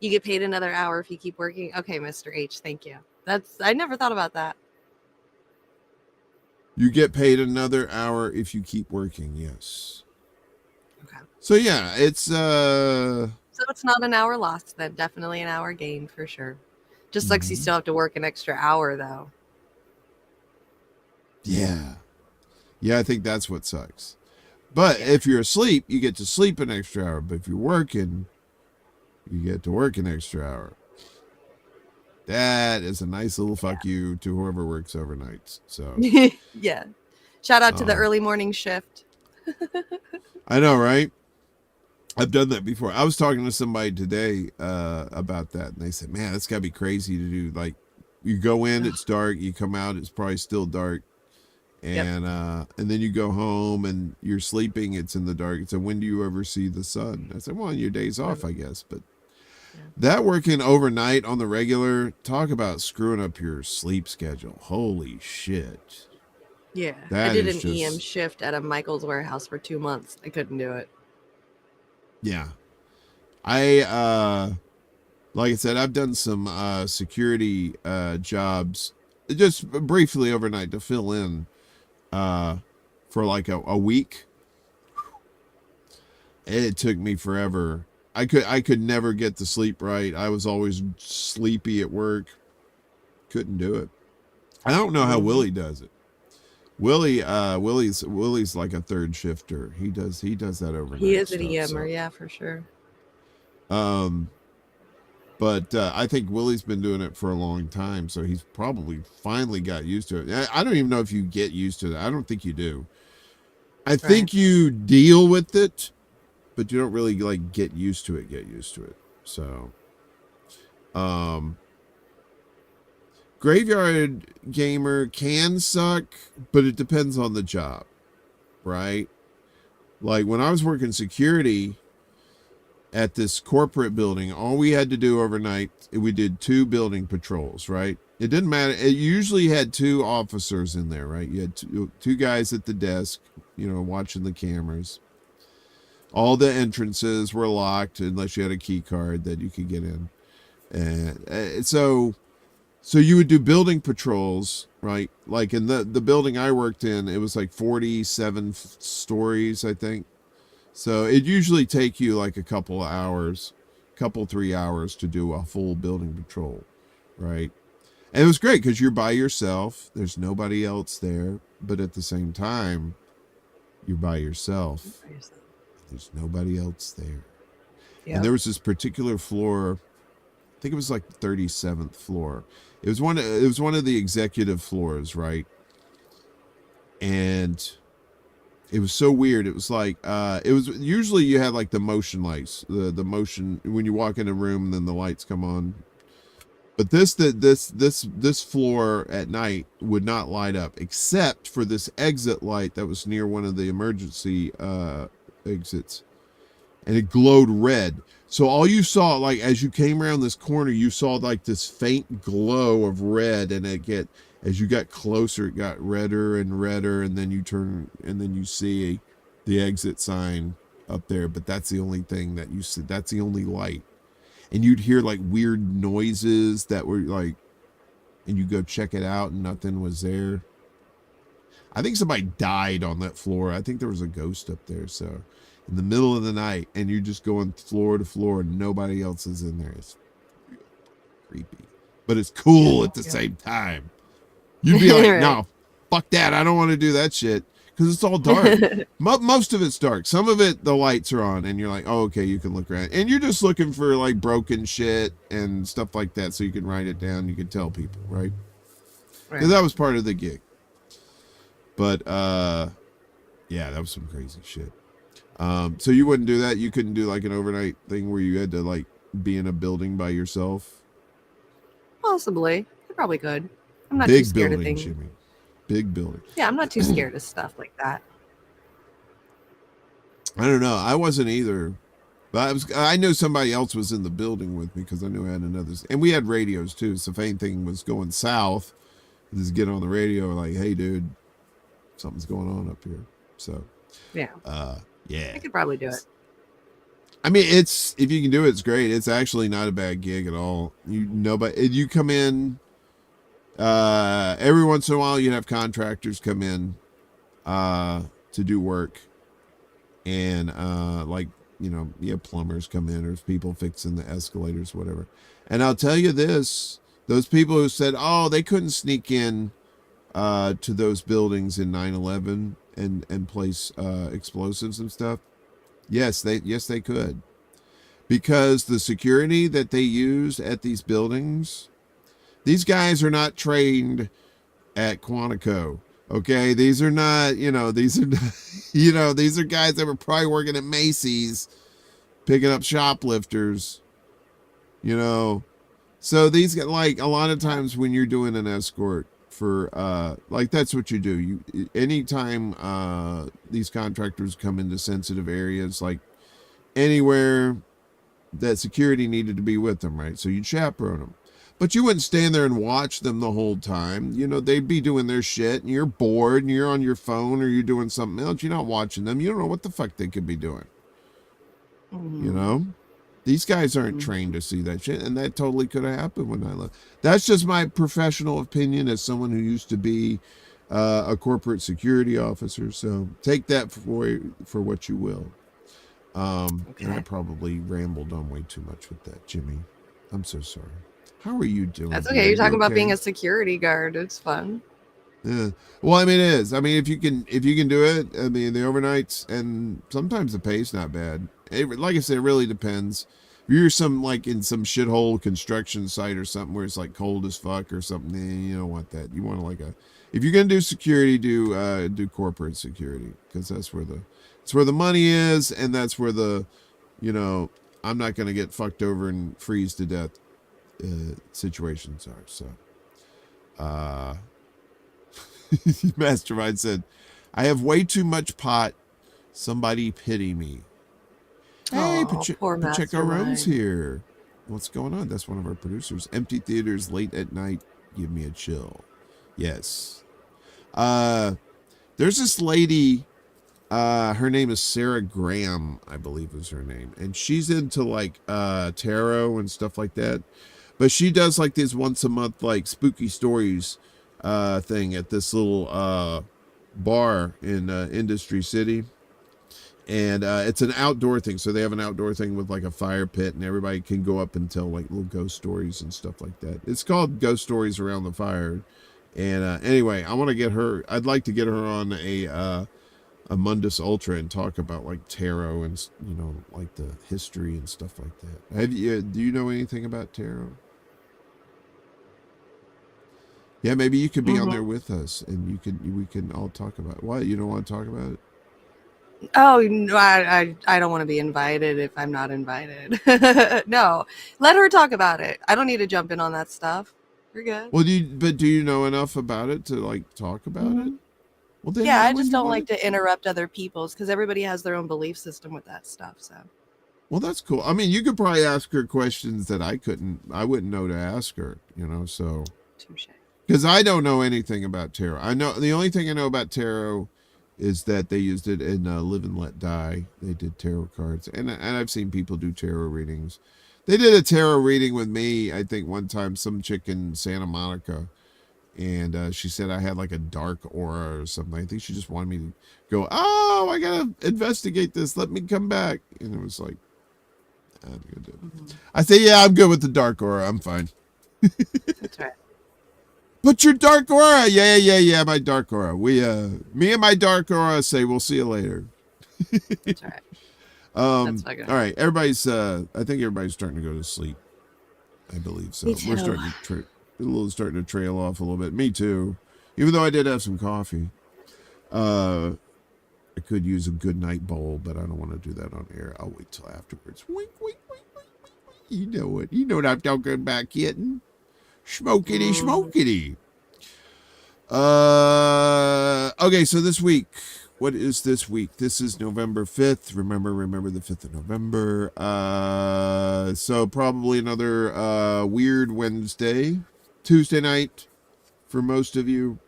You get paid another hour if you keep working. Okay, Mr. H, thank you. I never thought about that. You get paid another hour if you keep working. Yes. Okay. So yeah, it's So it's not an hour lost then. Definitely an hour gained for sure. Just sucks you still have to work an extra hour though. Yeah, I think that's what sucks. But if you're asleep, you get to sleep an extra hour. But if you're working, you get to work an extra hour. That is a nice little fuck you to whoever works overnights. So yeah. Shout out to the early morning shift. I know, right? I've done that before. I was talking to somebody today about that, and they said, man, that's got to be crazy to do. Like, you go in, it's dark. You come out, it's probably still dark. And then you go home and you're sleeping, it's in the dark. So when do you ever see the sun? I said, well, on your days off, I guess. But that working overnight on the regular, talk about screwing up your sleep schedule. Holy shit. Yeah. That I did is an EM just- shift at a Michael's warehouse for 2 months. I couldn't do it. Yeah. I like I said, I've done some security jobs just briefly overnight to fill in for like a week. It took me forever. I could never get to sleep right. I was always sleepy at work. Couldn't do it. I don't know how Willie does it. Willie's like a third shifter. He does that overnight. He is an stuff, EMer, so. yeah, for sure. But I think Willie's been doing it for a long time, so he's probably finally got used to it. I don't even know if you get used to it. I don't think you do. I think you deal with it, but you don't really like get used to it. So, graveyard gamer can suck, but it depends on the job, right? Like when I was working security at this corporate building, all we had to do overnight, we did 2 building patrols, right? It didn't matter. It usually had 2 officers in there, right? You had two guys at the desk, watching the cameras. All the entrances were locked unless you had a key card that you could get in. And so you would do building patrols, right? Like in the building I worked in, it was like 47 stories, I think. So it usually take you like a couple of hours, 3 hours to do a full building patrol, right? And it was great because you're by yourself. There's nobody else there. But at the same time, you're by yourself. There's nobody else there. Yep. And there was this particular floor, I think it was like the 37th floor. It was one of the executive floors, right? And it was so weird. It was like it was usually you had like the motion lights, the motion when you walk in a room and then the lights come on. But this floor at night would not light up except for this exit light that was near one of the emergency exits, and it glowed red. So all you saw, like as you came around this corner, you saw like this faint glow of red, and as you got closer, it got redder and redder, and then you turn and then you see the exit sign up there. But that's the only thing that you see. That's the only light. And you'd hear like weird noises that were like, and you go check it out and nothing was there. I think somebody died on that floor. I think there was a ghost up there. So in the middle of the night and you're just going floor to floor and nobody else is in there. It's real creepy, but it's cool at the same time. You'd be like, no, fuck that. I don't want to do that shit. Because it's all dark. Most of it's dark. Some of it, the lights are on, and you're like, oh, okay, you can look around. And you're just looking for, like, broken shit and stuff like that, so you can write it down. You can tell people, right? Because that was part of the gig. But, yeah, that was some crazy shit. So you wouldn't do that? You couldn't do, like, an overnight thing where you had to, like, be in a building by yourself? Possibly. I probably could. I'm not Big too scared of building, things. Jimmy. Big building. Yeah, I'm not too scared of stuff like that. I don't know. I wasn't either. But I knew somebody else was in the building with me because I knew I had another. And we had radios too. So if anything was going south, just get on the radio like, hey, dude, something's going on up here. So, yeah. Yeah. I could probably do it. I mean, if you can do it, it's great. It's actually not a bad gig at all. You come in. Every once in a while you'd have contractors come in to do work, and like you have plumbers come in or people fixing the escalators, whatever. And I'll tell you this, those people who said, oh, they couldn't sneak in to those buildings in 9/11 and place explosives and stuff, yes they could, because the security that they used at these buildings, these guys are not trained at Quantico. Okay. These are not, these are guys that were probably working at Macy's picking up shoplifters, you know. So these get like a lot of times when you're doing an escort for like that's what you do. You anytime these contractors come into sensitive areas, like anywhere that security needed to be with them, right? So you'd chaperone them. But you wouldn't stand there and watch them the whole time. You know, they'd be doing their shit and you're bored and you're on your phone or you're doing something else. You're not watching them. You don't know what the fuck they could be doing. You know? These guys aren't trained to see that shit, and that totally could have happened when I left. That's just my professional opinion as someone who used to be a corporate security officer. So take that for what you will. And I probably rambled on way too much with that, Jimmy. I'm so sorry. How are you doing? That's okay. You're talking about being a security guard. It's fun. Yeah. Well, I mean, it is. I mean, if you can do it, I mean, the overnights, and sometimes the pay's not bad. Like I said, it really depends. If you're in some shithole construction site or something where it's like cold as fuck or something, you don't want that. You want if you're gonna do security, do corporate security, because that's where the money is, and that's where I'm not gonna get fucked over and freeze to death situations are. So, Mastermind said, "I have way too much pot. Somebody pity me." Hey, Pacheco Rome's here. What's going on? That's one of our producers. Empty theaters late at night give me a chill. Yes. There's this lady, her name is Sarah Graham, I believe is her name. And she's into tarot and stuff like that. But she does like this once a month, like spooky stories thing at this little bar in Industry City. And it's an outdoor thing. So they have an outdoor thing with like a fire pit, and everybody can go up and tell like little ghost stories and stuff like that. It's called Ghost Stories Around the Fire. And anyway, I want to get her. I'd like to get her on a Mundus Ultra and talk about like tarot and like the history and stuff like that. Do you know anything about tarot? Yeah, maybe you could be on there with us, and we can all talk about it. What? You don't want to talk about it? Oh no, I don't want to be invited if I'm not invited. No, let her talk about it. I don't need to jump in on that stuff. You're good. Well, do you know enough about it to like talk about it? Well, then Yeah, I just don't like to interrupt other people's, because everybody has their own belief system with that stuff. So. Well, that's cool. I mean, you could probably ask her questions that I wouldn't know to ask her. So. Touche. Because I don't know anything about tarot. I know the only thing I know about tarot is that they used it in Live and Let Die. They did tarot cards. And I've seen people do tarot readings. They did a tarot reading with me, I think, one time, some chick in Santa Monica. And she said I had like a dark aura or something. I think she just wanted me to go, oh, I got to investigate this. Let me come back. And it was like, I'm going to do it. I say, yeah, I'm good with the dark aura. I'm fine. That's right. But your dark aura. Yeah, my dark aura. Me and my dark aura say we'll see you later. That's right. All right, everybody's I think everybody's starting to go to sleep. I believe so. Me too. We're starting to trail off a little bit. Me too. Even though I did have some coffee. I could use a good night bowl, but I don't want to do that on air. I'll wait till afterwards. Wink, wink, wink, wink, wink, wink. You know it. You know what I'm talking about, kitten. Smokity, smokity. Okay, so this week, what is this week? This is November 5th. Remember the 5th of November. So probably another weird Wednesday. Tuesday night for most of you.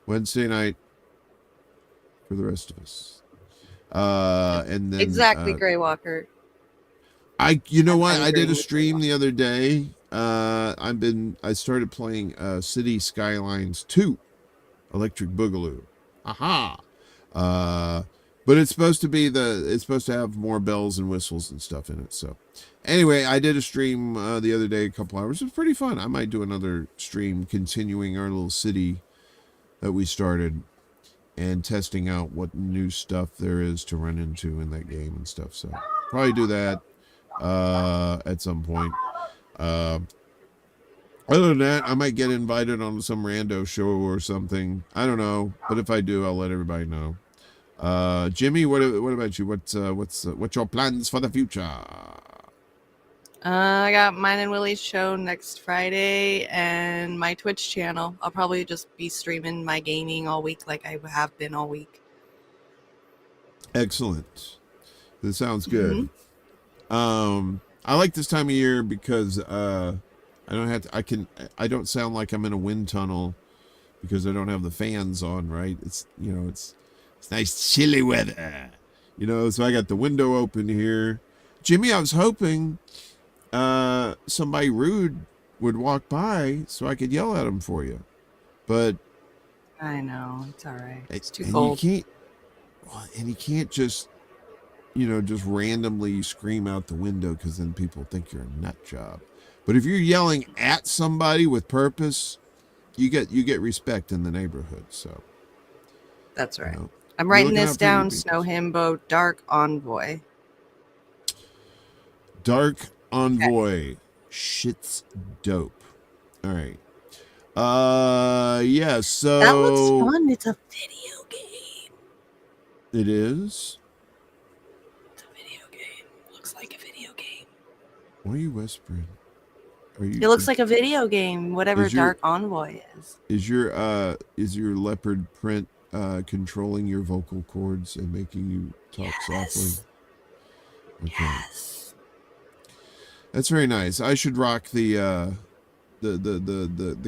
Wednesday night for the rest of us. And then Exactly, Grey Walker. You know what? I did a stream the other day. I started playing City Skylines 2 Electric Boogaloo. Aha. But it's supposed to have more bells and whistles and stuff in it. So anyway, I did a stream the other day, a couple hours. It was pretty fun. I might do another stream continuing our little city that we started and testing out what new stuff there is to run into in that game and stuff. So probably do that at some point. Other than that, I might get invited on some rando show or something. I don't know, but if I do, I'll let everybody know. Jimmy, what about you? What's your plans for the future? I got mine and Willie's show next Friday and my Twitch channel. I'll probably just be streaming my gaming all week like I have been all week. Excellent. This sounds good. I like this time of year because I don't sound like I'm in a wind tunnel because I don't have the fans on, right? It's nice chilly weather. So I got the window open here. Jimmy, I was hoping somebody rude would walk by so I could yell at him for you. But I know, it's all right. It's too and cold. You can't just just randomly scream out the window because then people think you're a nut job. But if you're yelling at somebody with purpose, you get respect in the neighborhood. So that's right. I'm writing this down. Snow Himbo Dark Envoy. Dark Envoy. Shit's dope. All right. Yeah, so that looks fun. It's a video game. It is. It's a video game. Looks like a video game. Why are you whispering? It looks like a video game, whatever Dark Envoy is. Is your leopard print controlling your vocal cords and making you talk softly? Okay. Yes. That's very nice. I should rock the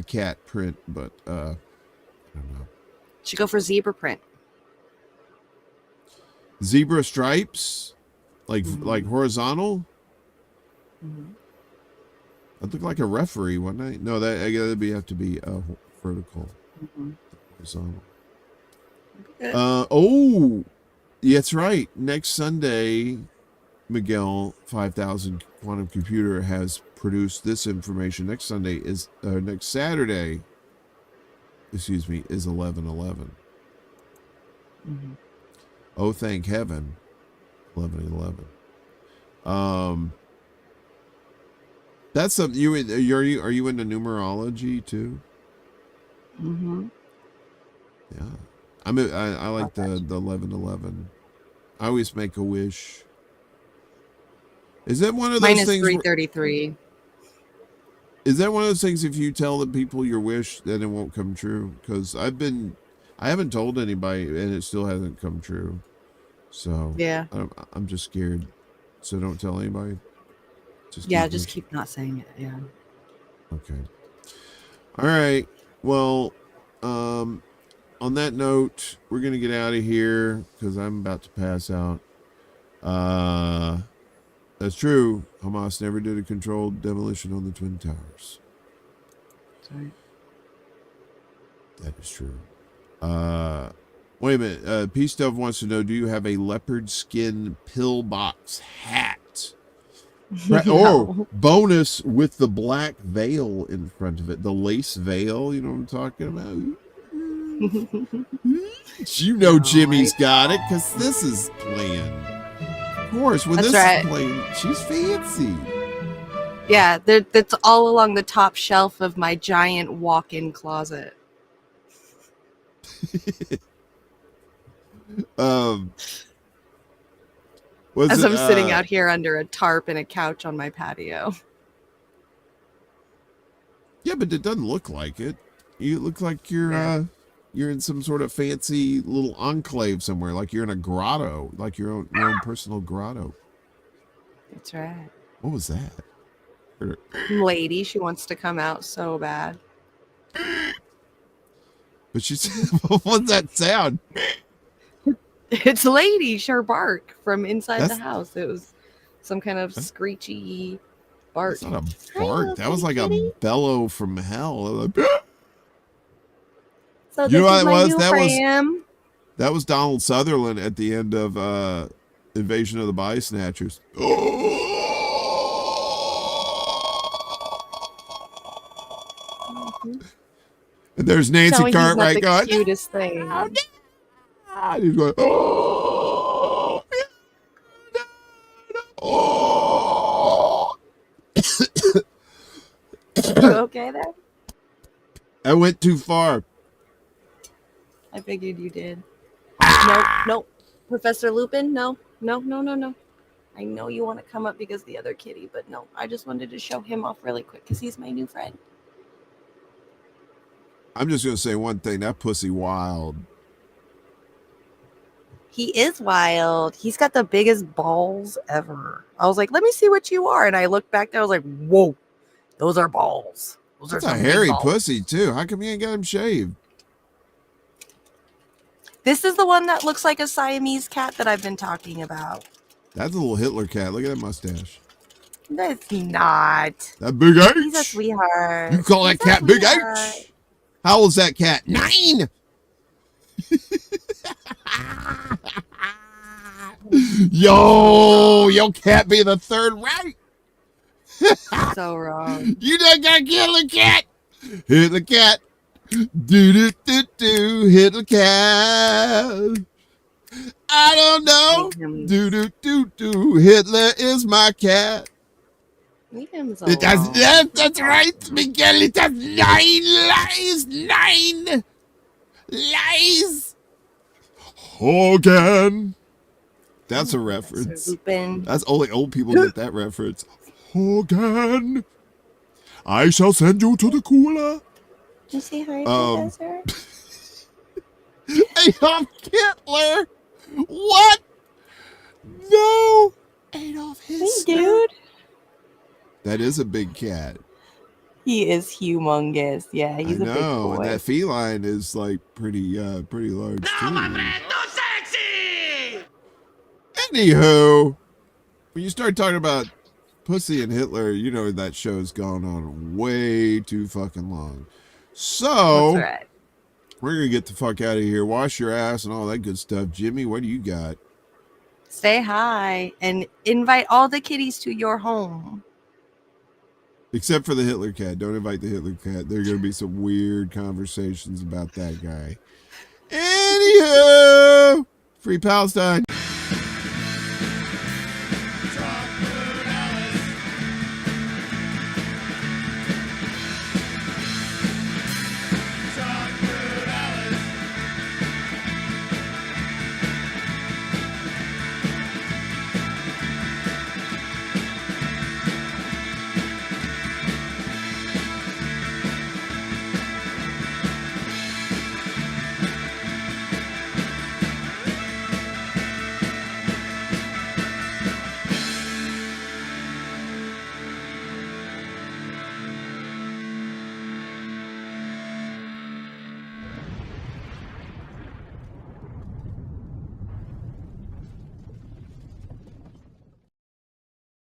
cat print, but I don't know. Should go for zebra print. Zebra stripes, like horizontal. Mm-hmm. I'd look like a referee, wouldn't I? No, that'd have to be vertical. Mm-hmm. Horizontal. Oh, yeah, that's right. Next Sunday, Miguel 5000 Quantum Computer has produced this information. Next Saturday is 11/11. Mm-hmm. Oh, thank heaven, 11/11. That's something are you into numerology too? Mm-hmm. Yeah, I like the 11/11. I always make a wish. Is that one of those things? Mine is 333. Is that one of those things? If you tell the people your wish, then it won't come true. Because I haven't told anybody, and it still hasn't come true. So yeah, I'm just scared. So don't tell anybody. Just keep not saying it. Yeah. Okay. All right. Well, on that note, we're gonna get out of here because I'm about to pass out. That's true. Hamas never did a controlled demolition on the Twin Towers. Sorry. That is true. Wait a minute. P Stuff wants to know: do you have a leopard skin pillbox hat? No. Oh, bonus with the black veil in front of it, the lace veil. You know what I'm talking about? Jimmy's got it because this is playing. Of course, when is playing, she's fancy. Yeah, that's all along the top shelf of my giant walk-in closet. As I'm sitting out here under a tarp and a couch on my patio. Yeah, but it doesn't look like it. You look like you're in some sort of fancy little enclave somewhere, like you're in a grotto, like your own personal grotto. That's right. What was that? Lady, she wants to come out so bad. But she's what's that sound? It's Lady, her bark from inside the house. It was some kind of screechy bark. That's not a bark. That was like a bellow from hell. So you know what it was? That was Donald Sutherland at the end of Invasion of the Body Snatchers. And there's Nancy Cartwright going. Cutest thing. He's going. Oh. You okay there? I went too far. I figured you did. Nope. Professor Lupin? No. I know you want to come up because the other kitty, but no. I just wanted to show him off really quick because he's my new friend. I'm just going to say one thing. That pussy wild. He is wild. He's got the biggest balls ever. I was like, let me see what you are. And I looked back there. I was like, whoa, those are balls. That's a hairy pussy, too. How come you ain't got him shaved? This is the one that looks like a Siamese cat that I've been talking about. That's a little Hitler cat. Look at that mustache. That's not. That Big H? He's a sweetheart. You call that cat Big H? How old's that cat? 9! Yo, cat be the third right. So wrong. You done got Hitler cat. Hitler cat. Do, Hitler cat. I don't know. Do. Hitler is my cat. Leave him alone. That's right, Miguel. It has 9 lies. Hogan. That's a reference. That's only old people get that reference. Hogan. I shall send you to the cooler. Did you say hi, Professor? Adolf Hitler. What? No. Adolf Hitler. Hey, dude. That is a big cat. He is humongous. Yeah, he's a big boy. And that feline is like pretty large too. My man, no sexy! Anywho, when you start talking about Pussy and Hitler, you know that show's gone on way too fucking long. So right. We're gonna get the fuck out of here. Wash your ass and all that good stuff. Jimmy, what do you got? Say hi and invite all the kitties to your home. Except for the Hitler cat. Don't invite the Hitler cat. There are going to be some weird conversations about that guy. Anywho, free Palestine.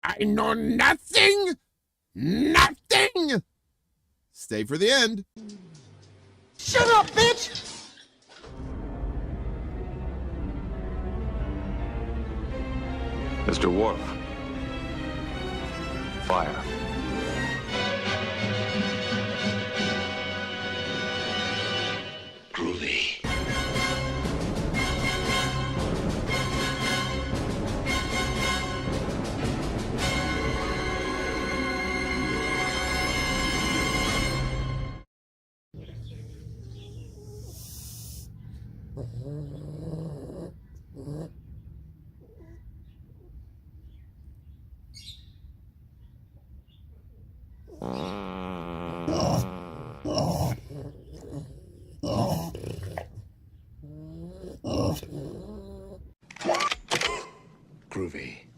I know nothing. Nothing. Stay for the end. Shut up, bitch! Mr. Worf. Fire. Groovy. Groovy.